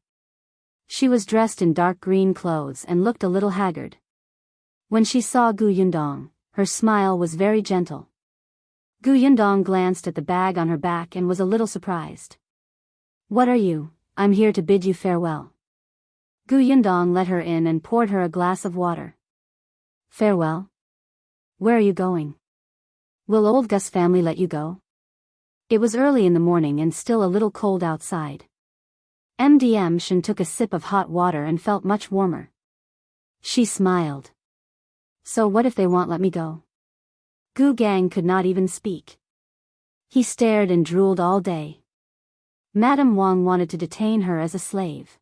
She was dressed in dark green clothes and looked a little haggard. When she saw Gu Yundong, her smile was very gentle. Gu Yundong glanced at the bag on her back and was a little surprised. "What are you? I'm here to bid you farewell." Gu Yundong let her in and poured her a glass of water. "Farewell? Where are you going? Will old Gus' family let you go?" It was early in the morning and still a little cold outside. Madame Shen took a sip of hot water and felt much warmer. She smiled. "So what if they won't let me go?" Gu Gang could not even speak. He stared and drooled all day. Madame Wang wanted to detain her as a slave.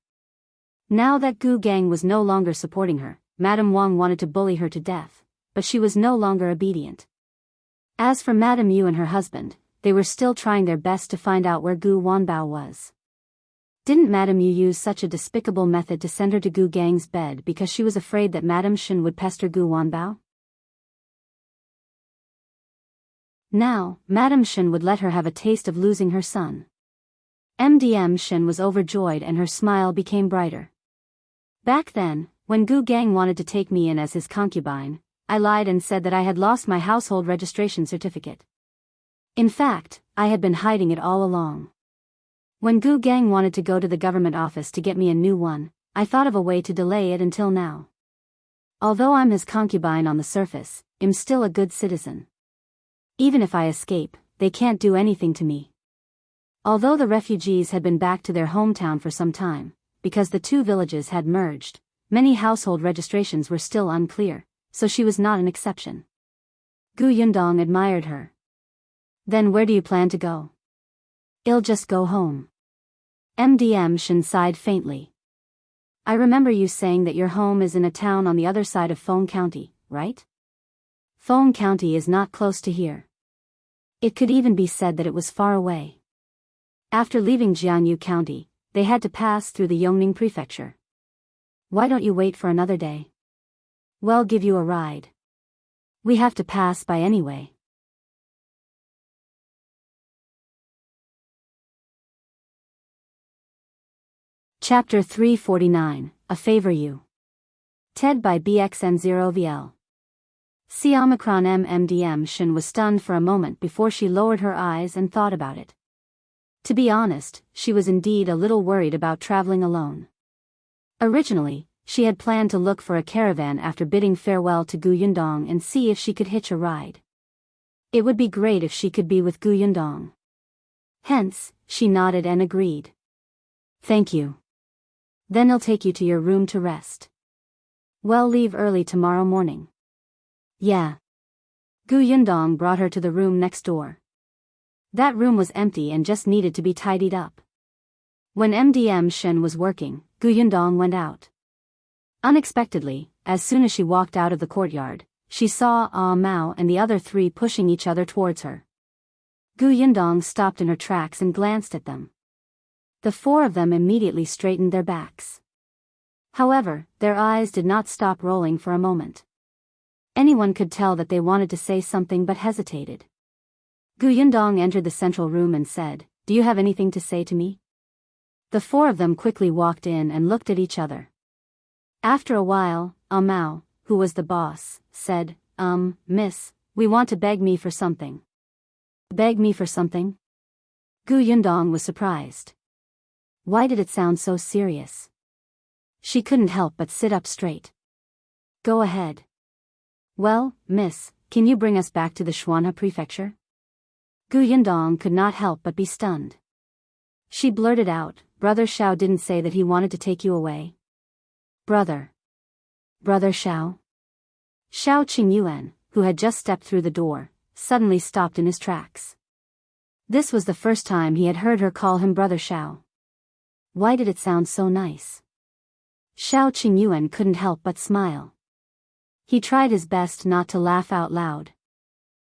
Now that Gu Gang was no longer supporting her, Madame Wang wanted to bully her to death, but she was no longer obedient. As for Madame Yu and her husband, they were still trying their best to find out where Gu Wanbao was. Didn't Madame Yu use such a despicable method to send her to Gu Gang's bed because she was afraid that Madame Shen would pester Gu Wanbao? Now, Madame Shen would let her have a taste of losing her son. Madame Shen was overjoyed and her smile became brighter. "Back then, when Gu Gang wanted to take me in as his concubine, I lied and said that I had lost my household registration certificate. In fact, I had been hiding it all along. When Gu Gang wanted to go to the government office to get me a new one, I thought of a way to delay it until now. Although I'm his concubine on the surface, I'm still a good citizen. Even if I escape, they can't do anything to me." Although the refugees had been back to their hometown for some time, because the two villages had merged, many household registrations were still unclear, so she was not an exception. Gu Yundong admired her. "Then where do you plan to go?" "I'll just go home." Madame Shen sighed faintly. "I remember you saying that your home is in a town on the other side of Feng County, right? Feng County is not close to here. It could even be said that it was far away." After leaving Jiangyu County, they had to pass through the Yongning Prefecture. "Why don't you wait for another day? We'll give you a ride. We have to pass by anyway." Chapter 349, A Favor You. TED by BXN0VL. Madame Shen was stunned for a moment before she lowered her eyes and thought about it. To be honest, she was indeed a little worried about traveling alone. Originally, she had planned to look for a caravan after bidding farewell to Gu Yundong and see if she could hitch a ride. It would be great if she could be with Gu Yundong. Hence, she nodded and agreed. "Thank you. Then I'll take you to your room to rest. We'll leave early tomorrow morning." "Yeah." Gu Yundong brought her to the room next door. That room was empty and just needed to be tidied up. When Madame Shen was working, Gu Yundong went out. Unexpectedly, as soon as she walked out of the courtyard, she saw Mao and the other three pushing each other towards her. Gu Yundong stopped in her tracks and glanced at them. The four of them immediately straightened their backs. However, their eyes did not stop rolling for a moment. Anyone could tell that they wanted to say something but hesitated. Gu Yundong entered the central room and said, "Do you have anything to say to me?" The four of them quickly walked in and looked at each other. After a while, Mao, who was the boss, said, Miss, we want to beg me for something." "Beg me for something?" Gu Yundong was surprised. Why did it sound so serious? She couldn't help but sit up straight. "Go ahead." "Well, miss, can you bring us back to the Xuanhe prefecture?" Gu Yundong could not help but be stunned. She blurted out, "Brother Xiao didn't say that he wanted to take you away." Brother Xiao? Xiao Qingyuan, who had just stepped through the door, suddenly stopped in his tracks. This was the first time he had heard her call him Brother Xiao. Why did it sound so nice? Xiao Qingyuan couldn't help but smile. He tried his best not to laugh out loud.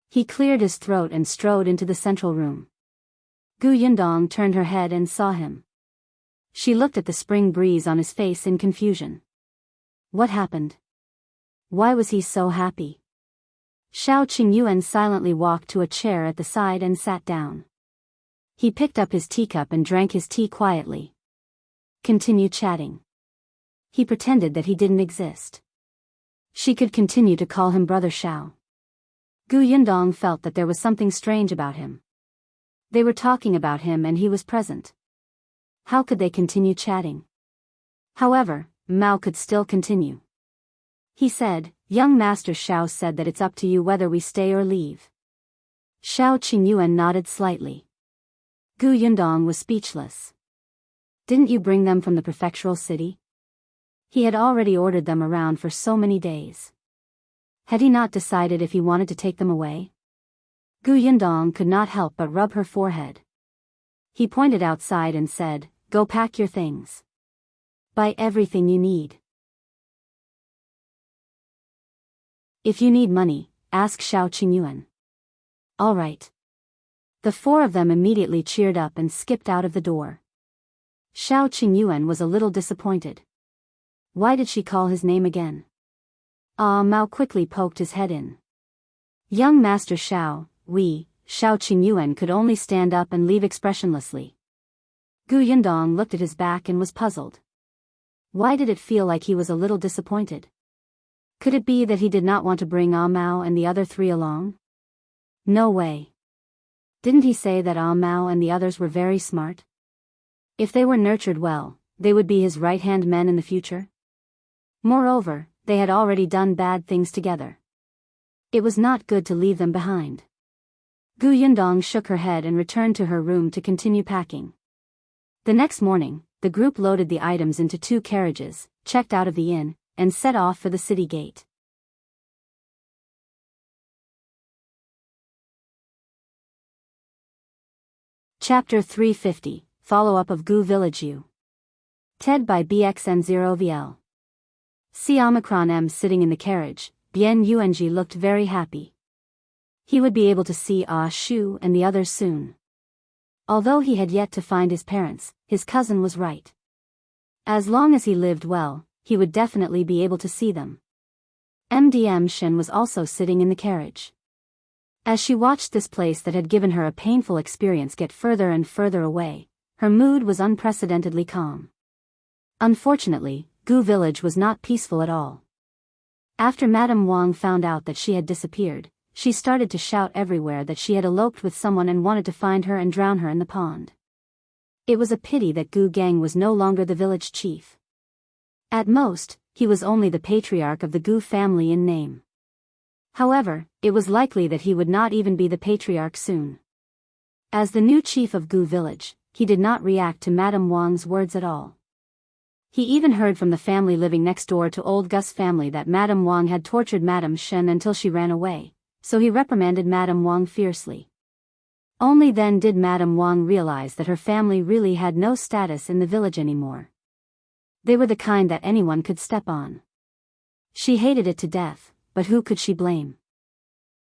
He cleared his throat and strode into the central room. Gu Yundong turned her head and saw him. She looked at the spring breeze on his face in confusion. What happened? Why was he so happy? Xiao Qingyuan silently walked to a chair at the side and sat down. He picked up his teacup and drank his tea quietly. Continue chatting. He pretended that he didn't exist. She could continue to call him Brother Xiao. Gu Yundong felt that there was something strange about him. They were talking about him and he was present. How could they continue chatting? However, Mao could still continue. He said, "Young Master Xiao said that it's up to you whether we stay or leave." Xiao Qingyuan nodded slightly. Gu Yundong was speechless. "Didn't you bring them from the prefectural city?" He had already ordered them around for so many days. Had he not decided if he wanted to take them away? Gu Yundong could not help but rub her forehead. He pointed outside and said, "Go pack your things. Buy everything you need. If you need money, ask Xiao Qingyuan." "All right." The four of them immediately cheered up and skipped out of the door. Xiao Qingyuan was a little disappointed. Why did she call his name again? Mao quickly poked his head in. "Young Master Xiao, Xiao Qingyuan could only stand up and leave expressionlessly. Gu Yundong looked at his back and was puzzled. Why did it feel like he was a little disappointed? Could it be that he did not want to bring Mao and the other three along? No way. Didn't he say that Mao and the others were very smart? If they were nurtured well, they would be his right-hand men in the future? Moreover, they had already done bad things together. It was not good to leave them behind. Gu Yundong shook her head and returned to her room to continue packing. The next morning, the group loaded the items into 2 carriages, checked out of the inn, and set off for the city gate. Chapter 350, Follow-up of Gu Village U. TED by BXN0VL. See Omicron M sitting in the carriage. Bian Yuanji looked very happy. He would be able to see Shu and the others soon. Although he had yet to find his parents, his cousin was right. As long as he lived well, he would definitely be able to see them. Shen was also sitting in the carriage. As she watched this place that had given her a painful experience get further and further away, her mood was unprecedentedly calm. Unfortunately, Gu Village was not peaceful at all. After Madame Wang found out that she had disappeared, she started to shout everywhere that she had eloped with someone and wanted to find her and drown her in the pond. It was a pity that Gu Gang was no longer the village chief. At most, he was only the patriarch of the Gu family in name. However, it was likely that he would not even be the patriarch soon. As the new chief of Gu Village, he did not react to Madame Wang's words at all. He even heard from the family living next door to old Gus family that Madame Wang had tortured Madame Shen until she ran away, so he reprimanded Madame Wang fiercely. Only then did Madame Wang realize that her family really had no status in the village anymore. They were the kind that anyone could step on. She hated it to death, but who could she blame?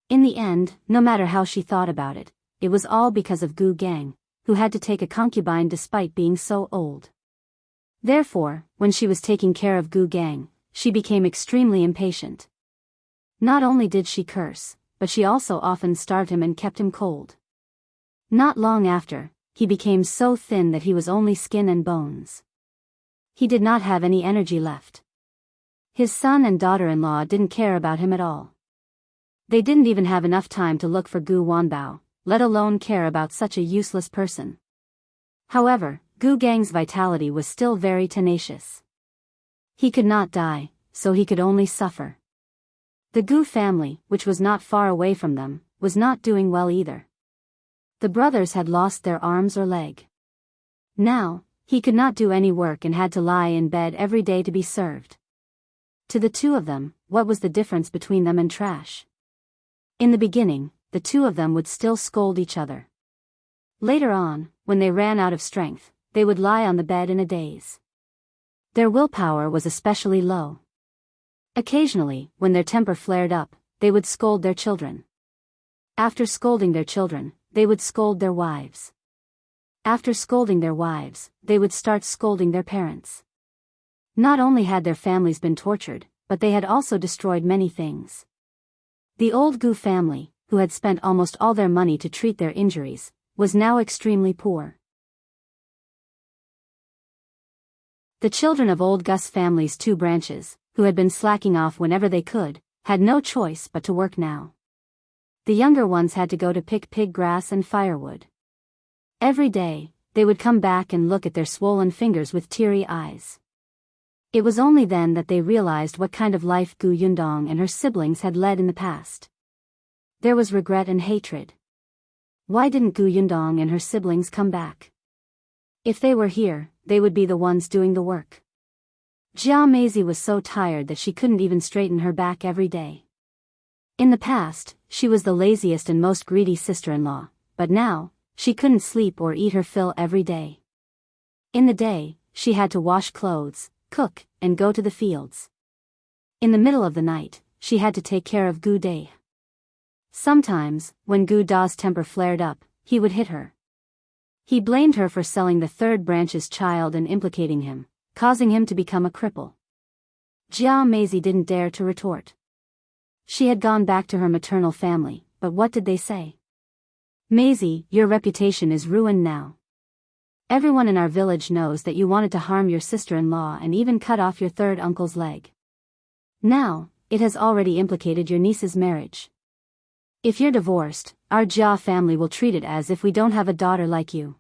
In the end, no matter how she thought about it, it was all because of Gu Gang, who had to take a concubine despite being so old. Therefore, when she was taking care of Gu Gang, she became extremely impatient. Not only did she curse, but she also often starved him and kept him cold. Not long after, he became so thin that he was only skin and bones. He did not have any energy left. His son and daughter-in-law didn't care about him at all. They didn't even have enough time to look for Gu Wanbao, let alone care about such a useless person. However, Gu Gang's vitality was still very tenacious. He could not die, so he could only suffer. The Gu family, which was not far away from them, was not doing well either. The brothers had lost their arms or leg. Now, he could not do any work and had to lie in bed every day to be served. To the two of them, what was the difference between them and trash? In the beginning, the two of them would still scold each other. Later on, when they ran out of strength, they would lie on the bed in a daze. Their willpower was especially low. Occasionally, when their temper flared up, they would scold their children. After scolding their children, they would scold their wives. After scolding their wives, they would start scolding their parents. Not only had their families been tortured, but they had also destroyed many things. The old Gu family, who had spent almost all their money to treat their injuries, was now extremely poor. The children of old Gus family's two branches, who had been slacking off whenever they could, had no choice but to work now. The younger ones had to go to pick pig grass and firewood. Every day, they would come back and look at their swollen fingers with teary eyes. It was only then that they realized what kind of life Gu Yundong and her siblings had led in the past. There was regret and hatred. Why didn't Gu Yundong and her siblings come back? If they were here, they would be the ones doing the work. Jia Maisie was so tired that she couldn't even straighten her back every day. In the past, she was the laziest and most greedy sister-in-law, but now, she couldn't sleep or eat her fill every day. In the day, she had to wash clothes, cook, and go to the fields. In the middle of the night, she had to take care of Gu Day. Sometimes, when Gu Da's temper flared up, he would hit her. He blamed her for selling the third branch's child and implicating him, causing him to become a cripple. Jia Maisie didn't dare to retort. She had gone back to her maternal family, but what did they say? Maisie, your reputation is ruined now. Everyone in our village knows that you wanted to harm your sister-in-law and even cut off your third uncle's leg. Now, it has already implicated your niece's marriage. If you're divorced, our Jia family will treat it as if we don't have a daughter like you.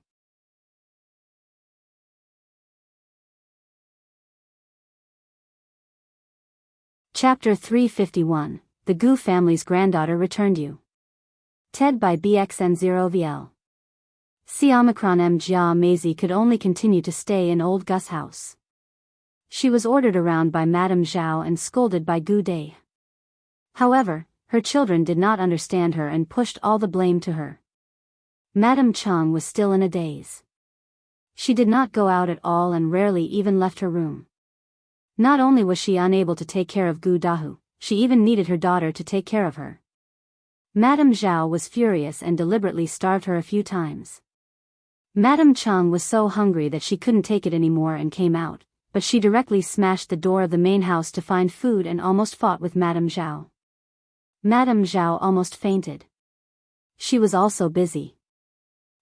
Chapter 351, The Gu Family's Granddaughter Returned You. TED by BXN0VL. C-Omicron Jia Maisie could only continue to stay in old Gus' house. She was ordered around by Madame Zhao and scolded by Gu Day. However, her children did not understand her and pushed all the blame to her. Madame Cheng was still in a daze. She did not go out at all and rarely even left her room. Not only was she unable to take care of Gu Dahu, she even needed her daughter to take care of her. Madame Zhao was furious and deliberately starved her a few times. Madame Cheng was so hungry that she couldn't take it anymore and came out, but she directly smashed the door of the main house to find food and almost fought with Madame Zhao. Madame Zhao almost fainted. She was also busy.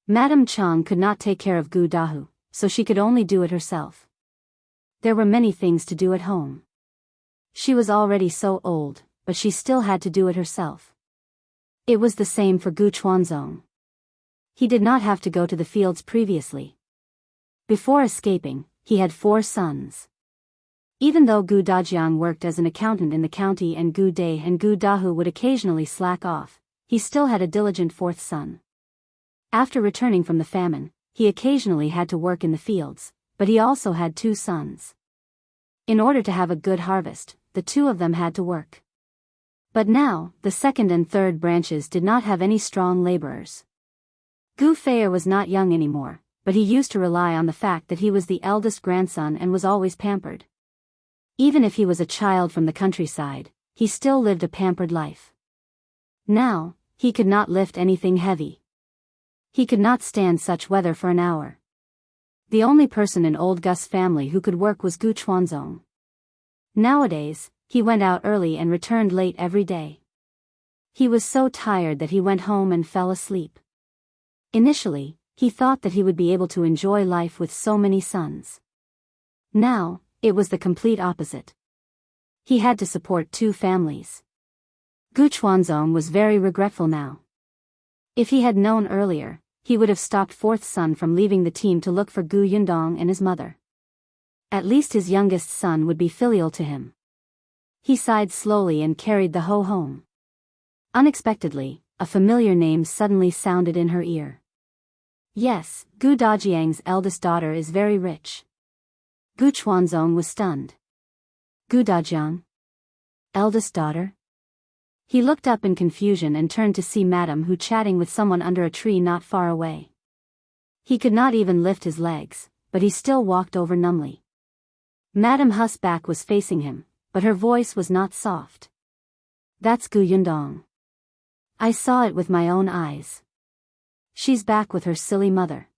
Madame Cheng could not take care of Gu Dahu, so she could only do it herself. There were many things to do at home. She was already so old, but she still had to do it herself. It was the same for Gu Chuanzong. He did not have to go to the fields previously. Before escaping, he had 4 sons. Even though Gu Dajiang worked as an accountant in the county and Gu Day and Gu Dahu would occasionally slack off, he still had a diligent 4th son. After returning from the famine, he occasionally had to work in the fields, but he also had 2 sons. In order to have a good harvest, the 2 of them had to work. But now, the 2nd and 3rd branches did not have any strong laborers. Gu Feier was not young anymore, but he used to rely on the fact that he was the eldest grandson and was always pampered. Even if he was a child from the countryside, he still lived a pampered life. Now, he could not lift anything heavy. He could not stand such weather for an hour. The only person in old Gus's family who could work was Gu Chuanzong. Nowadays, he went out early and returned late every day. He was so tired that he went home and fell asleep. Initially, he thought that he would be able to enjoy life with so many sons. Now, it was the complete opposite. He had to support 2 families. Gu Chuanzong was very regretful now. If he had known earlier, he would have stopped 4th son from leaving the team to look for Gu Yundong and his mother. At least his youngest son would be filial to him. He sighed slowly and carried the hoe home. Unexpectedly, a familiar name suddenly sounded in her ear. Yes, Gu Dajiang's eldest daughter is very rich. Gu Chuanzong was stunned. Gu Dajiang? Eldest daughter? He looked up in confusion and turned to see Madame Hu chatting with someone under a tree not far away. He could not even lift his legs, but he still walked over numbly. Madame Hu's back was facing him, but her voice was not soft. That's Gu Yundong. I saw it with my own eyes. She's back with her silly mother.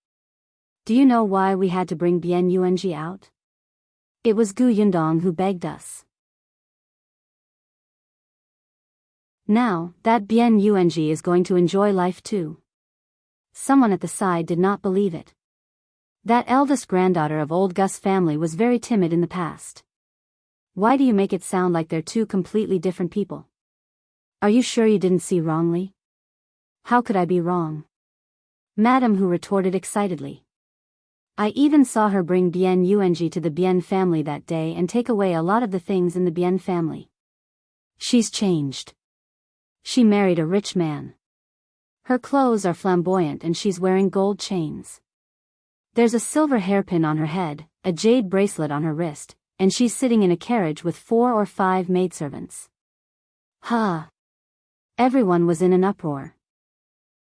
Do you know why we had to bring Bien Yuanji out? It was Gu Yundong who begged us. Now, that Bien Yuanji is going to enjoy life too. Someone at the side did not believe it. That eldest granddaughter of old Gus' family was very timid in the past. Why do you make it sound like they're 2 completely different people? Are you sure you didn't see wrongly? How could I be wrong? Madame Hu retorted excitedly. I even saw her bring Bien Yuanji to the Bien family that day and take away a lot of the things in the Bien family. She's changed. She married a rich man. Her clothes are flamboyant and she's wearing gold chains. There's a silver hairpin on her head, a jade bracelet on her wrist, and she's sitting in a carriage with 4 or 5 maidservants. Ha! Everyone was in an uproar.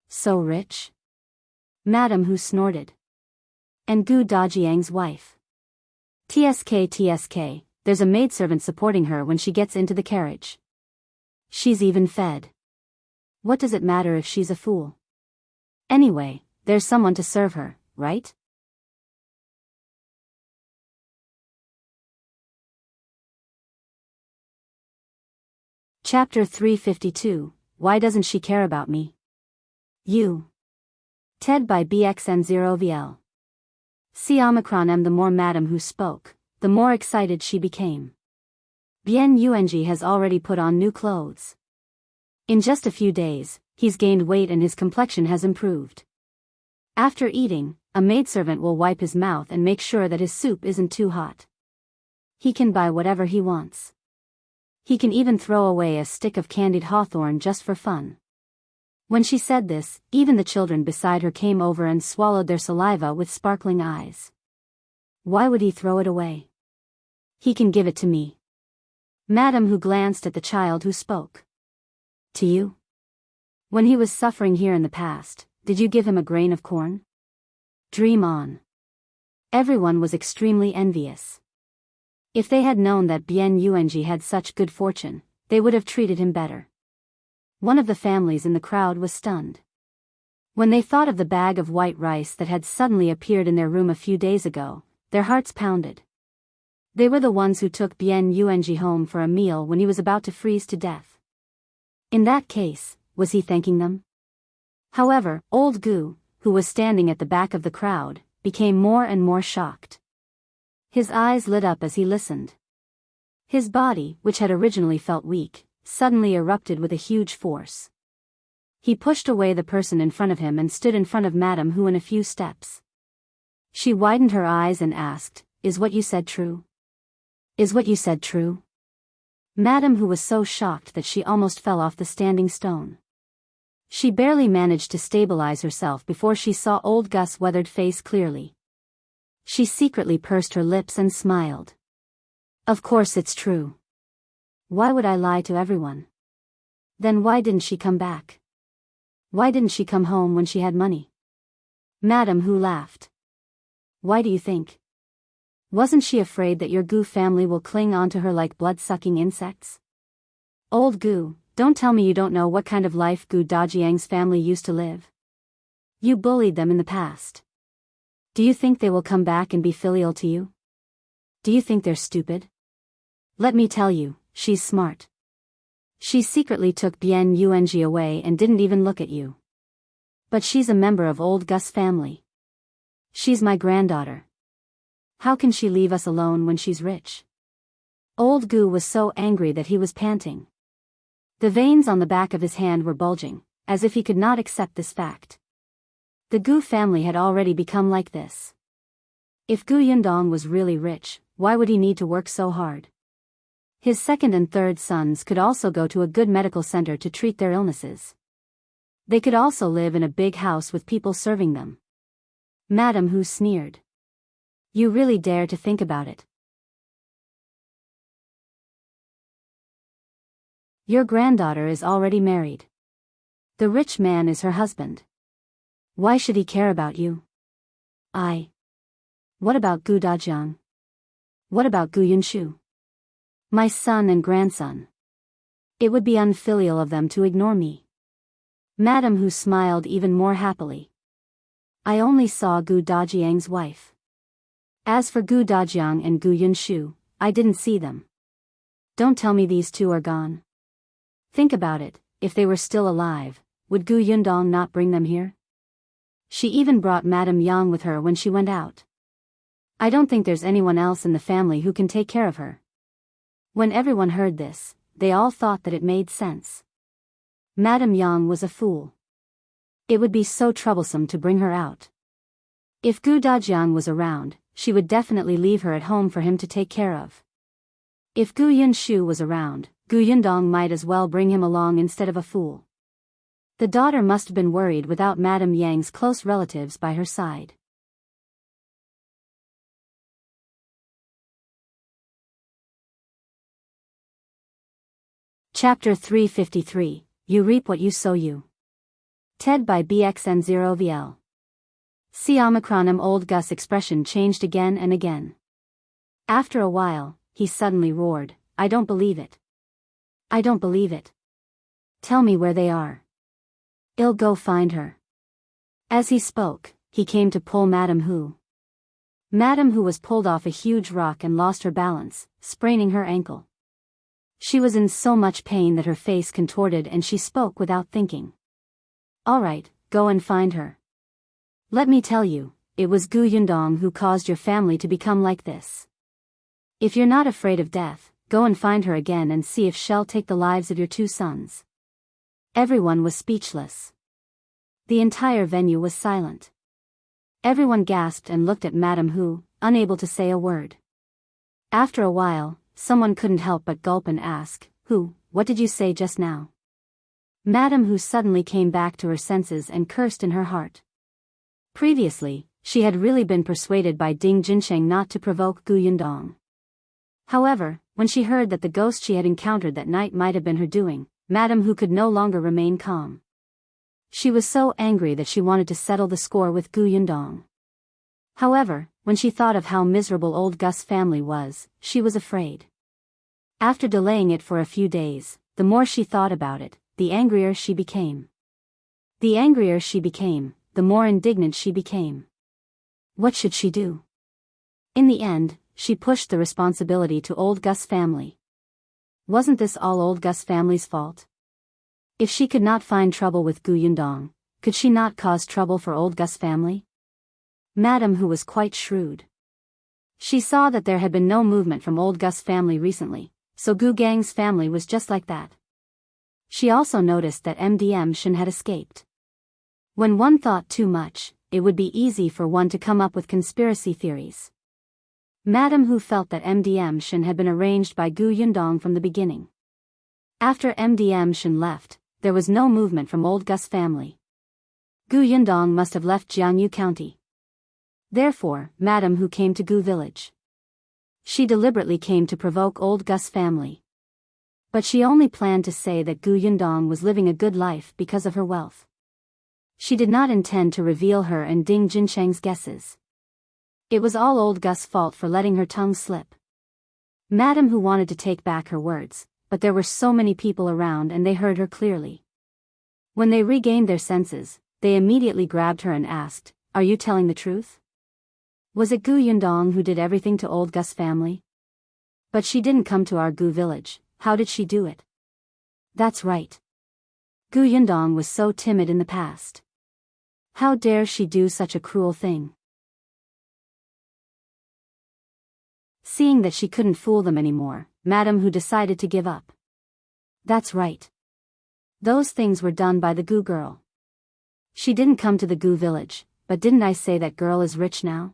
So rich? Madame Hu snorted. And Gu Dajiang's wife. TSK, there's a maidservant supporting her when she gets into the carriage. She's even fed. What does it matter if she's a fool? Anyway, there's someone to serve her, right? Chapter 352, Why Doesn't She Care About Me? You. TED by BXN0VL. C Omicron M. The more Madame Hu spoke, the more excited she became. Bien Yuanji has already put on new clothes. In just a few days, he's gained weight and his complexion has improved. After eating, a maidservant will wipe his mouth and make sure that his soup isn't too hot. He can buy whatever he wants. He can even throw away a stick of candied hawthorn just for fun. When she said this, even the children beside her came over and swallowed their saliva with sparkling eyes. Why would he throw it away? He can give it to me. Madame Hu glanced at the child who spoke. To you? When he was suffering here in the past, did you give him a grain of corn? Dream on. Everyone was extremely envious. If they had known that Bien Yuanji had such good fortune, they would have treated him better. One of the families in the crowd was stunned. When they thought of the bag of white rice that had suddenly appeared in their room a few days ago, their hearts pounded. They were the ones who took Bien Yuanji home for a meal when he was about to freeze to death. In that case, was he thanking them? However, old Gu, who was standing at the back of the crowd, became more and more shocked. His eyes lit up as he listened. His body, which had originally felt weak, suddenly erupted with a huge force. He pushed away the person in front of him and stood in front of Madame Hu in a few steps. She widened her eyes and asked, "Is what you said true? Is what you said true?" Madame Hu was so shocked that she almost fell off the standing stone. She barely managed to stabilize herself before she saw old Gus' weathered face clearly. She secretly pursed her lips and smiled. Of course it's true. Why would I lie to everyone? Then why didn't she come back? Why didn't she come home when she had money? Madame Hu laughed. Why do you think? Wasn't she afraid that your Gu family will cling onto her like blood-sucking insects? Old Gu, don't tell me you don't know what kind of life Gu Dajiang's family used to live. You bullied them in the past. Do you think they will come back and be filial to you? Do you think they're stupid? Let me tell you, she's smart. She secretly took Bien Yung away and didn't even look at you. But she's a member of old Gus family. She's my granddaughter. How can she leave us alone when she's rich? Old Gu was so angry that he was panting. The veins on the back of his hand were bulging, as if he could not accept this fact. The Gu family had already become like this. If Gu Yundong was really rich, why would he need to work so hard? His second and third sons could also go to a good medical center to treat their illnesses. They could also live in a big house with people serving them. Madame Hu sneered. You really dare to think about it. Your granddaughter is already married. The rich man is her husband. Why should he care about you? What about Gu Dajiang? What about Gu Yunshu? My son and grandson. It would be unfilial of them to ignore me. Madame Hu smiled even more happily. I only saw Gu Dajiang's wife. As for Gu Dajiang and Gu Yunshu, I didn't see them. Don't tell me these two are gone. Think about it, if they were still alive, would Gu Yundong not bring them here? She even brought Madame Yang with her when she went out. I don't think there's anyone else in the family who can take care of her. When everyone heard this, they all thought that it made sense. Madame Yang was a fool. It would be so troublesome to bring her out. If Gu Dajiang was around, she would definitely leave her at home for him to take care of. If Gu Yunshu was around, Gu Yundong might as well bring him along instead of a fool. The daughter must have been worried without Madame Yang's close relatives by her side. Chapter 353, You Reap What You Sow You. TED by BXN0VL. See Omicronim. Old Gus' expression changed again and again. After a while, he suddenly roared, I don't believe it. I don't believe it. Tell me where they are. I'll go find her. As he spoke, he came to pull Madame Hu. Madame Hu was pulled off a huge rock and lost her balance, spraining her ankle. She was in so much pain that her face contorted and she spoke without thinking. All right, go and find her. Let me tell you, it was Gu Yundong who caused your family to become like this. If you're not afraid of death, go and find her again and see if she'll take the lives of your two sons. Everyone was speechless. The entire venue was silent. Everyone gasped and looked at Madame Hu, unable to say a word. After a while, someone couldn't help but gulp and ask, Who, what did you say just now? Madame Hu suddenly came back to her senses and cursed in her heart. Previously, she had really been persuaded by Ding Jinsheng not to provoke Gu Yundong. However, when she heard that the ghost she had encountered that night might have been her doing, Madame Hu could no longer remain calm. She was so angry that she wanted to settle the score with Gu Yundong. However, when she thought of how miserable old Gus' family was, she was afraid. After delaying it for a few days, the more she thought about it, the angrier she became. The angrier she became, the more indignant she became. What should she do? In the end, she pushed the responsibility to old Gus' family. Wasn't this all old Gus' family's fault? If she could not find trouble with Gu Yundong, could she not cause trouble for old Gus' family? Madame Hu was quite shrewd. She saw that there had been no movement from old Gus' family recently, so Gu Gang's family was just like that. She also noticed that Shen had escaped. When one thought too much, it would be easy for one to come up with conspiracy theories. Madame Hu felt that Shen had been arranged by Gu Yundong from the beginning. After Shen left, there was no movement from old Gus' family. Gu Yundong must have left Jiangyu County. Therefore, Madame Hu came to Gu Village. She deliberately came to provoke old Gus' family. But she only planned to say that Gu Yundong was living a good life because of her wealth. She did not intend to reveal her and Ding Jinsheng's guesses. It was all old Gus' fault for letting her tongue slip. Madame Hu wanted to take back her words, but there were so many people around and they heard her clearly. When they regained their senses, they immediately grabbed her and asked, Are you telling the truth? Was it Gu Yundong who did everything to old Gus family? But she didn't come to our Gu village. How did she do it? That's right. Gu Yundong was so timid in the past. How dare she do such a cruel thing? Seeing that she couldn't fool them anymore, Madame Hu decided to give up. That's right. Those things were done by the Gu girl. She didn't come to the Gu village, but didn't I say that girl is rich now?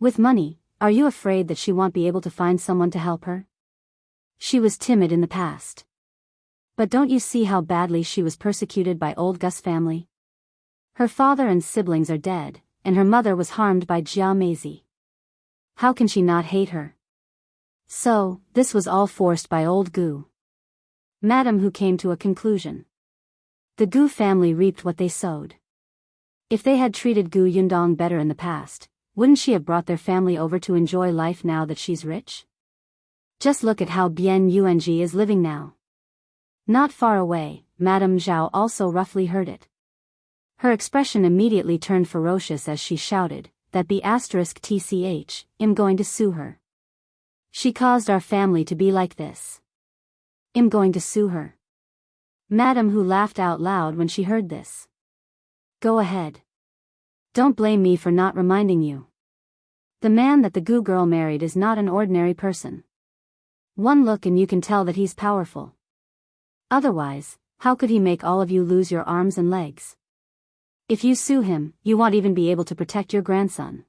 With money, are you afraid that she won't be able to find someone to help her? She was timid in the past. But don't you see how badly she was persecuted by old Gus family? Her father and siblings are dead, and her mother was harmed by Jia Meizi. How can she not hate her? So, this was all forced by old Gu. Madame Hu came to a conclusion. The Gu family reaped what they sowed. If they had treated Gu Yundong better in the past, wouldn't she have brought their family over to enjoy life now that she's rich? Just look at how Bian Yuanji is living now. Not far away, Madame Zhao also roughly heard it. Her expression immediately turned ferocious as she shouted, that *tch, I'm going to sue her. She caused our family to be like this. I'm going to sue her. Madame Hu laughed out loud when she heard this. Go ahead. Don't blame me for not reminding you. The man that the Gu girl married is not an ordinary person. One look and you can tell that he's powerful. Otherwise, how could he make all of you lose your arms and legs? If you sue him, you won't even be able to protect your grandson.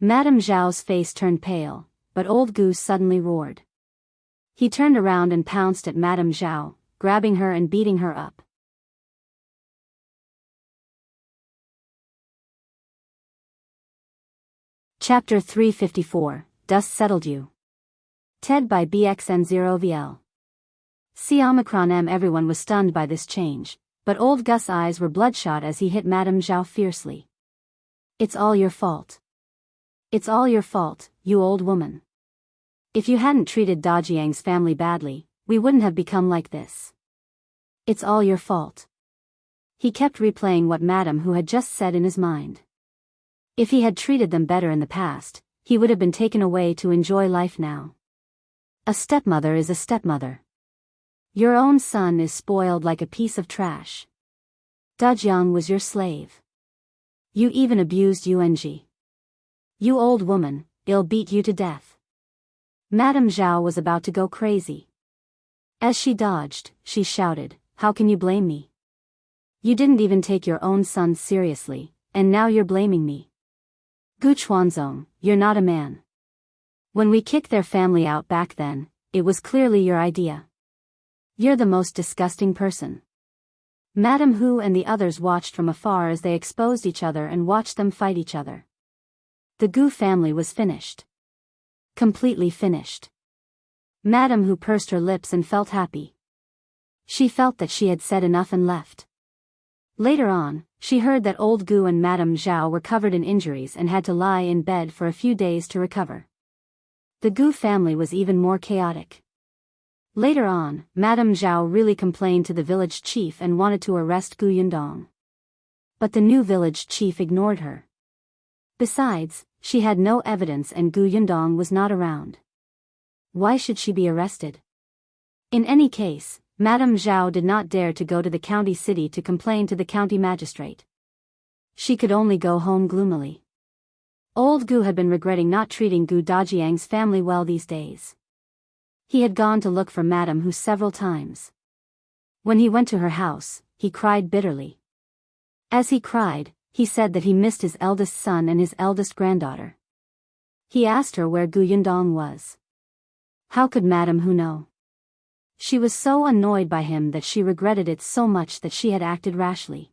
Madame Zhao's face turned pale, but old Gu suddenly roared. He turned around and pounced at Madame Zhao, grabbing her and beating her up. Chapter 354, Dust Settled You. TED by BXN0VL. C Omicron M. Everyone was stunned by this change, but old Gus' eyes were bloodshot as he hit Madame Zhao fiercely. It's all your fault. It's all your fault, you old woman. If you hadn't treated Dajiang's family badly, we wouldn't have become like this. It's all your fault. He kept replaying what Madame Hu had just said in his mind. If he had treated them better in the past, he would have been taken away to enjoy life now. A stepmother is a stepmother. Your own son is spoiled like a piece of trash. Dajiang was your slave. You even abused Yuanji. You old woman, I'll beat you to death. Madame Zhao was about to go crazy. As she dodged, she shouted, how can you blame me? You didn't even take your own son seriously, and now you're blaming me. Gu Chuanzong, you're not a man. When we kicked their family out back then, it was clearly your idea. You're the most disgusting person. Madame Hu and the others watched from afar as they exposed each other and watched them fight each other. The Gu family was finished. Completely finished. Madame Hu pursed her lips and felt happy. She felt that she had said enough and left. Later on, she heard that old Gu and Madame Zhao were covered in injuries and had to lie in bed for a few days to recover. The Gu family was even more chaotic. Later on, Madame Zhao really complained to the village chief and wanted to arrest Gu Yundong. But the new village chief ignored her. Besides, she had no evidence and Gu Yundong was not around. Why should she be arrested? In any case, Madame Zhao did not dare to go to the county city to complain to the county magistrate. She could only go home gloomily. Old Gu had been regretting not treating Gu Dajiang's family well these days. He had gone to look for Madame Hu several times. When he went to her house, he cried bitterly. As he cried, he said that he missed his eldest son and his eldest granddaughter. He asked her where Gu Yundong was. How could Madame Hu know? She was so annoyed by him that she regretted it so much that she had acted rashly.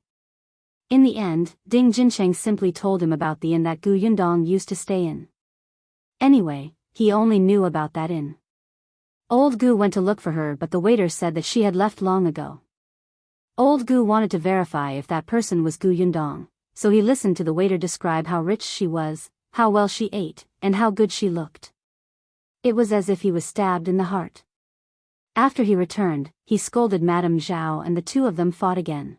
In the end, Ding Jincheng simply told him about the inn that Gu Yundong used to stay in. Anyway, he only knew about that inn. Old Gu went to look for her but the waiter said that she had left long ago. Old Gu wanted to verify if that person was Gu Yundong, so he listened to the waiter describe how rich she was, how well she ate, and how good she looked. It was as if he was stabbed in the heart. After he returned, he scolded Madame Zhao and the two of them fought again.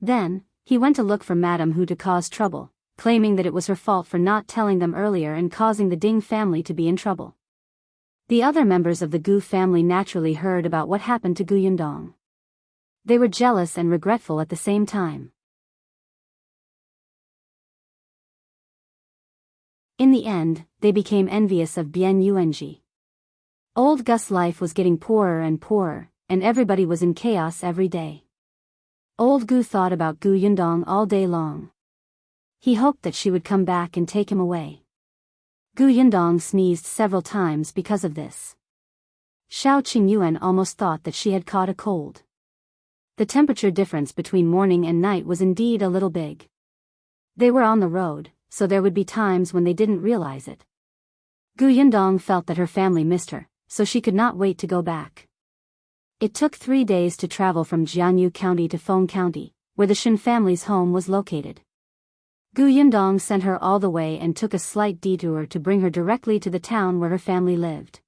Then, he went to look for Madame Hu to cause trouble, claiming that it was her fault for not telling them earlier and causing the Ding family to be in trouble. The other members of the Gu family naturally heard about what happened to Gu Yundong. They were jealous and regretful at the same time. In the end, they became envious of Bian Yuanji. Old Gus' life was getting poorer and poorer, and everybody was in chaos every day. Old Gu thought about Gu Yundong all day long. He hoped that she would come back and take him away. Gu Yundong sneezed several times because of this. Xiao Qingyuan almost thought that she had caught a cold. The temperature difference between morning and night was indeed a little big. They were on the road, so there would be times when they didn't realize it. Gu Yundong felt that her family missed her, so she could not wait to go back. It took 3 days to travel from Jianyu County to Feng County, where the Shen family's home was located. Gu Yundong sent her all the way and took a slight detour to bring her directly to the town where her family lived.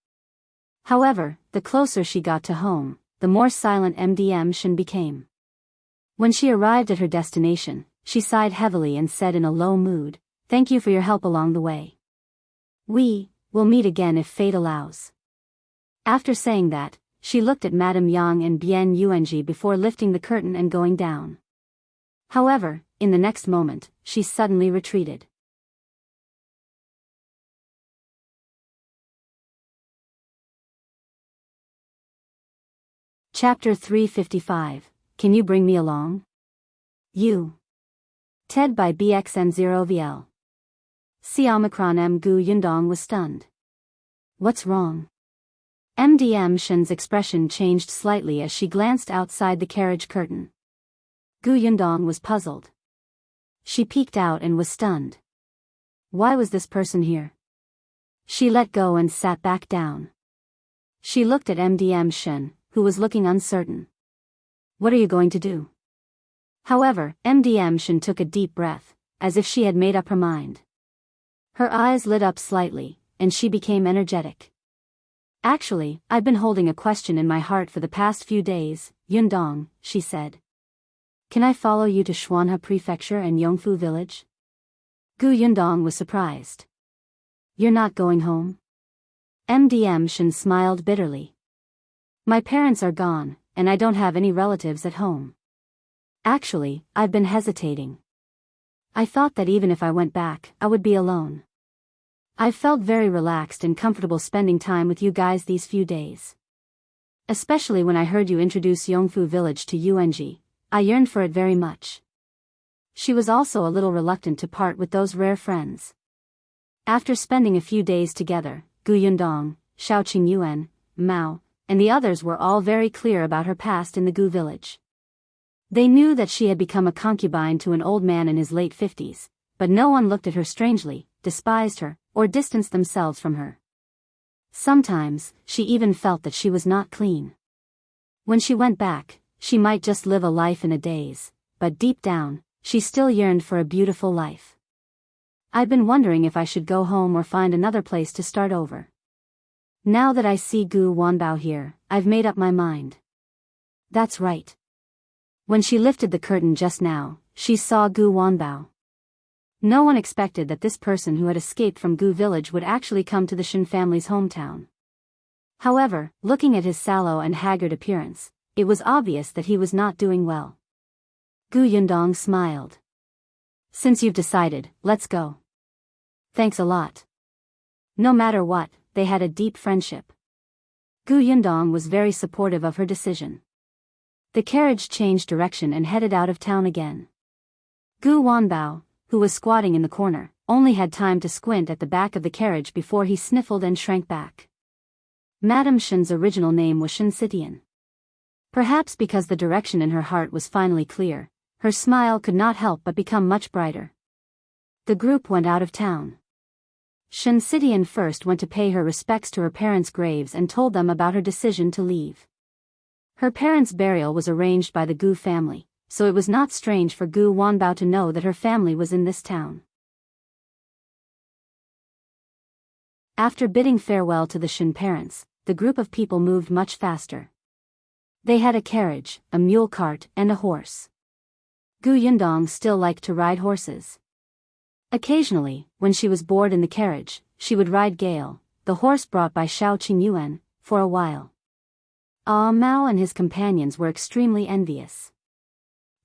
However, the closer she got to home, the more silent MDM Shen became. When she arrived at her destination, she sighed heavily and said in a low mood, "Thank you for your help along the way. We will meet again if fate allows." After saying that, she looked at Madame Yang and Bian Yuanji before lifting the curtain and going down. However, in the next moment, she suddenly retreated. Chapter 355, Can You Bring Me Along? You. TED by BXN0VL. C. Omicron M. Gu Yundong was stunned. What's wrong? MDM Shen's expression changed slightly as she glanced outside the carriage curtain. Gu Yundong was puzzled. She peeked out and was stunned. Why was this person here? She let go and sat back down. She looked at MDM Shen, who was looking uncertain. What are you going to do? However, MDM Shen took a deep breath, as if she had made up her mind. Her eyes lit up slightly, and she became energetic. Actually, I've been holding a question in my heart for the past few days, Yundong, she said. Can I follow you to Xuanhe Prefecture and Yongfu Village? Gu Yundong was surprised. You're not going home? MDM Shen smiled bitterly. My parents are gone, and I don't have any relatives at home. Actually, I've been hesitating. I thought that even if I went back, I would be alone. I've felt very relaxed and comfortable spending time with you guys these few days. Especially when I heard you introduce Yongfu Village to Yuanji, I yearned for it very much. She was also a little reluctant to part with those rare friends. After spending a few days together, Gu Yundong, Xiao Qingyuan, Mao, and the others were all very clear about her past in the Gu village. They knew that she had become a concubine to an old man in his late 50s, but no one looked at her strangely, despised her, or distanced themselves from her. Sometimes, she even felt that she was not clean. When she went back, she might just live a life in a daze, but deep down, she still yearned for a beautiful life. I've been wondering if I should go home or find another place to start over. Now that I see Gu Wanbao here, I've made up my mind. That's right. When she lifted the curtain just now, she saw Gu Wanbao. No one expected that this person who had escaped from Gu village would actually come to the Shen family's hometown. However, looking at his sallow and haggard appearance, it was obvious that he was not doing well. Gu Yundong smiled. Since you've decided, let's go. Thanks a lot. No matter what, they had a deep friendship. Gu Yundong was very supportive of her decision. The carriage changed direction and headed out of town again. Gu Wanbao, who was squatting in the corner, only had time to squint at the back of the carriage before he sniffled and shrank back. Madame Shen's original name was Shen Sitian. Perhaps because the direction in her heart was finally clear, her smile could not help but become much brighter. The group went out of town. Shen Sitian first went to pay her respects to her parents' graves and told them about her decision to leave. Her parents' burial was arranged by the Gu family, so it was not strange for Gu Wanbao to know that her family was in this town. After bidding farewell to the Shen parents, the group of people moved much faster. They had a carriage, a mule cart, and a horse. Gu Yundong still liked to ride horses. Occasionally, when she was bored in the carriage, she would ride Gale, the horse brought by Xiao Qingyuan, for a while. Mao and his companions were extremely envious.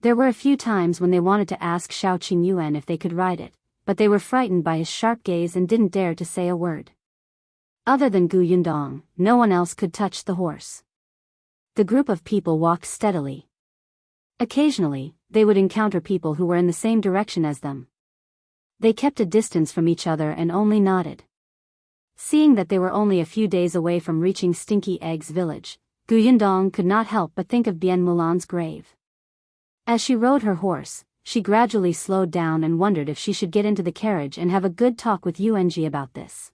There were a few times when they wanted to ask Xiao Qingyuan if they could ride it, but they were frightened by his sharp gaze and didn't dare to say a word. Other than Gu Yundong, no one else could touch the horse. The group of people walked steadily. Occasionally, they would encounter people who were in the same direction as them. They kept a distance from each other and only nodded. Seeing that they were only a few days away from reaching Stinky Egg's village, Gu Yundong could not help but think of Bian Mulan's grave. As she rode her horse, she gradually slowed down and wondered if she should get into the carriage and have a good talk with Yuanji about this.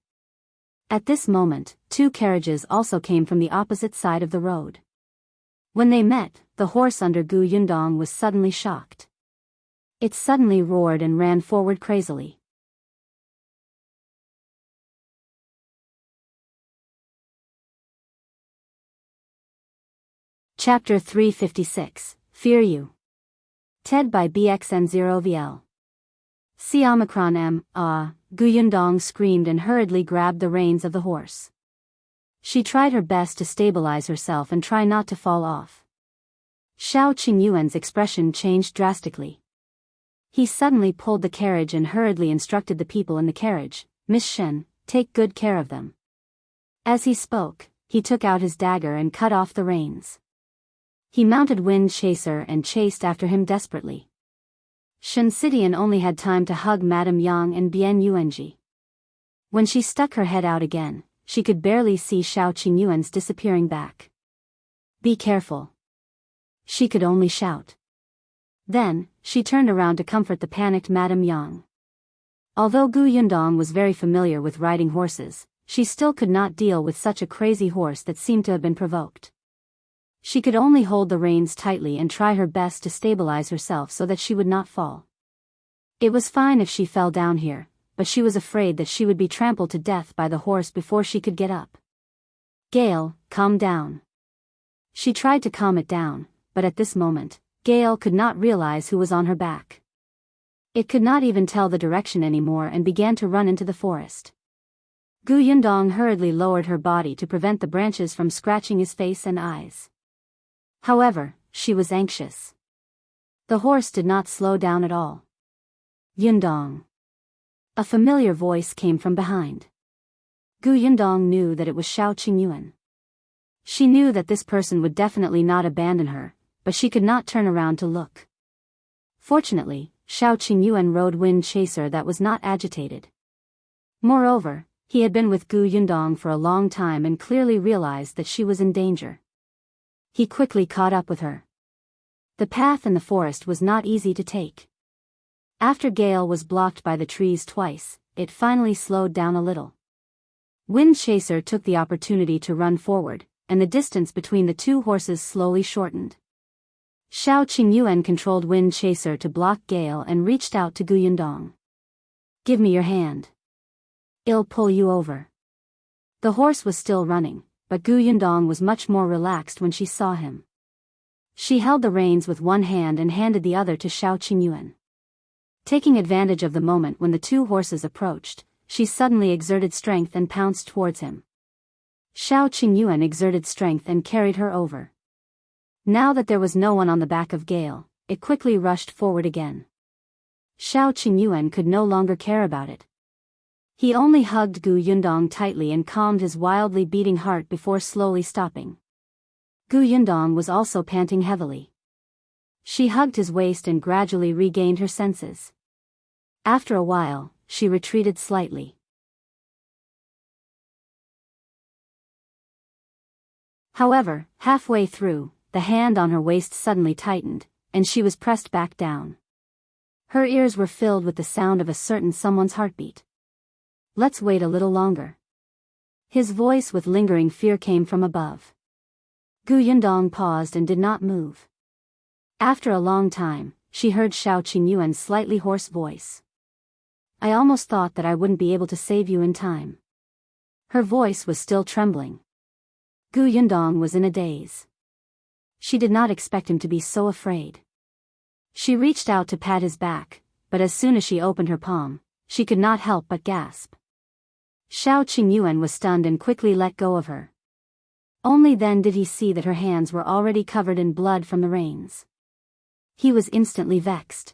At this moment, two carriages also came from the opposite side of the road. When they met, the horse under Gu Yundong was suddenly shocked. It suddenly roared and ran forward crazily. Chapter 356, Fear You. TED by BXN0VL. C Omicron M, Gu Yundong screamed and hurriedly grabbed the reins of the horse. She tried her best to stabilize herself and try not to fall off. Xiao Qingyuan's expression changed drastically. He suddenly pulled the carriage and hurriedly instructed the people in the carriage, "Miss Shen, take good care of them." As he spoke, he took out his dagger and cut off the reins. He mounted Wind Chaser and chased after him desperately. Shen Sidian only had time to hug Madame Yang and Bian Yuanji. When she stuck her head out again, she could barely see Xiao Qingyuan's disappearing back. "Be careful." She could only shout. Then, she turned around to comfort the panicked Madame Yang. Although Gu Yundong was very familiar with riding horses, she still could not deal with such a crazy horse that seemed to have been provoked. She could only hold the reins tightly and try her best to stabilize herself so that she would not fall. It was fine if she fell down here, but she was afraid that she would be trampled to death by the horse before she could get up. "Gale, calm down." She tried to calm it down, but at this moment, Gale could not realize who was on her back. It could not even tell the direction anymore and began to run into the forest. Gu Yundong hurriedly lowered her body to prevent the branches from scratching his face and eyes. However, she was anxious. The horse did not slow down at all. "Yundong." A familiar voice came from behind. Gu Yundong knew that it was Xiao Qingyuan. She knew that this person would definitely not abandon her, but she could not turn around to look. Fortunately, Xiao Qingyuan rode Wind Chaser that was not agitated. Moreover, he had been with Gu Yundong for a long time and clearly realized that she was in danger. He quickly caught up with her. The path in the forest was not easy to take. After Gale was blocked by the trees twice, it finally slowed down a little. Wind Chaser took the opportunity to run forward, and the distance between the two horses slowly shortened. Xiao Qingyuan controlled Wind Chaser to block Gale and reached out to Gu Yundong. "Give me your hand. I'll pull you over." The horse was still running, but Gu Yundong was much more relaxed when she saw him. She held the reins with one hand and handed the other to Xiao Qingyuan. Taking advantage of the moment when the two horses approached, she suddenly exerted strength and pounced towards him. Xiao Qingyuan exerted strength and carried her over. Now that there was no one on the back of Gale, it quickly rushed forward again. Xiao Qingyuan could no longer care about it. He only hugged Gu Yundong tightly and calmed his wildly beating heart before slowly stopping. Gu Yundong was also panting heavily. She hugged his waist and gradually regained her senses. After a while, she retreated slightly. However, halfway through, the hand on her waist suddenly tightened, and she was pressed back down. Her ears were filled with the sound of a certain someone's heartbeat. "Let's wait a little longer." His voice with lingering fear came from above. Gu Yundong paused and did not move. After a long time, she heard Xiao Qingyuan's slightly hoarse voice. "I almost thought that I wouldn't be able to save you in time." Her voice was still trembling. Gu Yundong was in a daze. She did not expect him to be so afraid. She reached out to pat his back, but as soon as she opened her palm, she could not help but gasp. Xiao Qingyuan was stunned and quickly let go of her. Only then did he see that her hands were already covered in blood from the reins. He was instantly vexed.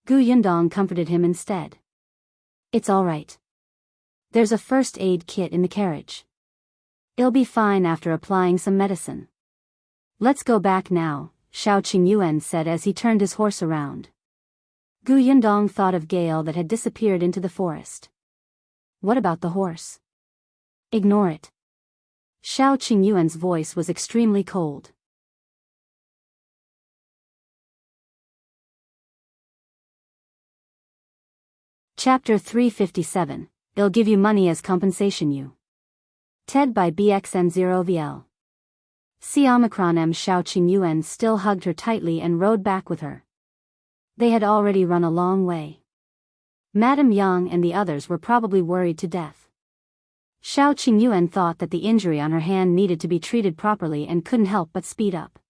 Gu Yundong comforted him instead. It's all right. There's a first aid kit in the carriage. It'll be fine after applying some medicine. Let's go back now, Xiao Qingyuan said as he turned his horse around. Gu Yundong thought of Gale that had disappeared into the forest. What about the horse? Ignore it. Xiao Qingyuan's voice was extremely cold. Chapter 357, They'll give you money as compensation you. TED by BXN0VL. C. Omicron M. Xiao Qingyuan still hugged her tightly and rode back with her. They had already run a long way. Madame Yang and the others were probably worried to death. Xiao Qingyuan thought that the injury on her hand needed to be treated properly and couldn't help but speed up.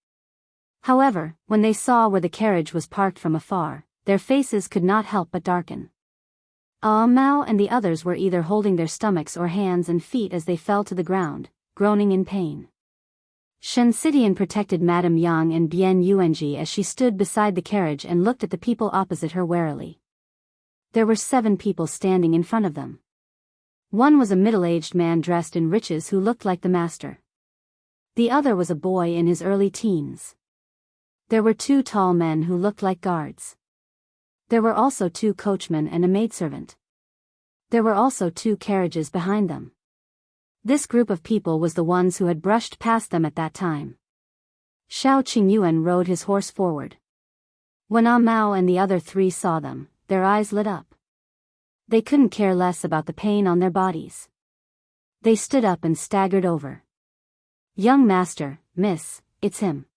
However, when they saw where the carriage was parked from afar, their faces could not help but darken. Mao and the others were either holding their stomachs or hands and feet as they fell to the ground, groaning in pain. Shen Sidian protected Madame Yang and Bian Yuanji as she stood beside the carriage and looked at the people opposite her warily. There were 7 people standing in front of them. One was a middle-aged man dressed in riches who looked like the master. The other was a boy in his early teens. There were 2 tall men who looked like guards. There were also 2 coachmen and a maidservant. There were also 2 carriages behind them. This group of people was the ones who had brushed past them at that time. Xiao Qingyuan rode his horse forward. When Mao and the other 3 saw them, their eyes lit up. They couldn't care less about the pain on their bodies. They stood up and staggered over. Young master, miss, it's him.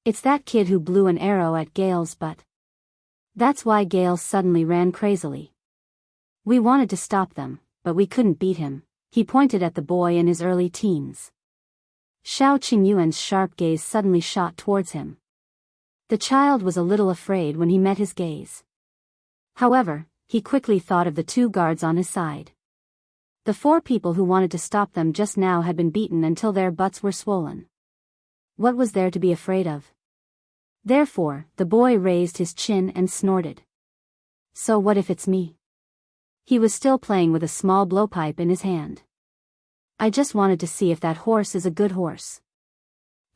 It's that kid who blew an arrow at Gale's butt. That's why Gale suddenly ran crazily. We wanted to stop them, but we couldn't beat him. He pointed at the boy in his early teens. Xiao Qingyuan's sharp gaze suddenly shot towards him. The child was a little afraid when he met his gaze. However, he quickly thought of the 2 guards on his side. The 4 people who wanted to stop them just now had been beaten until their butts were swollen. What was there to be afraid of? Therefore, the boy raised his chin and snorted. So what if it's me? He was still playing with a small blowpipe in his hand. I just wanted to see if that horse is a good horse.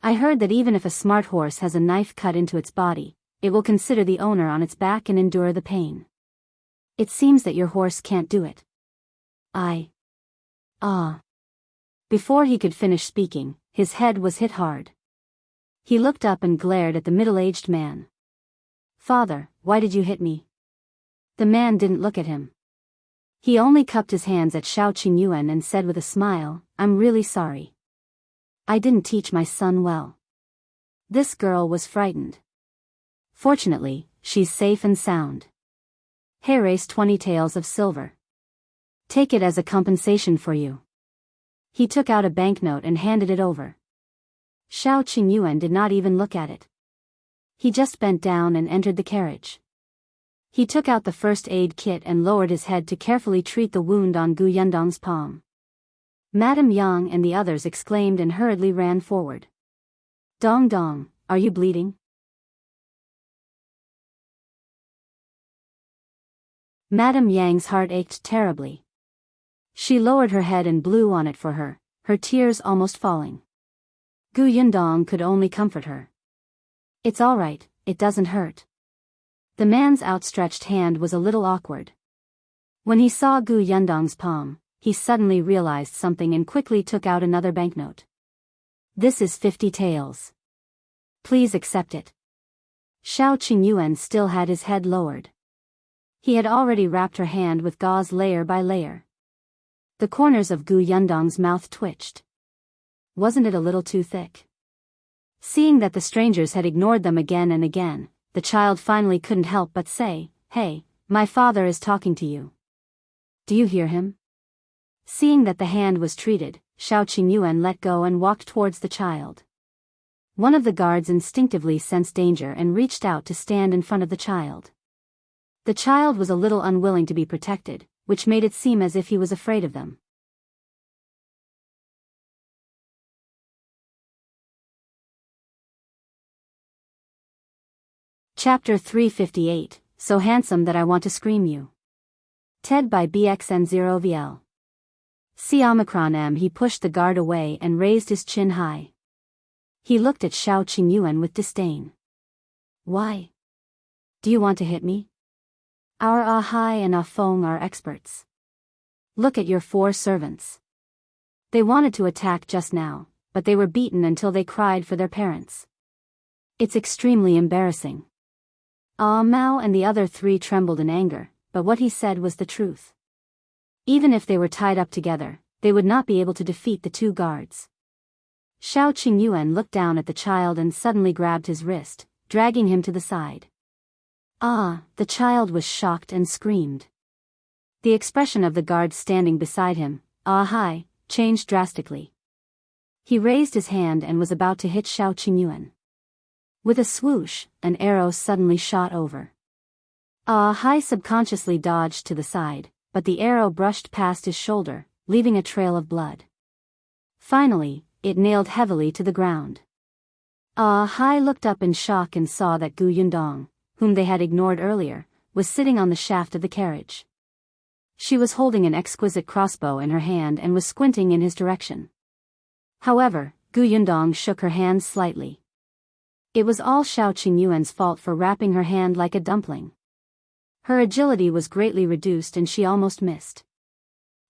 I heard that even if a smart horse has a knife cut into its body, it will consider the owner on its back and endure the pain. It seems that your horse can't do it. Before he could finish speaking, his head was hit hard. He looked up and glared at the middle-aged man. Father, why did you hit me? The man didn't look at him. He only cupped his hands at Xiao Qingyuan and said with a smile, I'm really sorry. I didn't teach my son well. This girl was frightened. Fortunately, she's safe and sound. Hey, race 20 taels of silver. Take it as a compensation for you. He took out a banknote and handed it over. Xiao Qingyuan did not even look at it. He just bent down and entered the carriage. He took out the first aid kit and lowered his head to carefully treat the wound on Gu Yundong's palm. Madame Yang and the others exclaimed and hurriedly ran forward. Dong Dong, are you bleeding? Madame Yang's heart ached terribly. She lowered her head and blew on it for her tears almost falling. Gu Yundong could only comfort her. It's all right, it doesn't hurt. The man's outstretched hand was a little awkward. When he saw Gu Yundong's palm, he suddenly realized something and quickly took out another banknote. This is 50 taels. Please accept it. Xiao Qingyuan still had his head lowered. He had already wrapped her hand with gauze layer by layer. The corners of Gu Yundong's mouth twitched. Wasn't it a little too thick? Seeing that the strangers had ignored them again and again, the child finally couldn't help but say, Hey, my father is talking to you. Do you hear him? Seeing that the hand was treated, Xiao Qingyuan let go and walked towards the child. One of the guards instinctively sensed danger and reached out to stand in front of the child. The child was a little unwilling to be protected, which made it seem as if he was afraid of them. Chapter 358, So Handsome That I Want to Scream You. TED by BXN0VL. C-M. He pushed the guard away and raised his chin high. He looked at Xiao Qingyuan with disdain. Why? Do you want to hit me? Our Ahai and Afong are experts. Look at your 4 servants. They wanted to attack just now, but they were beaten until they cried for their parents. It's extremely embarrassing. Ah Mao and the other 3 trembled in anger, but what he said was the truth. Even if they were tied up together, they would not be able to defeat the 2 guards. Xiao Qingyuan looked down at the child and suddenly grabbed his wrist, dragging him to the side. The child was shocked and screamed. The expression of the guard standing beside him, Ahai, changed drastically. He raised his hand and was about to hit Xiao Qingyuan. With a swoosh, an arrow suddenly shot over. Ahai subconsciously dodged to the side, but the arrow brushed past his shoulder, leaving a trail of blood. Finally, it nailed heavily to the ground. Ahai looked up in shock and saw that Gu Yundong, whom they had ignored earlier, was sitting on the shaft of the carriage. She was holding an exquisite crossbow in her hand and was squinting in his direction. However, Gu Yundong shook her hand slightly. It was all Xiao Qingyuan's fault for wrapping her hand like a dumpling. Her agility was greatly reduced and she almost missed.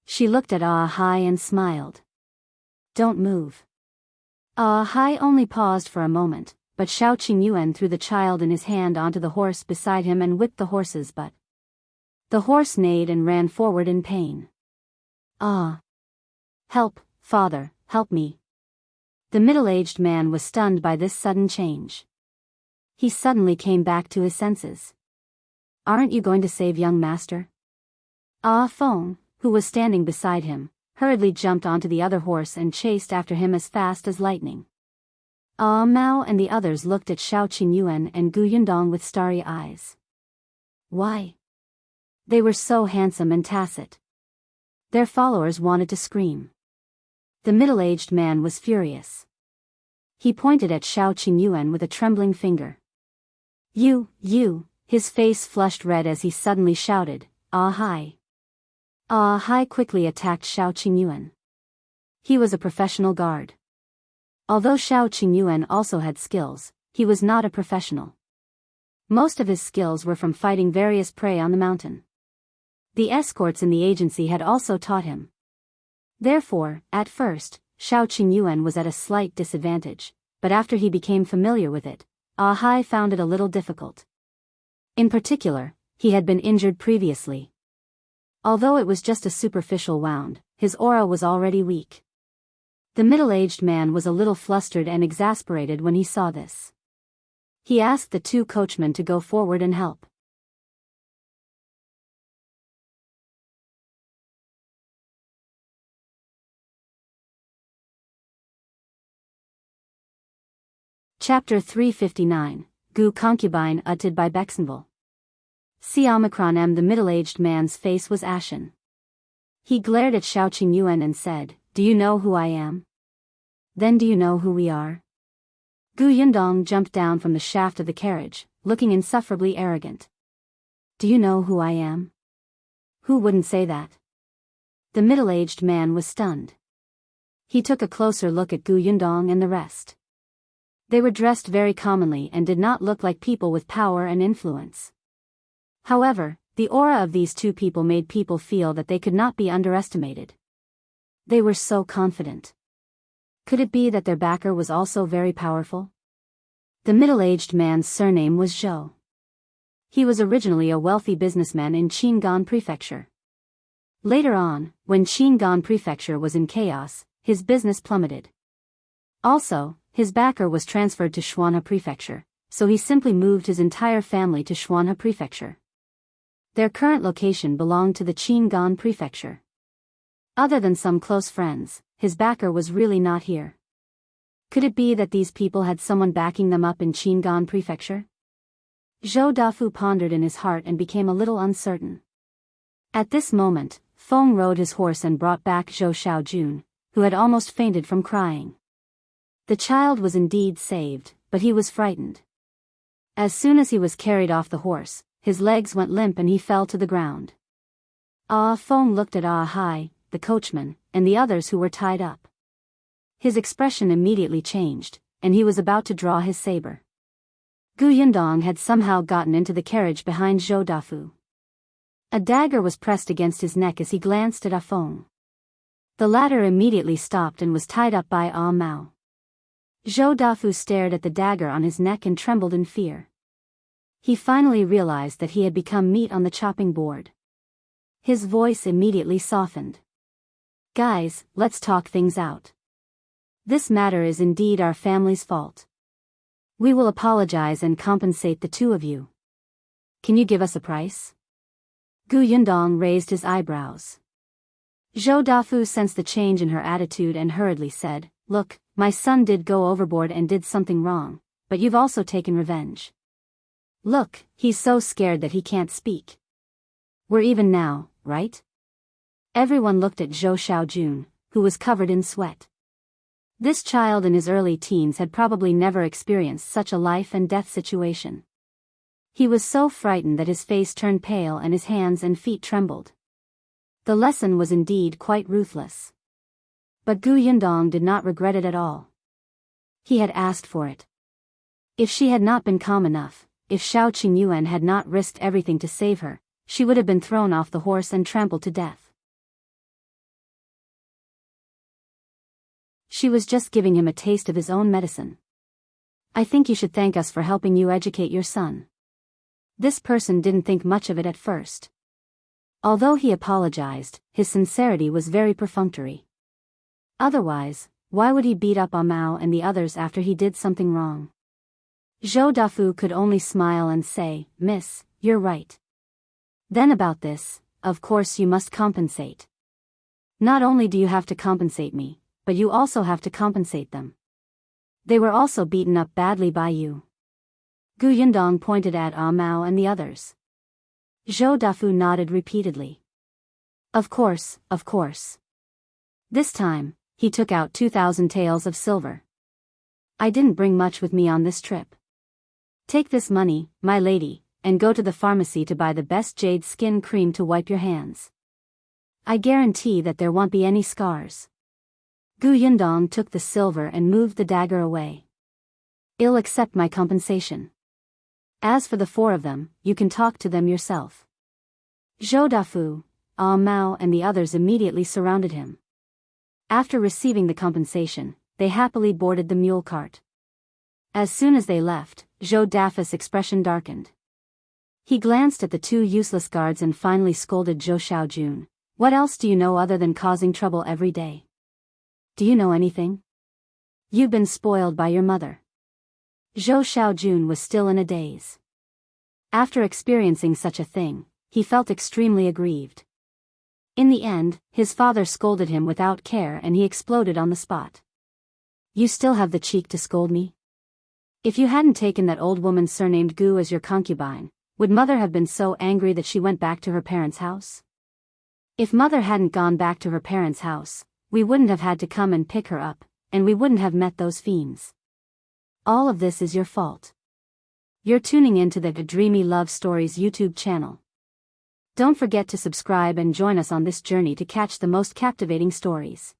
She looked at Ahai and smiled. Don't move. Ahai only paused for a moment, but Xiao Qingyuan threw the child and his hand onto the horse beside him and whipped the horse's butt. The horse neighed and ran forward in pain. Help, father, help me. The middle-aged man was stunned by this sudden change. He suddenly came back to his senses. Aren't you going to save young master? Ah Feng, who was standing beside him, hurriedly jumped onto the other horse and chased after him as fast as lightning. Ah Mao and the others looked at Xiao Qingyuan and Gu Yundong with starry eyes. Why? They were so handsome and tacit. Their followers wanted to scream. The middle-aged man was furious. He pointed at Xiao Qingyuan with a trembling finger. You, his face flushed red as he suddenly shouted, Ahai. Ahai quickly attacked Xiao Qingyuan. He was a professional guard. Although Xiao Qingyuan also had skills, he was not a professional. Most of his skills were from fighting various prey on the mountain. The escorts in the agency had also taught him. Therefore, at first, Xiao Qingyuan was at a slight disadvantage, but after he became familiar with it, Ahai found it a little difficult. In particular, he had been injured previously. Although it was just a superficial wound, his aura was already weak. The middle-aged man was a little flustered and exasperated when he saw this. He asked the 2 coachmen to go forward and help. Chapter 359, Gu Concubine Utted by Bexenville. C-M. The middle-aged man's face was ashen. He glared at Xiao Qingyuan and said, Do you know who I am? Then do you know who we are? Gu Yundong jumped down from the shaft of the carriage, looking insufferably arrogant. Do you know who I am? Who wouldn't say that? The middle-aged man was stunned. He took a closer look at Gu Yundong and the rest. They were dressed very commonly and did not look like people with power and influence. However, the aura of these 2 people made people feel that they could not be underestimated. They were so confident. Could it be that their backer was also very powerful? The middle-aged man's surname was Zhou. He was originally a wealthy businessman in Qingan Prefecture. Later on, when Qingan Prefecture was in chaos, his business plummeted. Also, his backer was transferred to Xuanhe Prefecture, so he simply moved his entire family to Xuanhe Prefecture. Their current location belonged to the Qingan Prefecture. Other than some close friends, his backer was really not here. Could it be that these people had someone backing them up in Qingan Prefecture? Zhou Dafu pondered in his heart and became a little uncertain. At this moment, Feng rode his horse and brought back Zhou Xiaojun, who had almost fainted from crying. The child was indeed saved, but he was frightened. As soon as he was carried off the horse, his legs went limp and he fell to the ground. Feng looked at Hai, the coachman, and the others who were tied up. His expression immediately changed, and he was about to draw his saber. Gu Yundong had somehow gotten into the carriage behind Zhou Dafu. A dagger was pressed against his neck as he glanced at Feng. The latter immediately stopped and was tied up by Mao. Zhou Dafu stared at the dagger on his neck and trembled in fear. He finally realized that he had become meat on the chopping board. His voice immediately softened. Guys, let's talk things out. This matter is indeed our family's fault. We will apologize and compensate the two of you. Can you give us a price? Gu Yundong raised his eyebrows. Zhou Dafu sensed the change in her attitude and hurriedly said, Look, my son did go overboard and did something wrong, but you've also taken revenge. Look, he's so scared that he can't speak. We're even now, right? Everyone looked at Zhou Xiaojun, who was covered in sweat. This child in his early teens had probably never experienced such a life and death situation. He was so frightened that his face turned pale and his hands and feet trembled. The lesson was indeed quite ruthless. But Gu Yundong did not regret it at all. He had asked for it. If she had not been calm enough, if Xiao Qingyuan had not risked everything to save her, she would have been thrown off the horse and trampled to death. She was just giving him a taste of his own medicine. I think you should thank us for helping you educate your son. This person didn't think much of it at first. Although he apologized, his sincerity was very perfunctory. Otherwise, why would he beat up Mao and the others after he did something wrong? Zhou Dafu could only smile and say, Miss, you're right. Then about this, of course you must compensate. Not only do you have to compensate me, but you also have to compensate them. They were also beaten up badly by you. Gu Yundong pointed at Mao and the others. Zhou Dafu nodded repeatedly. Of course, of course. This time, he took out 2,000 taels of silver. I didn't bring much with me on this trip. Take this money, my lady, and go to the pharmacy to buy the best jade skin cream to wipe your hands. I guarantee that there won't be any scars. Gu Yundong took the silver and moved the dagger away. I'll accept my compensation. As for the four of them, you can talk to them yourself. Zhou Dafu, Mao and the others immediately surrounded him. After receiving the compensation, they happily boarded the mule cart. As soon as they left, Zhou Dafu's expression darkened. He glanced at the two useless guards and finally scolded Zhou Xiaojun. What else do you know other than causing trouble every day? Do you know anything? You've been spoiled by your mother. Zhou Xiaojun was still in a daze. After experiencing such a thing, he felt extremely aggrieved. In the end, his father scolded him without care and he exploded on the spot. You still have the cheek to scold me? If you hadn't taken that old woman surnamed Gu as your concubine, would mother have been so angry that she went back to her parents' house? If mother hadn't gone back to her parents' house, we wouldn't have had to come and pick her up, and we wouldn't have met those fiends. All of this is your fault. You're tuning into the Dreamy Love Stories YouTube channel. Don't forget to subscribe and join us on this journey to catch the most captivating stories.